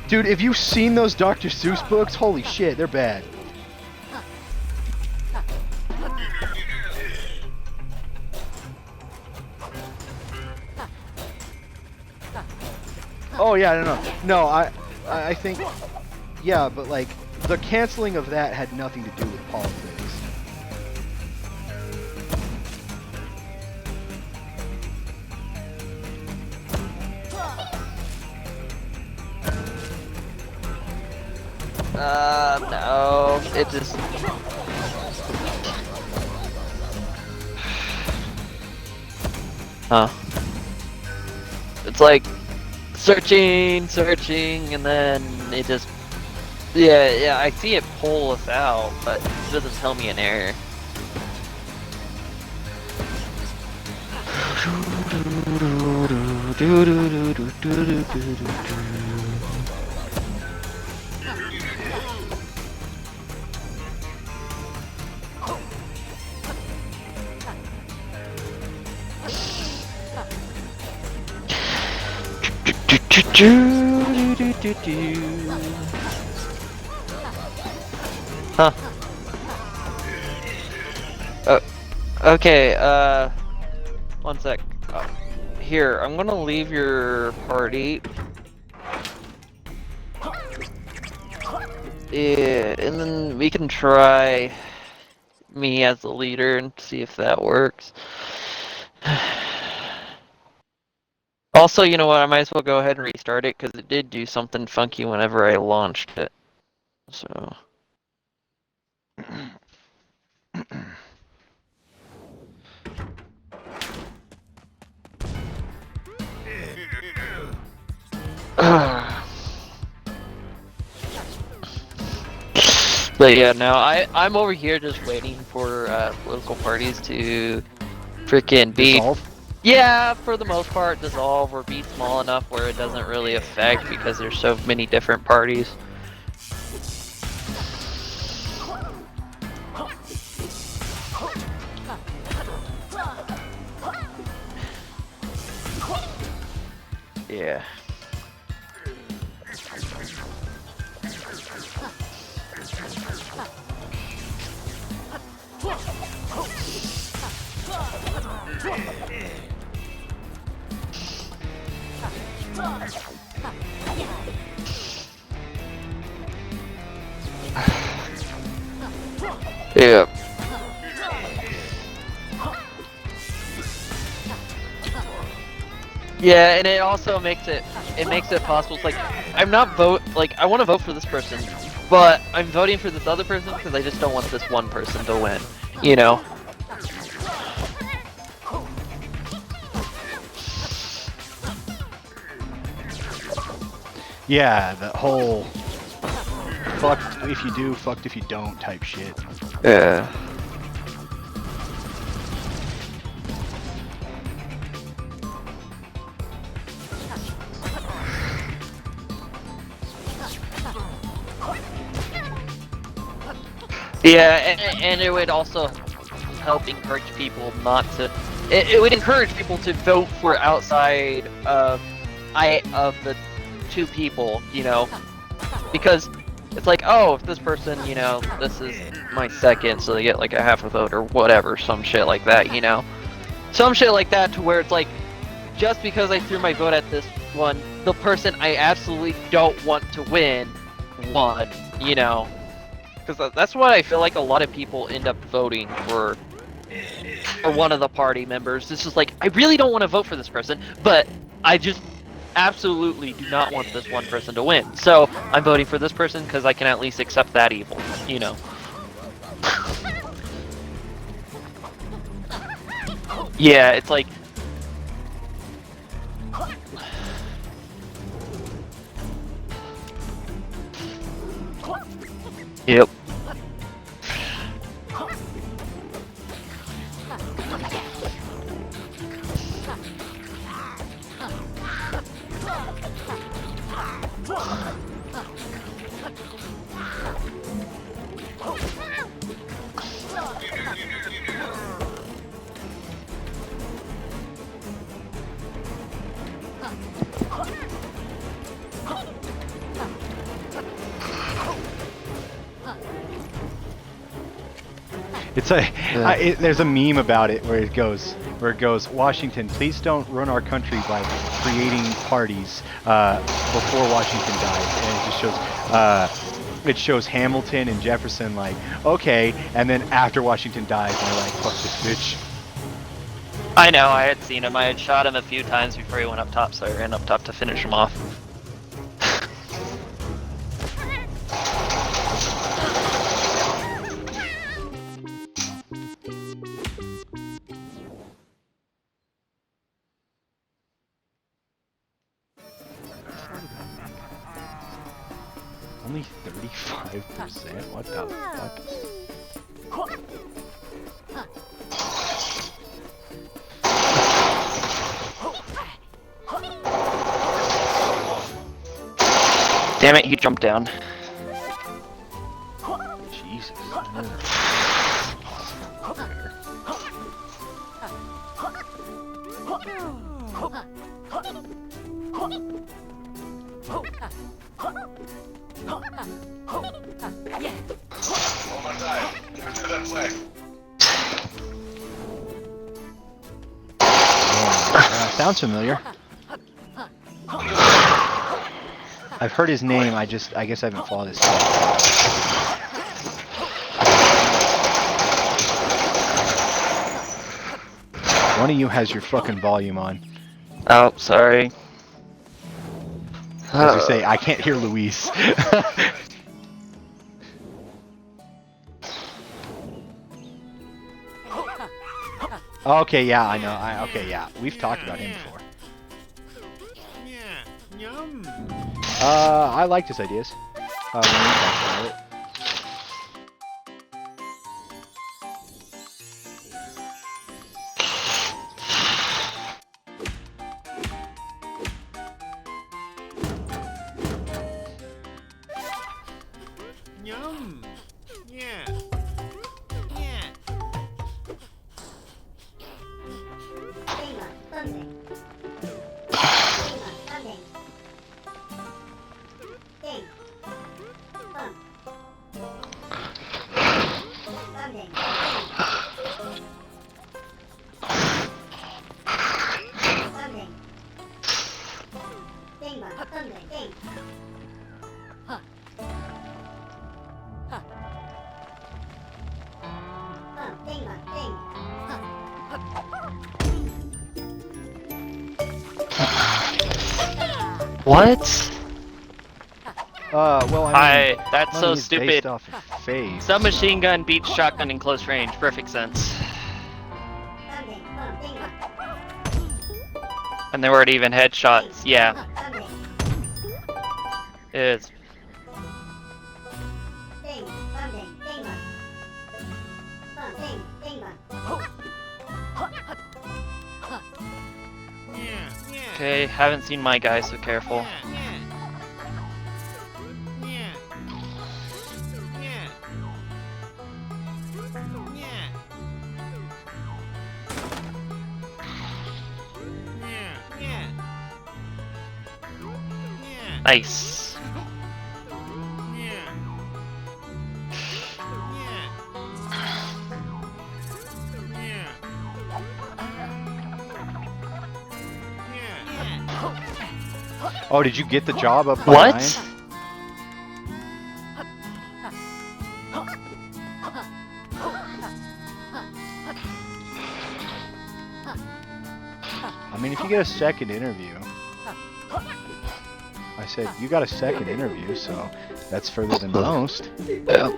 Dude, if you've seen those Dr. Seuss books, holy shit, they're bad. Oh yeah, no, I think, yeah, but like the canceling of that had nothing to do with politics. No, it just. Huh. It's like searching, and then it just. Yeah, I see it pull us out, but it doesn't tell me an error. Huh. Okay, one sec. Here, I'm gonna leave your party. Yeah, and then we can try me as the leader and see if that works. Also, you know what, I might as well go ahead and restart it, because it did do something funky whenever I launched it. So... But yeah, no, I'm over here just waiting for political parties to freaking be... Dissolve? Yeah, for the most part, dissolve or be small enough where it doesn't really affect because there's so many different parties. Yeah. Yeah. Yeah, and it also makes it possible. It's like I want to vote for this person, but I'm voting for this other person because I just don't want this one person to win. You know. Yeah, the whole fucked if you do, fucked if you don't type shit. Yeah. Yeah, and it would also help encourage people not to. It would encourage people to vote for outside of the two people, you know, because it's like, oh, if this person, you know, this is my second, so they get like a half a vote or whatever, some shit like that, you know? Some shit like that to where it's like, just because I threw my vote at this one, the person I absolutely don't want to win won, you know? Because that's what I feel like a lot of people end up voting for one of the party members. It's just like, I really don't want to vote for this person, but I just absolutely do not want this one person to win. So I'm voting for this person because I can at least accept that evil, you know? Yeah, it's like... Yep. It's there's a meme about it where it goes, Washington, please don't ruin our country by creating parties before Washington dies, and it shows Hamilton and Jefferson like, okay, and then after Washington dies, and they're like, fuck this bitch. I know, I had seen him. I had shot him a few times before he went up top, so I ran up top to finish him off. Only 35%? What the fuck? Damn it, he jumped down. Jesus. Sounds familiar. I've heard his name, I guess I haven't followed his stuff. One of you has your fucking volume on. Oh, sorry. As you say, I can't hear Luis. Okay, yeah, I know. Okay, yeah. We've talked about him before. I liked his ideas. When we talked about it. Yum! Yeah! What? Well, I mean, That's so money is stupid. based off of phase. Submachine gun beats shotgun in close range. Perfect sense. And they weren't even headshots. Yeah. It's okay. Haven't seen my guy, so careful. Nice. Oh, did you get the job up by What? Ryan? I mean, if you get a second interview, I said you got a second interview, so that's further than most. Yeah.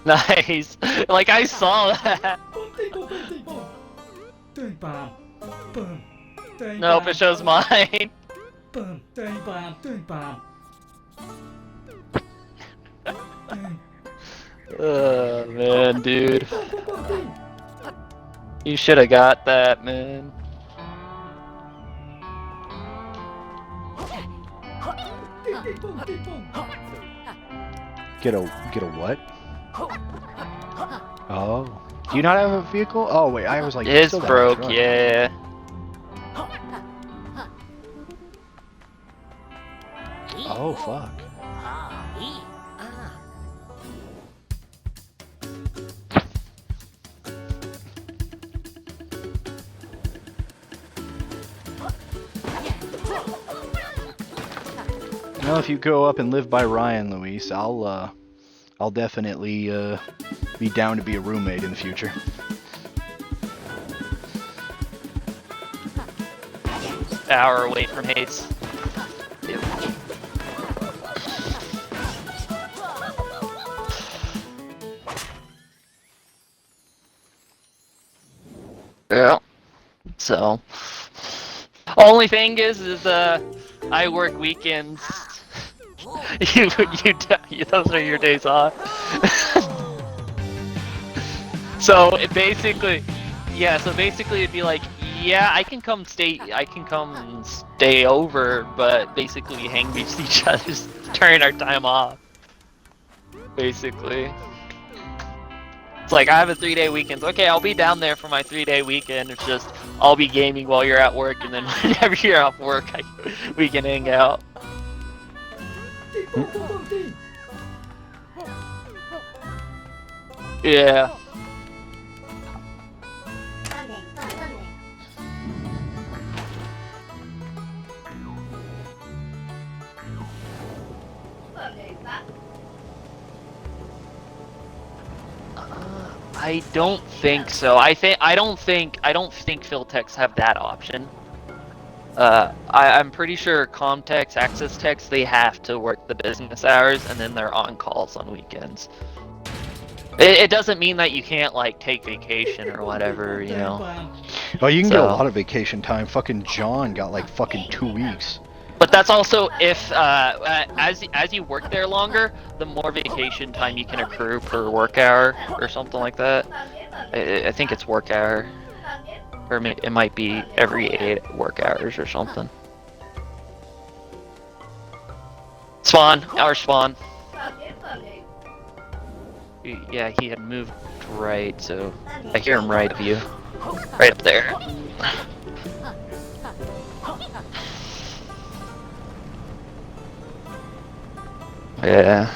Nice. Like I saw that. Nope, it shows mine. Oh man, dude. You should have got that, man. Get a what? Oh. Do you not have a vehicle? Oh wait, I was like. It's still got a broke, truck. yeah. Oh fuck. You know, if you go up and live by Ryan, Luis, I'll definitely be down to be a roommate in the future. Hour away from Hates. Yeah. So, only thing is I work weekends. Those are your days off. So it basically, yeah. So basically, it'd be like, yeah, I can come and stay over, but basically we hang beats each other during our time off. Basically. It's like, I have a 3-day weekend. Okay, I'll be down there for my 3-day weekend. It's just, I'll be gaming while you're at work, and then whenever you're off work, we can hang out. Yeah. I don't think so. I don't think Philtechs have that option. I'm pretty sure Comtechs, Access Techs, they have to work the business hours, and then they're on calls on weekends. It doesn't mean that you can't like take vacation or whatever, you know. Oh, you can get a So- lot of vacation time. Fucking John got like fucking 2 weeks. But that's also if as you work there longer, the more vacation time you can accrue per work hour or something like that. I think it's work hour, or it might be every 8 work hours or something. Spawn, our spawn. Yeah, he had moved right, so I hear him right of you, right up there. Yeah.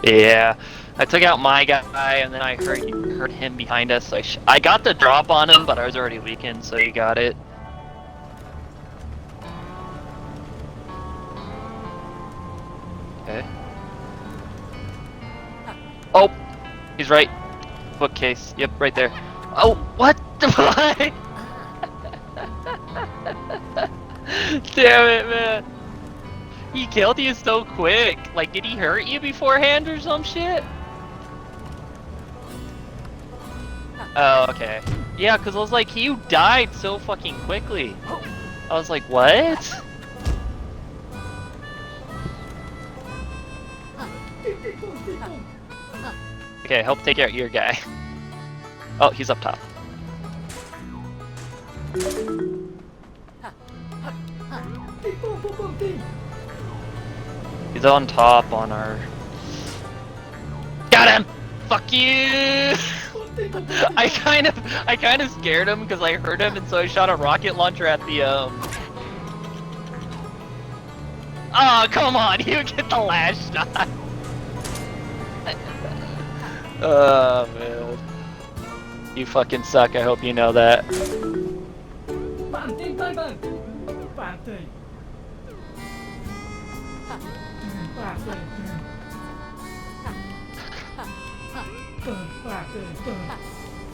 Yeah. I took out my guy, and then I heard him behind us. So I got the drop on him, but I was already weakened, so he got it. Okay. Oh, he's right. Bookcase. Yep, right there. Oh, what the fuck? Damn it, man. He killed you so quick. Like, did he hurt you beforehand or some shit? Oh, okay. Yeah, because I was like, you died so fucking quickly. I was like, what? Okay, help take out your guy. Oh, he's up top. He's on top on our... Got him! Fuck you! I kind of scared him because I heard him, and so I shot a rocket launcher at the Oh, come on, you get the last shot. Oh man, you fucking suck. I hope you know that.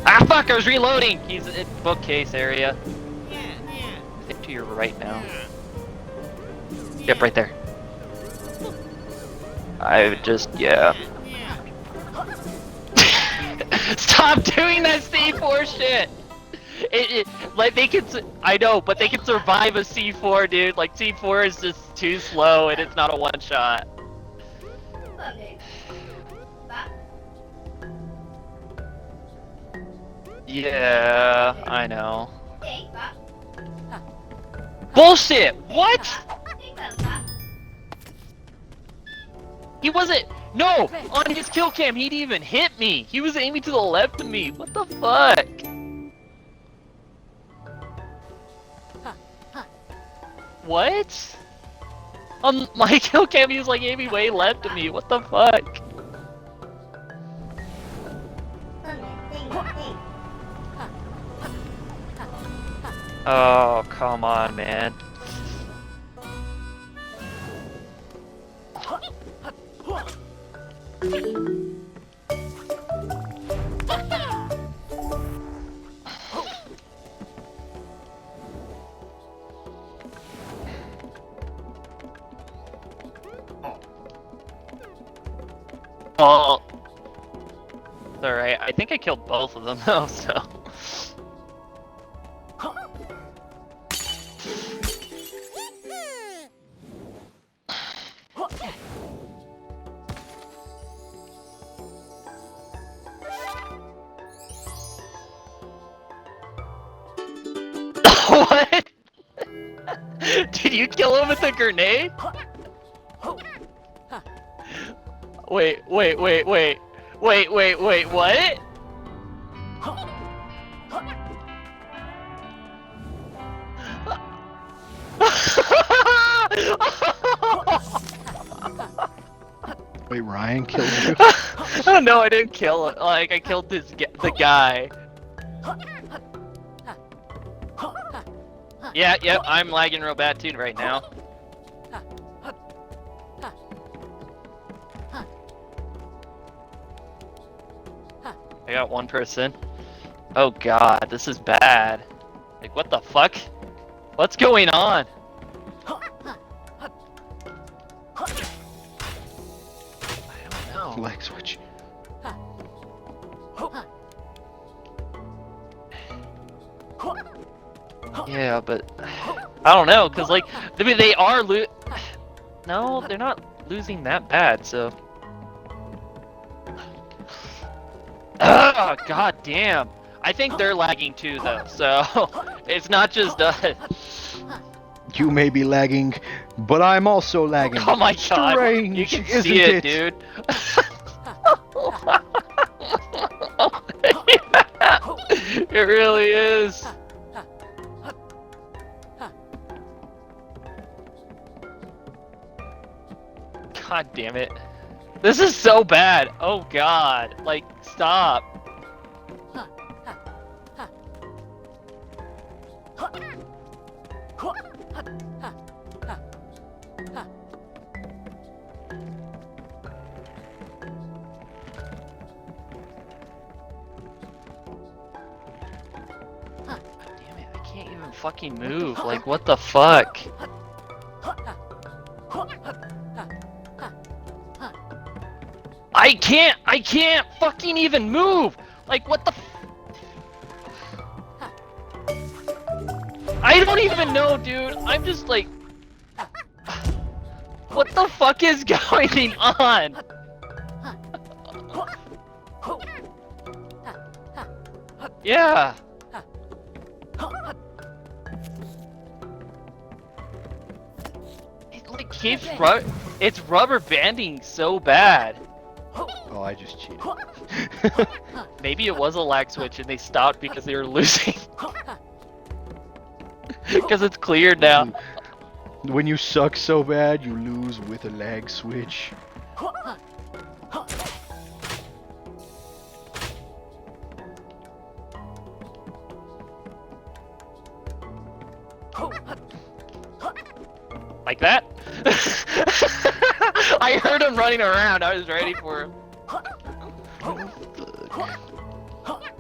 Ah, fuck! I was reloading. He's in bookcase area. I think to your right now. Yep, right there. I just, yeah. Stop doing that C4 shit! Like they can, I know, but they can survive a C4, dude. Like C4 is just too slow and it's not a one shot. Yeah, I know. Bullshit! What? He wasn't. No! On his kill cam, he'd even hit me! He was aiming to the left of me! What the fuck? What? On my kill cam, he was like aiming way left of me. What the fuck? Oh, come on, man. Oh, it's alright. I think I killed both of them though, so. What? Did you kill him with a grenade? Wait, what? Wait, Ryan killed you? Oh no, I didn't kill it. Like, I killed the guy. Yeah, yep, I'm lagging real bad too right now. I got one person. Oh god, this is bad. Like, what the fuck? What's going on? I don't know. Leg switch. Yeah, but I don't know, cause like, I mean, they are No, they're not losing that bad, so. Ah, god damn. I think they're lagging too, though, so it's not just us. You may be lagging, but I'm also lagging. Oh my god, Strange, you can isn't see it, it? dude. It really is. God damn it. This is so bad. Oh god. Like, stop. Damn it, I can't even fucking move. Like, what the fuck? I can't fucking even move! Like, what the I don't even know, dude. I'm just like... What the fuck is going on? Yeah. It like keeps it's rubber banding so bad. Oh, I just cheated. Maybe it was a lag switch and they stopped because they were losing. Because it's cleared now. When you suck so bad, you lose with a lag switch. Like that? I heard him running around. I was ready for him.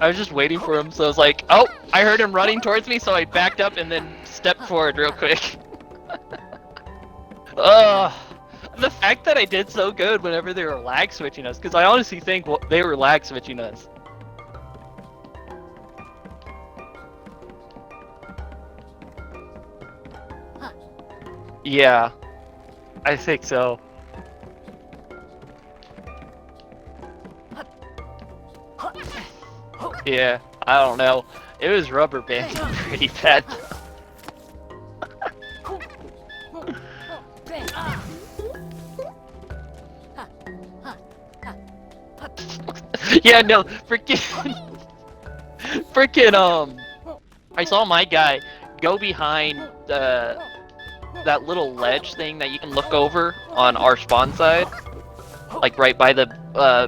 I was just waiting for him, so I was like, oh, I heard him running towards me, so I backed up and then stepped forward real quick. Ugh. The fact that I did so good whenever they were lag switching us, because I honestly think they were lag switching us. Yeah, I think so. Yeah, I don't know. It was rubber banding pretty bad. Yeah, no, freaking, I saw my guy go behind that little ledge thing that you can look over on our spawn side, like right by the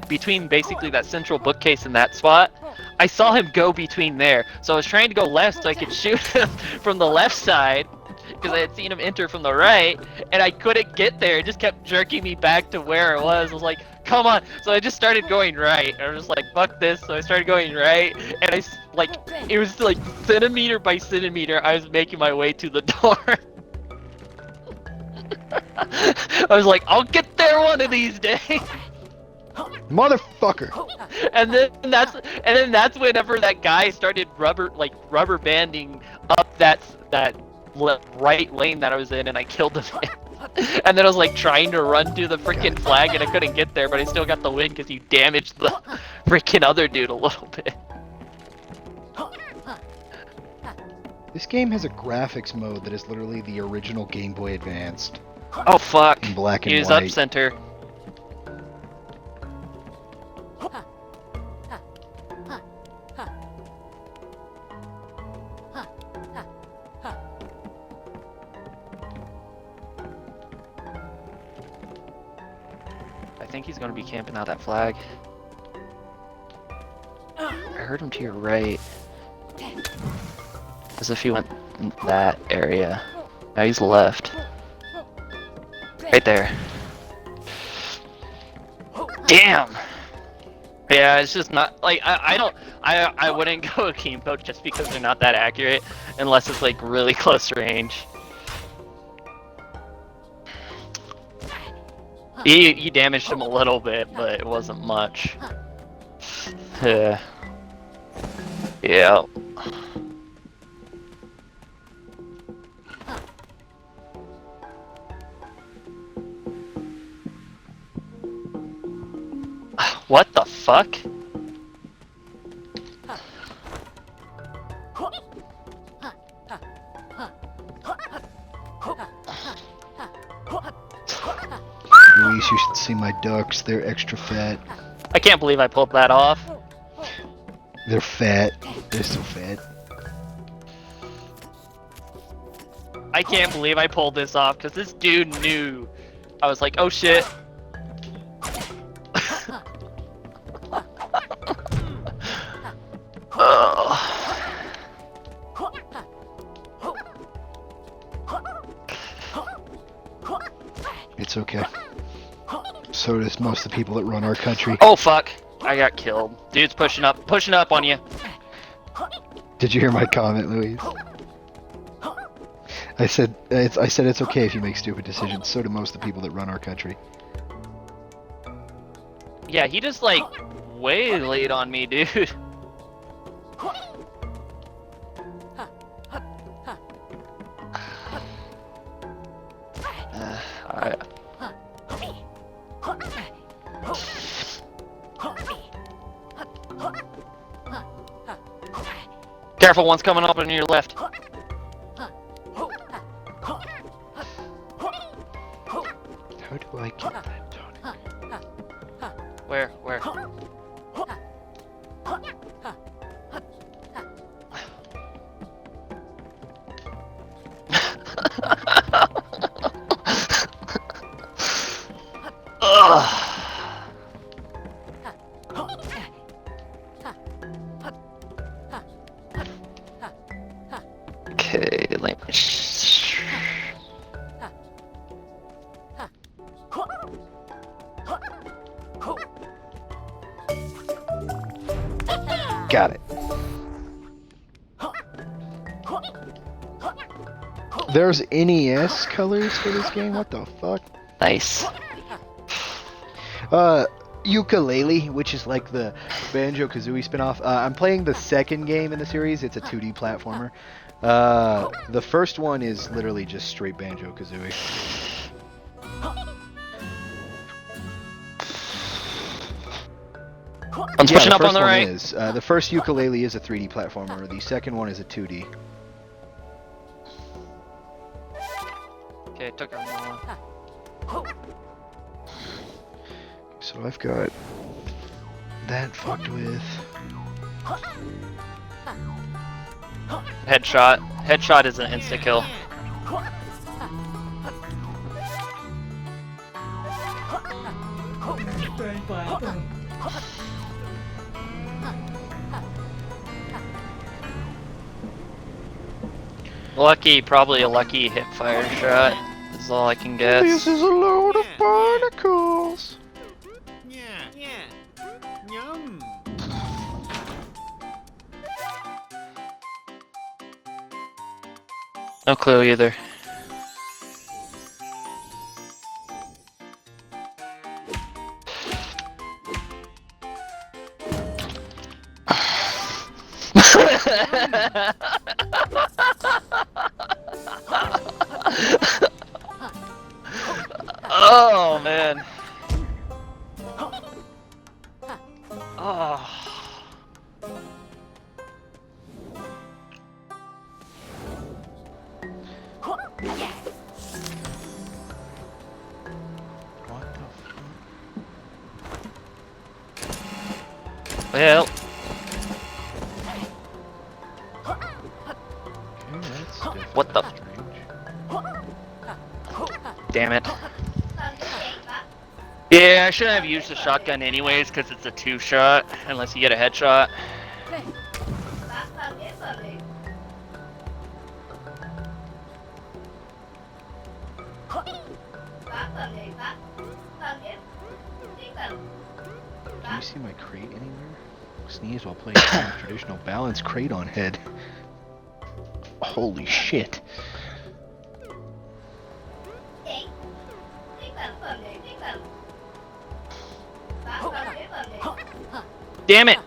between basically that central bookcase and that spot. I saw him go between there, so I was trying to go left so I could shoot him from the left side because I had seen him enter from the right, and I couldn't get there. It just kept jerking me back to where it was. I was like, come on. So I just started going right. I was just like, fuck this. So I started going right, and it was like centimeter by centimeter, I was making my way to the door. I was like, I'll get there one of these days. Motherfucker! And then that's whenever that guy started rubber banding up that right lane that I was in, and I killed him. And then I was like trying to run to the freaking flag, and I couldn't get there, but I still got the win because you damaged the freaking other dude a little bit. This game has a graphics mode that is literally the original Game Boy Advanced. Oh fuck! In black and Use white. up center. I think he's gonna be camping out that flag. I heard him to your right. As if he went in that area. Now he's left. Right there. Damn! Yeah, it's just not, like, I wouldn't go akimbo just because they're not that accurate, unless it's, like, really close range. He damaged him a little bit, but it wasn't much. Yeah. Yeah. What the fuck? Luis, you should see my ducks. They're extra fat. I can't believe I pulled that off. They're fat. They're so fat. I can't believe I pulled this off because this dude knew. I was like, oh shit. It's okay. So does most of the people that run our country. Oh fuck! I got killed. Dude's pushing up on you. Did you hear my comment, Luis? I said it's okay if you make stupid decisions. So do most of the people that run our country. Yeah, he just like way late on me, dude. Careful, one's coming up on your left. How do I get that, Tony? Where? Okay, let me. Got it. There's NES colors for this game? What the fuck? Nice. Yooka-Laylee, which is like the Banjo-Kazooie spin-off. I'm playing the second game in the series. It's a 2D platformer. The first one is literally just straight Banjo-Kazooie. One's pushing up on the one right. is. The first Yooka-Laylee is a 3D platformer. The second one is a 2D. Okay, took her one. So I've got that fucked with. Headshot. Headshot is an insta kill. Lucky, probably a lucky hip fire shot. Is all I can guess. This is a load of barnacles. Yeah. Yum. No clue either. Oh man. Oh. What the fuck? Well, Okay, that's What the- definitely strange. damn it. Yeah, I shouldn't have used the shotgun anyways, because it's a two-shot, unless you get a headshot. Can you see my crate anywhere? Sneeze while playing traditional balance crate on head. Holy shit. Damn it!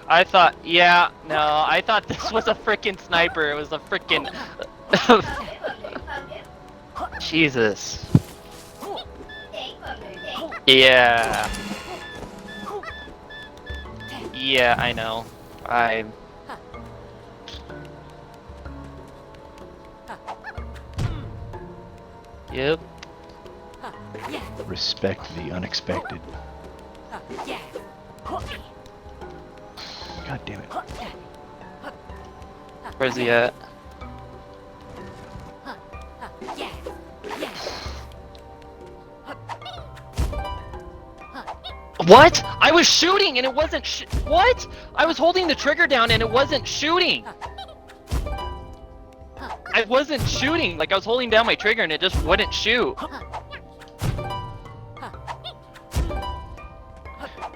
I thought, yeah, no, I thought this was a freaking sniper. It was a freaking. Jesus. Yeah. Yeah, I know. Yep. Respect the unexpected. God damn it. Where's he at? What? I was shooting and it wasn't what? I was holding the trigger down and it wasn't shooting. I wasn't shooting. Like I was holding down my trigger and it just wouldn't shoot.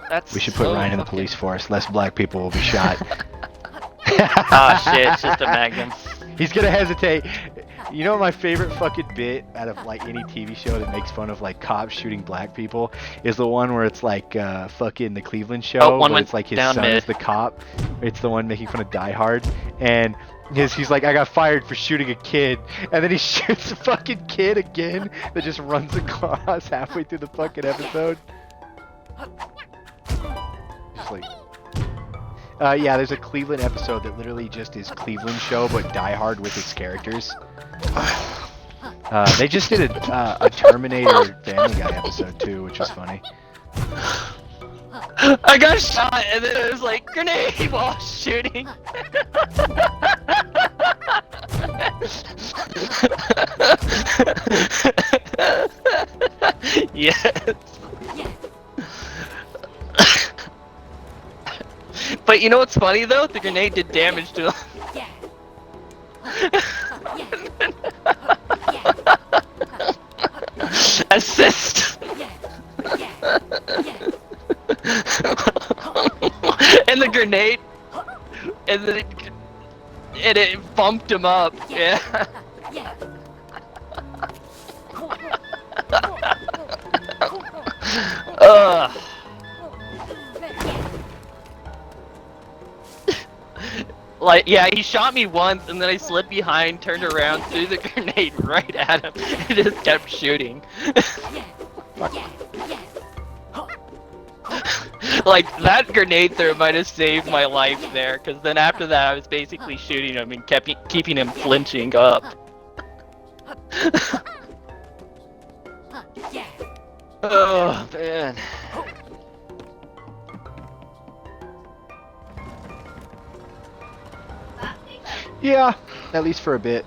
That's We should put so Ryan in the fucking- police force. Less black people will be shot. Ah shit, it's just a Magnum. He's gonna hesitate. You know my favorite fucking bit out of like any TV show that makes fun of like cops shooting black people is the one where it's like fucking the Cleveland show, Oh, one but went it's like his down son mid. is the cop. It's the one making fun of Die Hard, and he's like, I got fired for shooting a kid, and then he shoots a fucking kid again that just runs across halfway through the fucking episode. Just like. Yeah, there's a Cleveland episode that literally just is Cleveland show, but Die Hard with its characters. They just did a Terminator Family Guy episode too, which was funny. I got shot and then it was like grenade while shooting. Yes. But you know what's funny though? The grenade did damage to him. Assist. And the grenade, and then it bumped him up. Yeah. Ugh. Like, yeah, he shot me once, and then I slid behind, turned around, threw the grenade right at him, and just kept shooting. Like, that grenade throw might have saved my life there, because then after that I was basically shooting him and keeping him flinching up. Oh, man. Yeah, at least for a bit.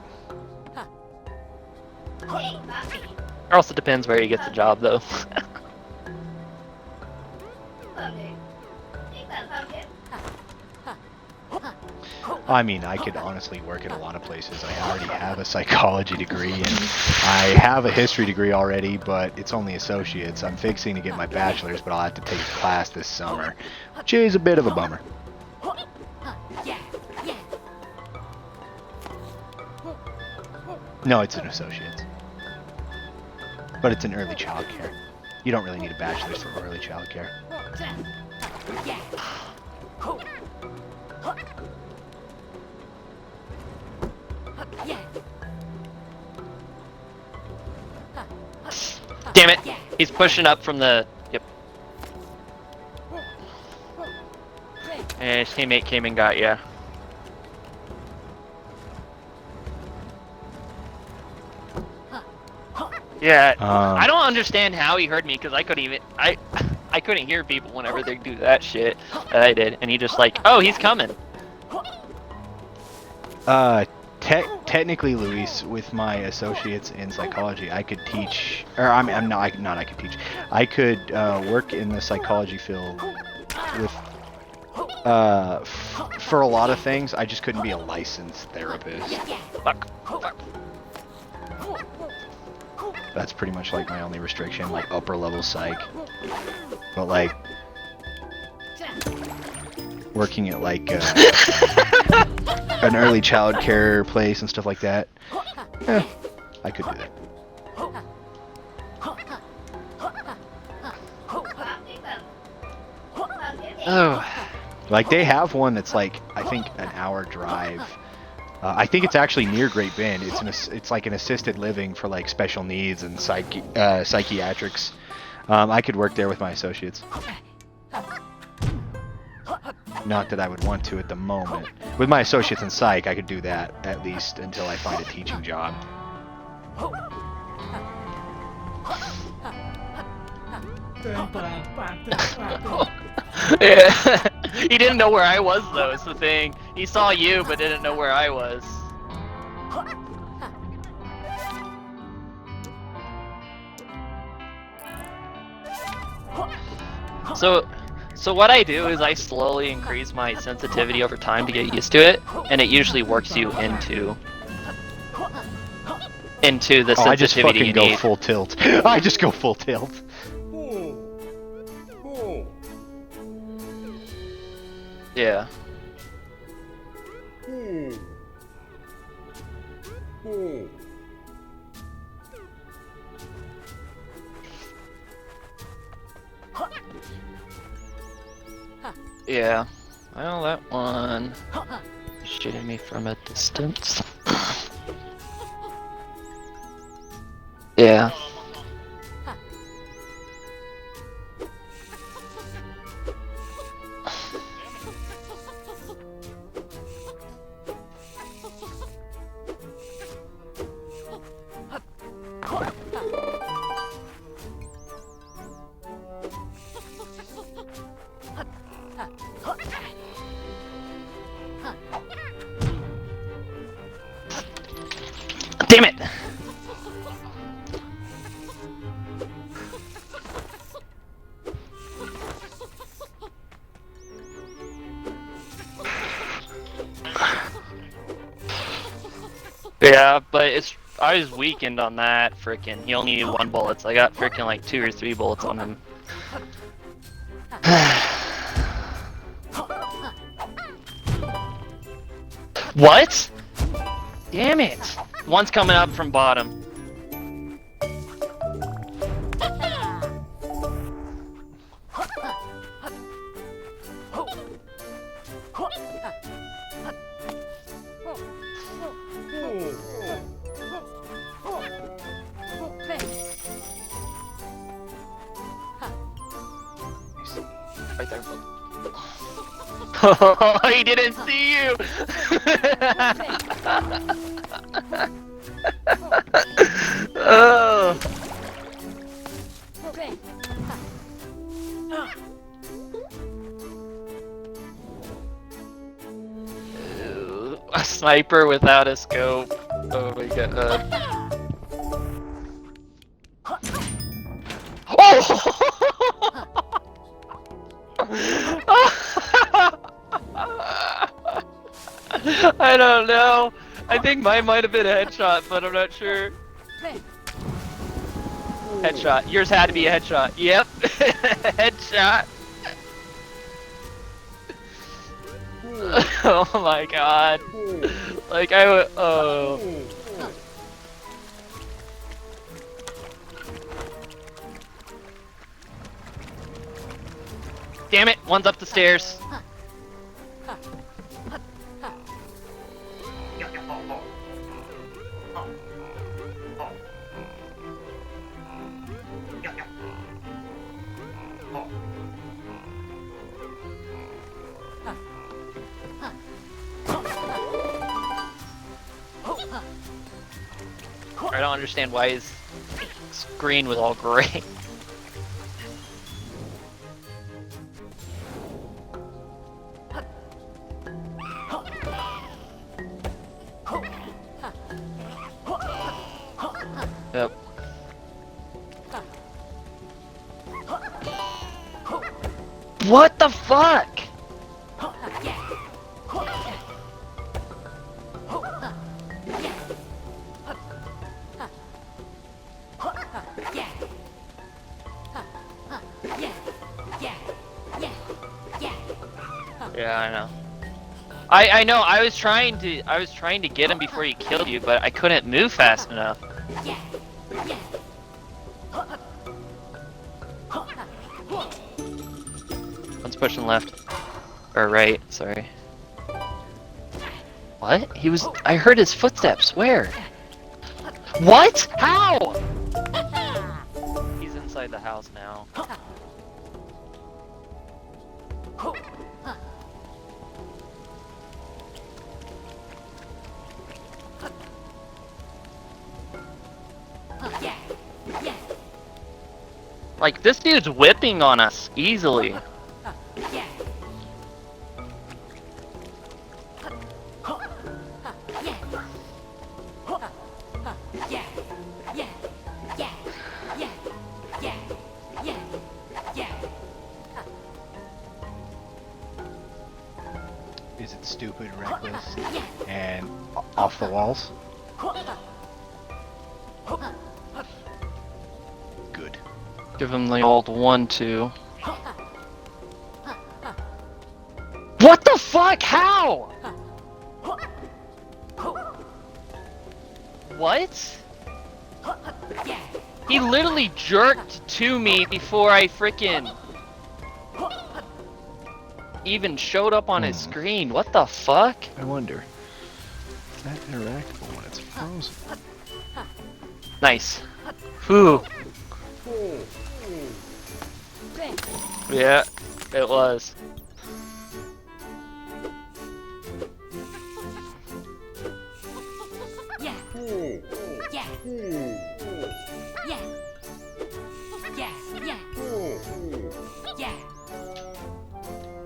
Hey, Buffy. It also depends where he gets the job, though. Pumpkin. Hey, Pumpkin. I mean, I could honestly work at a lot of places. I already have a psychology degree, and I have a history degree already, but it's only associates. I'm fixing to get my bachelor's, but I'll have to take a class this summer, which is a bit of a bummer. No, it's an associate's. But it's in early childcare. You don't really need a bachelor's for early childcare. Damn it! He's pushing up from the... Yep. And his teammate came and got ya. Yeah, I don't understand how he heard me, because I couldn't even... I couldn't hear people whenever they do that shit that I did, and he just like, oh, he's coming. Technically, Luis, with my associates in psychology, I could teach, or I could teach. I could work in the psychology field with, for a lot of things. I just couldn't be a licensed therapist. Fuck. That's pretty much like my only restriction, like upper level psych. But like working at like an early child care place and stuff like that, I could do that. Oh. Like they have one that's like I think an hour drive. I think it's actually near Great Bend. It's like an assisted living for like special needs and psychiatrics. I could work there with my associates. Not that I would want to at the moment. With my associates in psych, I could do that at least until I find a teaching job. Yeah. He didn't know where I was though, is the thing. He saw you but didn't know where I was. So what I do is I slowly increase my sensitivity over time to get used to it, and it usually works you into the sensitivity I just fucking you go need. full tilt. I just go full tilt. Yeah. Yeah. Well, that one is shooting me from a distance. Yeah. Damn it! Yeah, but I was weakened on that. Frickin', he only needed 1 bullet. So I got frickin' like 2 or 3 bullets on him. What? Damn it! One's coming up from bottom. Right there. Oh, he didn't see you! Oh. A sniper without a scope. Oh my god. I don't know. I think mine might have been a headshot, but I'm not sure. Headshot. Yours had to be a headshot. Yep. Headshot. Oh my god. Like I would. Oh. Damn it! One's up the stairs. I don't understand why his screen was all gray. Yep. What the fuck? Yeah, I know. I know. I was trying to get him before he killed you, but I couldn't move fast enough. One's pushing left or right. Sorry. What? He was. I heard his footsteps. Where? What? How? He's inside the house now. Like, this dude's whipping on us easily. Is it stupid, reckless, and off the walls? Good. Give him the old 1-2. What the fuck? How? What? He literally jerked to me before I frickin' even showed up on his screen. What the fuck? I wonder. Is that interactable when it's frozen? Nice. Whew. Yeah, it was.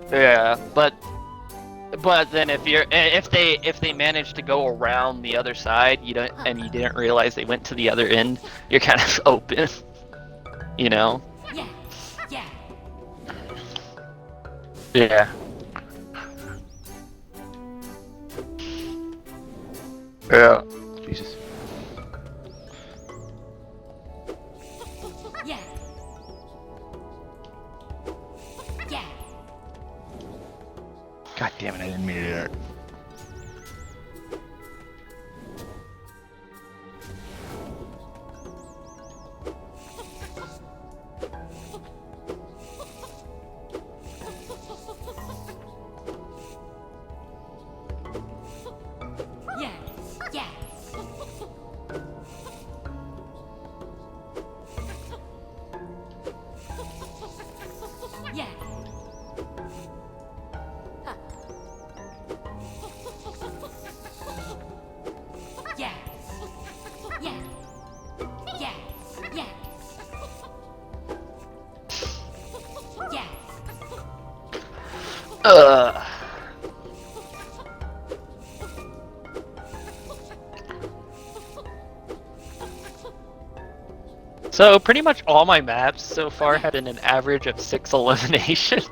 Yeah, but then if they manage to go around the other side, you didn't realize they went to the other end, you're kind of open, you know? Yeah. Yeah. Be God damn it! I didn't mean to do that. Ugh. So pretty much all my maps so far had an average of 6 eliminations.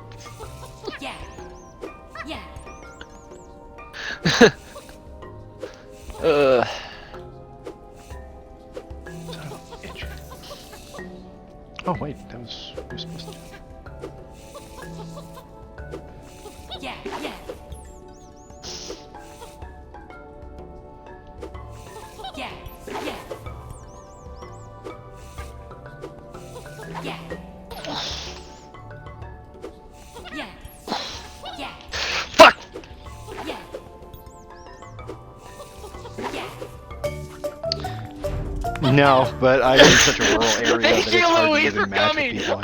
Ugh. Oh wait, that was supposed to. Fuck! No, but I live in such a rural area that Thank it's you, hard to Louise, even for match with coming. people.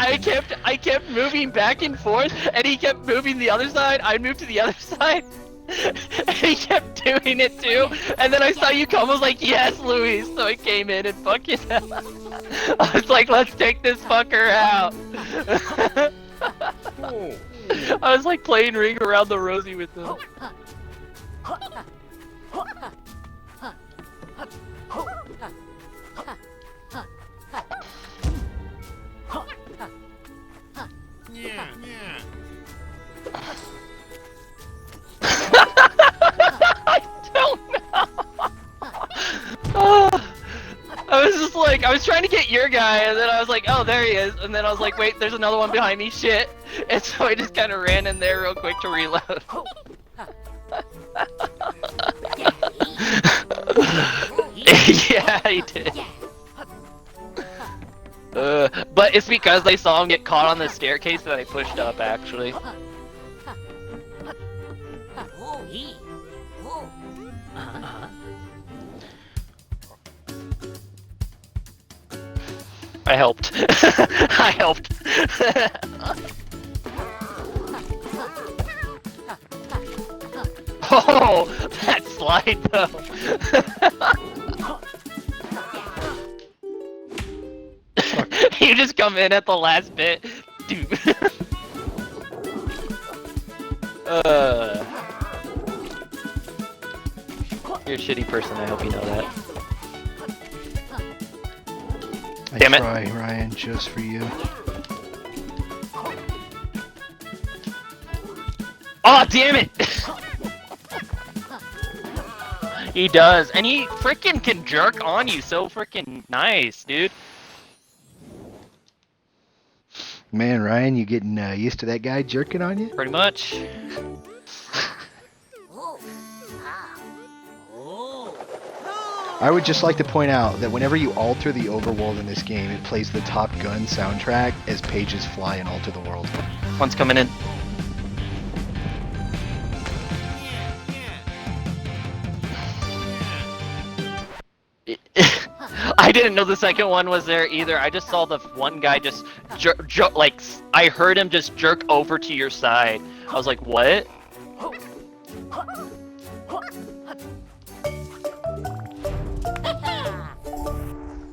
I kept moving back and forth, and he kept moving the other side. I moved to the other side, and he kept doing it too. And then I saw you come. I was like, "Yes, Louise." So I came in and fucking. I was like, "Let's take this fucker out." I was like playing Ring Around the Rosie with them. Yeah, yeah. I don't know. I was just like, I was trying to get your guy, and then I was like, oh, there he is. And then I was like, wait, there's another one behind me. Shit. And so I just kind of ran in there real quick to reload. Yeah, he did. But it's because they saw him get caught on the staircase that I pushed up, actually. I helped. I helped. Oh, that slide though. You just come in at the last bit, dude. You're a shitty person. I hope you know that. Damn I it. try, Ryan, just for you. Oh, damn it! He does, and he frickin' can jerk on you so frickin' nice, dude. Man, Ryan, you getting used to that guy jerking on you? Pretty much. I would just like to point out that whenever you alter the overworld in this game, it plays the Top Gun soundtrack as pages fly and alter the world. One's coming in. I didn't know the second one was there either. I just saw the one guy just like I heard him just jerk over to your side. I was like, what?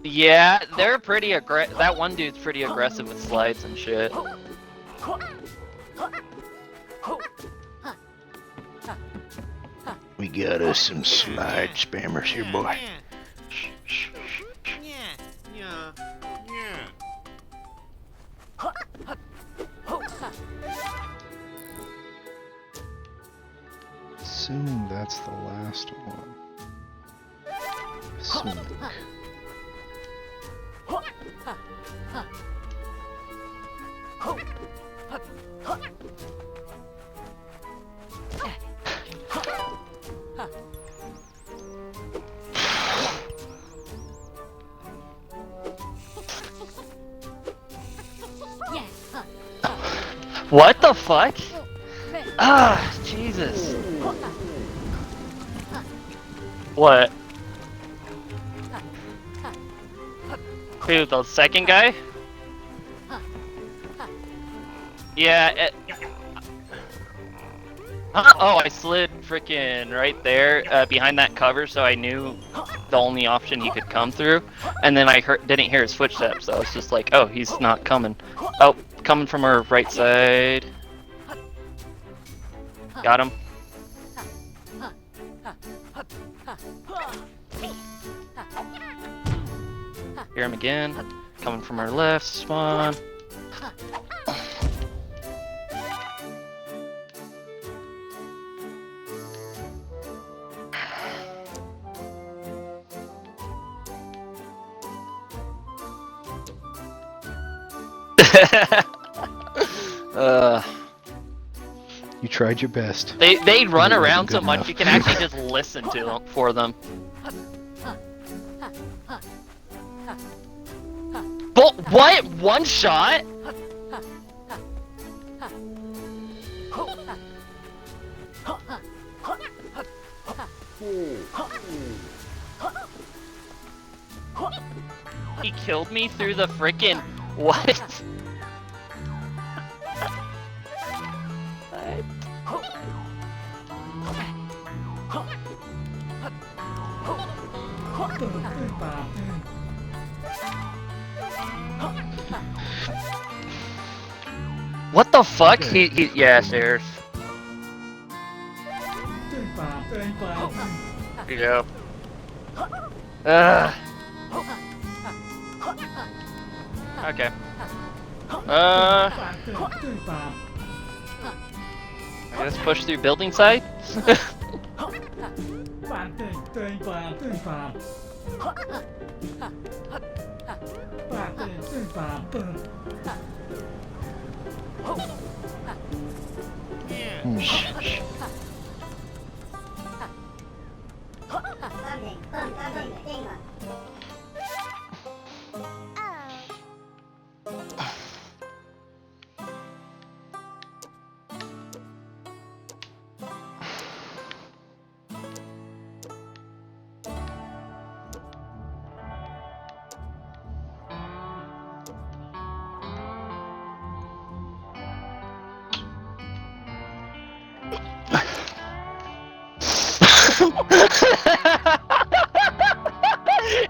Yeah, they're pretty that one dude's pretty aggressive with slides and shit. We got us some slide spammers here, boy. Yeah, yeah, yeah. Assuming that's the last one. Assuming. What the fuck? Ah, Jesus. What? Who, the second guy? Yeah, oh, I slid freaking right there behind that cover, so I knew the only option he could come through. And then I didn't hear his footsteps, so I was just like, oh, he's not coming. Oh, coming from our right side. Got him. Hear him again. Coming from our left spawn. You tried your best. They run It wasn't around so good much enough. you can actually just listen to them for them. But what? One shot? He killed me through the frickin' what? What the fuck? He yeah, stairs. Yep. Okay. I guess push through building side?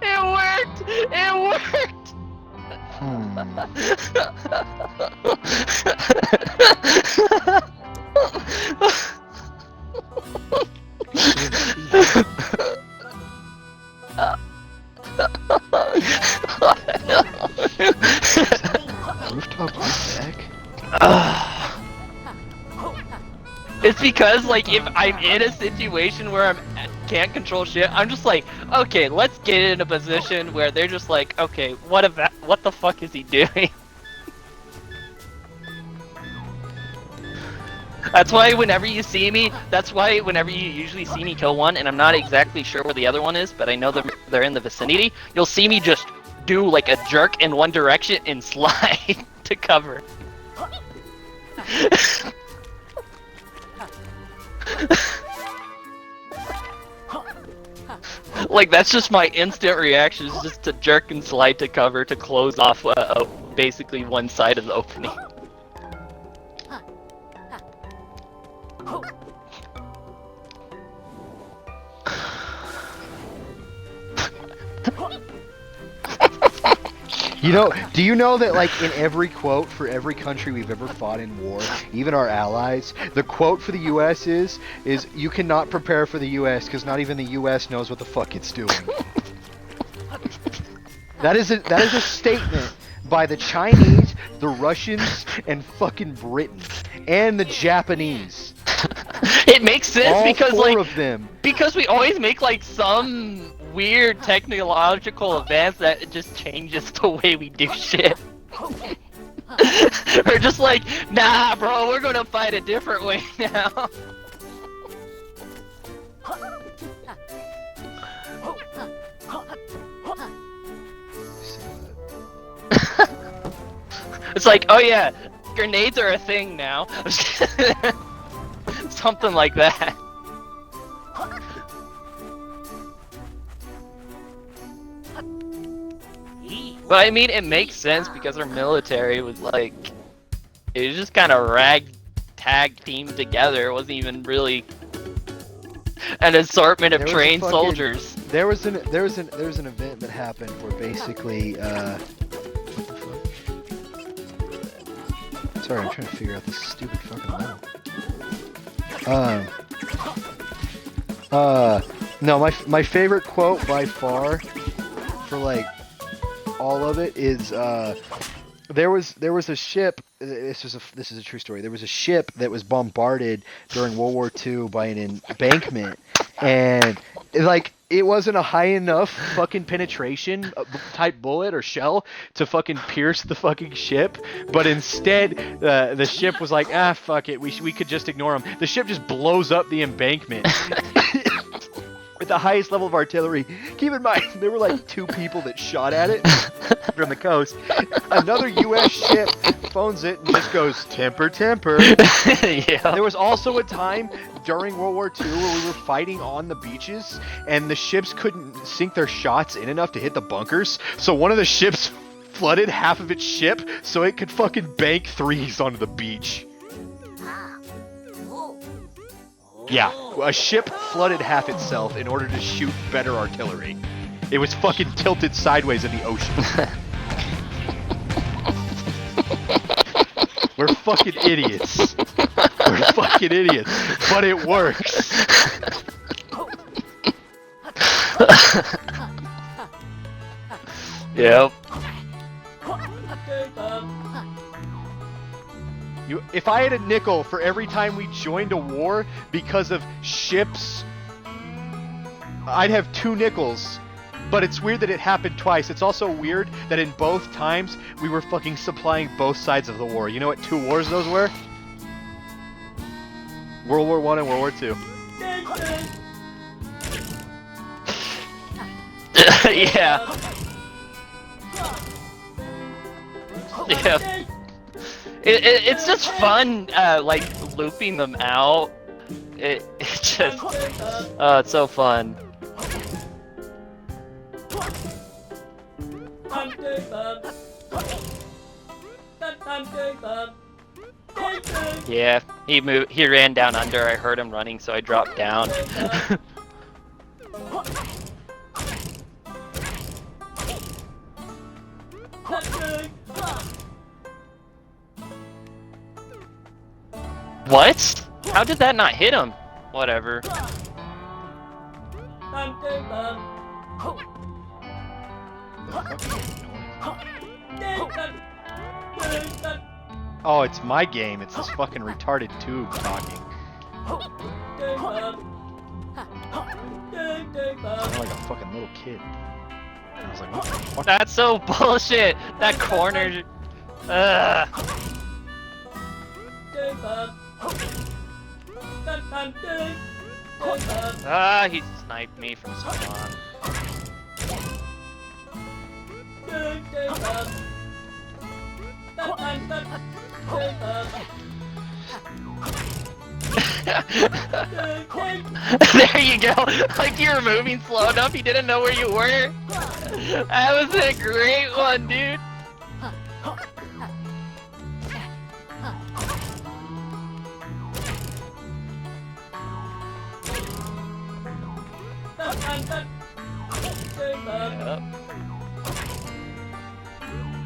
It worked! It worked! Rooftop deck? It's because, like, if I'm in a situation where can't control shit, I'm just like, okay, let's get in a position where they're just like, okay, what the fuck is he doing? That's why whenever you usually see me kill one, and I'm not exactly sure where the other one is, but I know they're in the vicinity, you'll see me just do like a jerk in one direction and slide to cover. Like, that's just my instant reaction, is just to jerk and slide to cover to close off basically one side of the opening. You know, do you know that, like, in every quote for every country we've ever fought in war, even our allies, the quote for the U.S. is you cannot prepare for the U.S. because not even the U.S. knows what the fuck it's doing. That is a statement by the Chinese, the Russians, and fucking Britain, and the Japanese. It makes sense All because, four like, of them. because we always make, like, some weird technological advance that just changes the way we do shit. We're just like, nah, bro, we're gonna fight a different way now. It's like, oh yeah, grenades are a thing now. Something like that. But I mean, it makes sense because our military was like, it was just kind of ragtag teamed together. It wasn't even really an assortment of There was a trained fucking- soldiers. There was an event that happened where basically what the fuck? Sorry, I'm trying to figure out this stupid fucking level. No, my favorite quote by far for like all of it is there was a ship. This is a true story. There was a ship that was bombarded during World War II by an embankment, and it wasn't a high enough fucking penetration type bullet or shell to fucking pierce the fucking ship, but instead the ship was like, fuck it, we could just ignore them. The ship just blows up the embankment. With the highest level of artillery. Keep in mind, there were like 2 people that shot at it from the coast. Another U.S. ship phones it and just goes, temper, temper. Yeah. There was also a time during World War II where we were fighting on the beaches and the ships couldn't sink their shots in enough to hit the bunkers. So one of the ships flooded half of its ship so it could fucking bank threes onto the beach. Yeah, a ship flooded half itself in order to shoot better artillery. It was fucking tilted sideways in the ocean. We're fucking idiots. We're fucking idiots. But it works. Yep. If I had a nickel for every time we joined a war because of ships, I'd have 2 nickels. But it's weird that it happened twice. It's also weird that in both times we were fucking supplying both sides of the war. You know what 2 wars those were? World War I and World War II. Yeah. Yeah. It's just fun, like, looping them out. It just, it's so fun. Yeah, he ran down under, I heard him running, so I dropped down. What? How did that not hit him? Whatever. Oh, it's my game. It's this fucking retarded tube talking. I'm like a fucking little kid. And I was like, what the fuck? That's so bullshit! That corner... he sniped me from spawn. There you go! Like you were moving slow enough, he didn't know where you were. That was a great one, dude!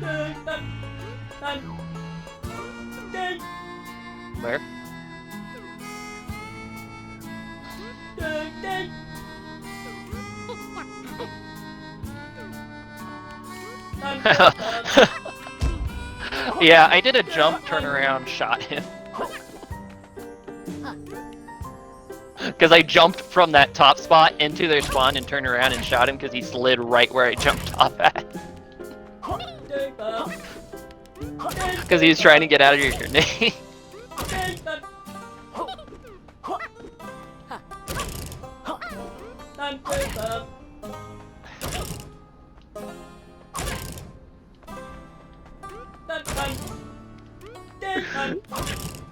Yep. Where? Yeah, I did a jump, turn around, shot him. Because I jumped from that top spot into their spawn and turned around and shot him because he slid right where I jumped off at. Because he was trying to get out of your grenade.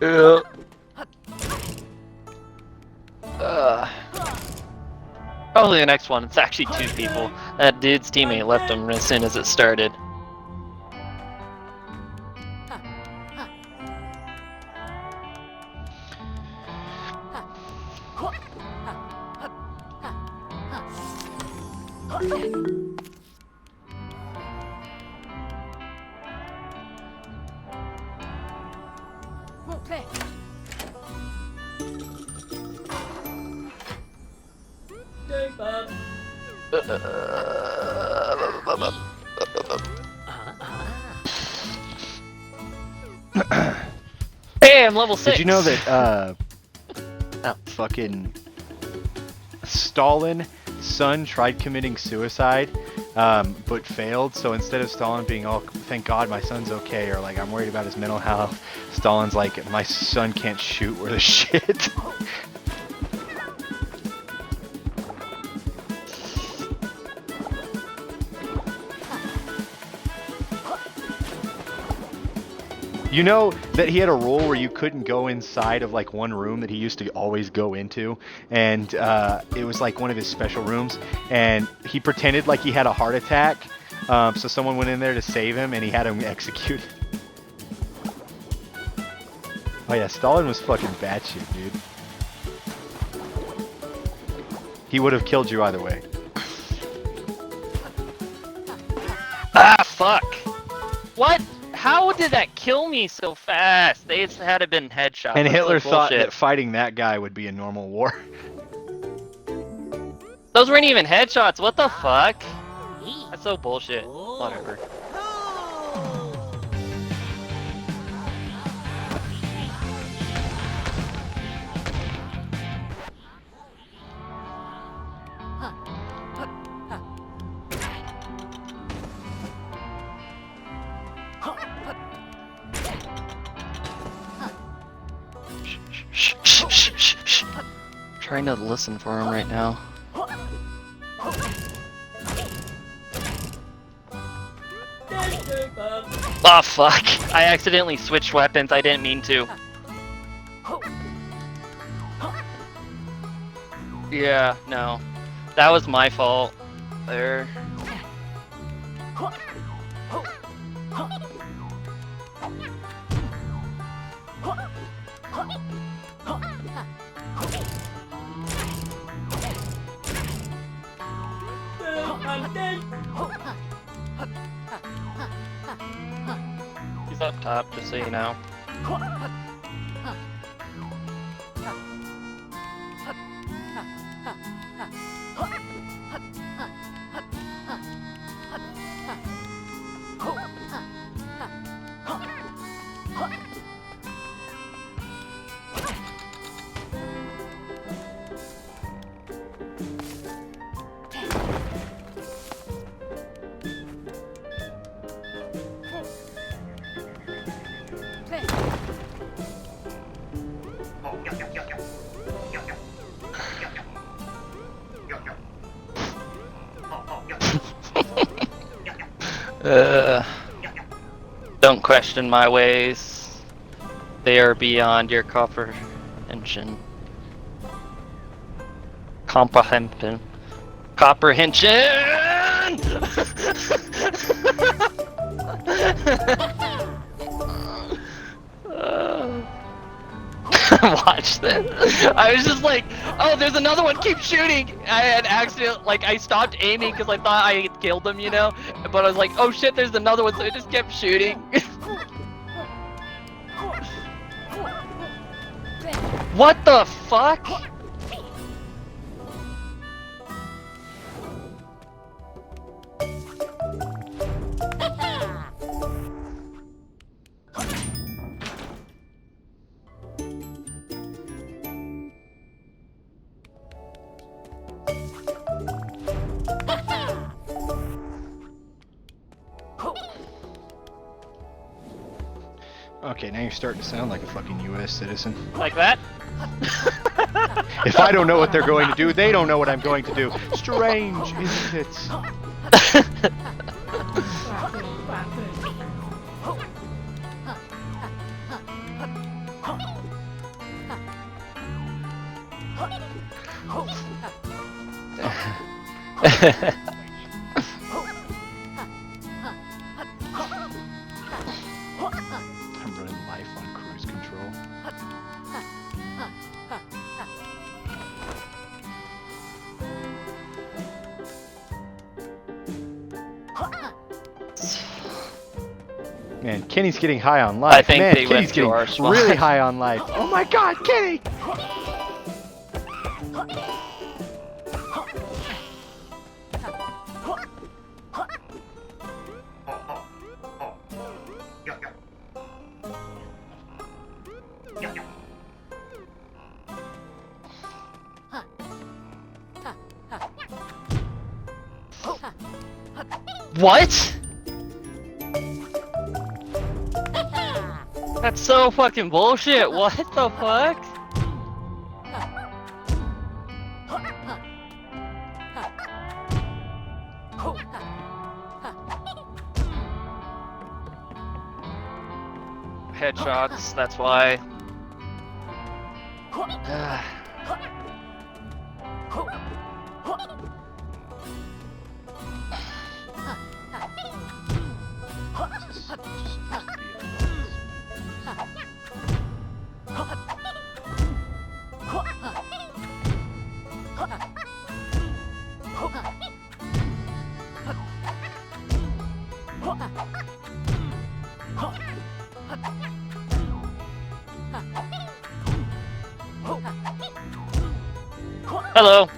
Yeah. Probably the next one. It's actually 2 people. That dude's teammate left him as soon as it started. Hey, I'm level 6. Did you know that Oh. fucking Stalin son tried committing suicide, but failed. So instead of Stalin being, oh, thank God my son's okay, or like, I'm worried about his mental health, Stalin's like, my son can't shoot worth a shit. You know that he had a rule where you couldn't go inside of like one room that he used to always go into, and it was like one of his special rooms, and he pretended like he had a heart attack, so someone went in there to save him, and he had him executed. Oh yeah, Stalin was fucking batshit, dude. He would have killed you either way. Ah, fuck! What? How did that kill me so fast? They just had to been headshot. And That's Hitler so thought bullshit. that fighting that guy would be a normal war. Those weren't even headshots. What the fuck? That's so bullshit. Whatever. Shh. Trying to listen for him right now. Oh fuck! I accidentally switched weapons. I didn't mean to. Yeah, no. That was my fault. There. He's up top, just so you know. Don't question my ways. They are beyond your comprehension. Comprehension. Watch this. I was just like, oh, there's another one. Keep shooting. I had accident, like I stopped aiming because I thought I had killed him, you know. But I was like, oh shit, there's another one. So I just kept shooting. What the fuck? Okay, now you're starting to sound like a fucking U.S. citizen. Like that? If I don't know what they're going to do, they don't know what I'm going to do. Strange, isn't it? I'm running life on cruise control. Man, Kenny's getting high on life. I think Man, they Kenny's went to getting our spot. really high on life. Oh my God, Kenny! What? That's so fucking bullshit. What the fuck? Headshots, that's why. Hello.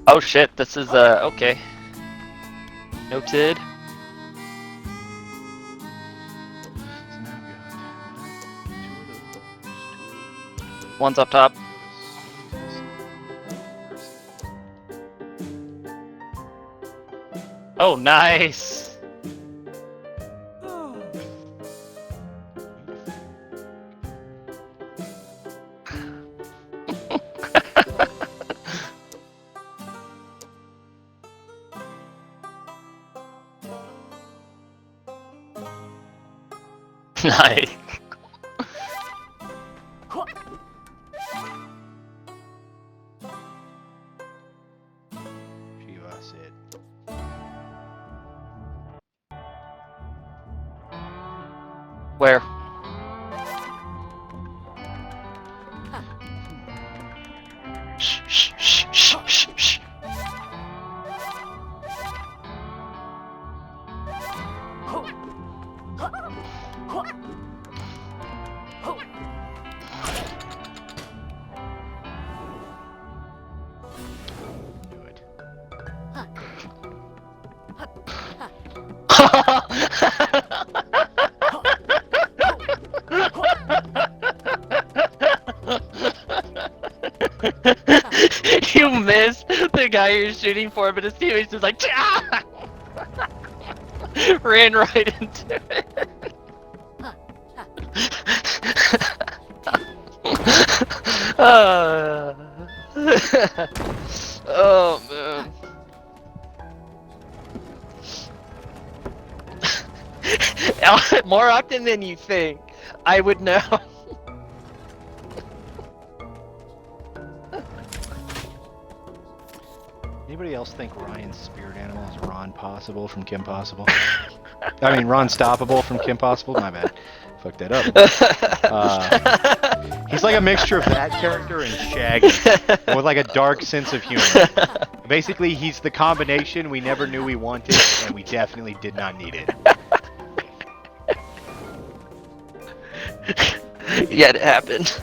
Oh shit, this is okay. Noted. One's up top. Oh, nice. Nice. Shiva said. Where? Shh, shh, shh, shh, shh, shh. Do it. You missed the guy you're shooting for, but his teammate's just like, "Ah!" Ran right into it. Oh man. More often than you think, I would know. Anybody else think Ryan's spirit animal is Ron Possible from Kim Possible? I mean, Ron Stoppable from Kim Possible? My bad. Fucked that up. He's like a mixture of that character and Shaggy, with like a dark sense of humor. Basically, he's the combination we never knew we wanted, and we definitely did not need it. Yet it happened.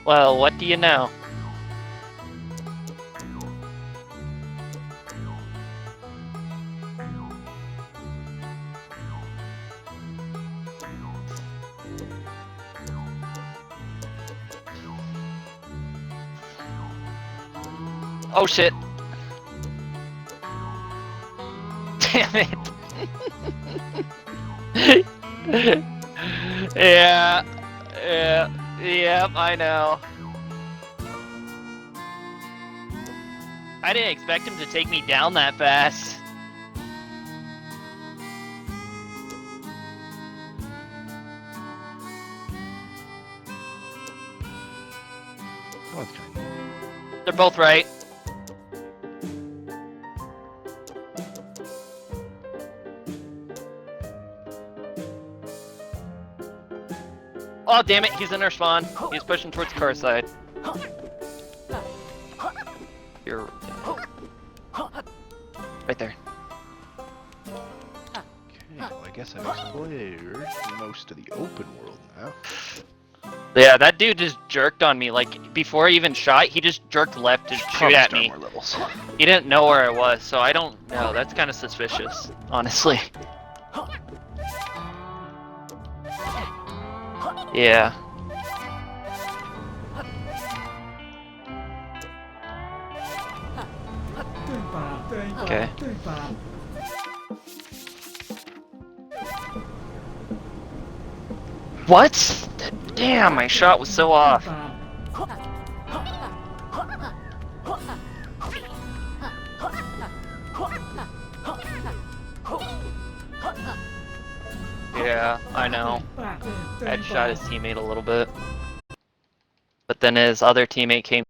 Well, what do you know? Oh shit. Damn it. Yeah. Yep, I know. I didn't expect him to take me down that fast. That one's kind of... They're both right. Oh damn it, he's in our spawn. He's pushing towards car side. You're right there. Okay, well, I guess I've explored most of the open world now. Yeah, that dude just jerked on me. Like before I even shot, he just jerked left to shoot Probably at start me. more levels. He didn't know where I was, so I don't know. That's kind of suspicious, honestly. Yeah. Okay. What? Damn, my shot was so off. Yeah, I know. Headshot his teammate a little bit. But then his other teammate came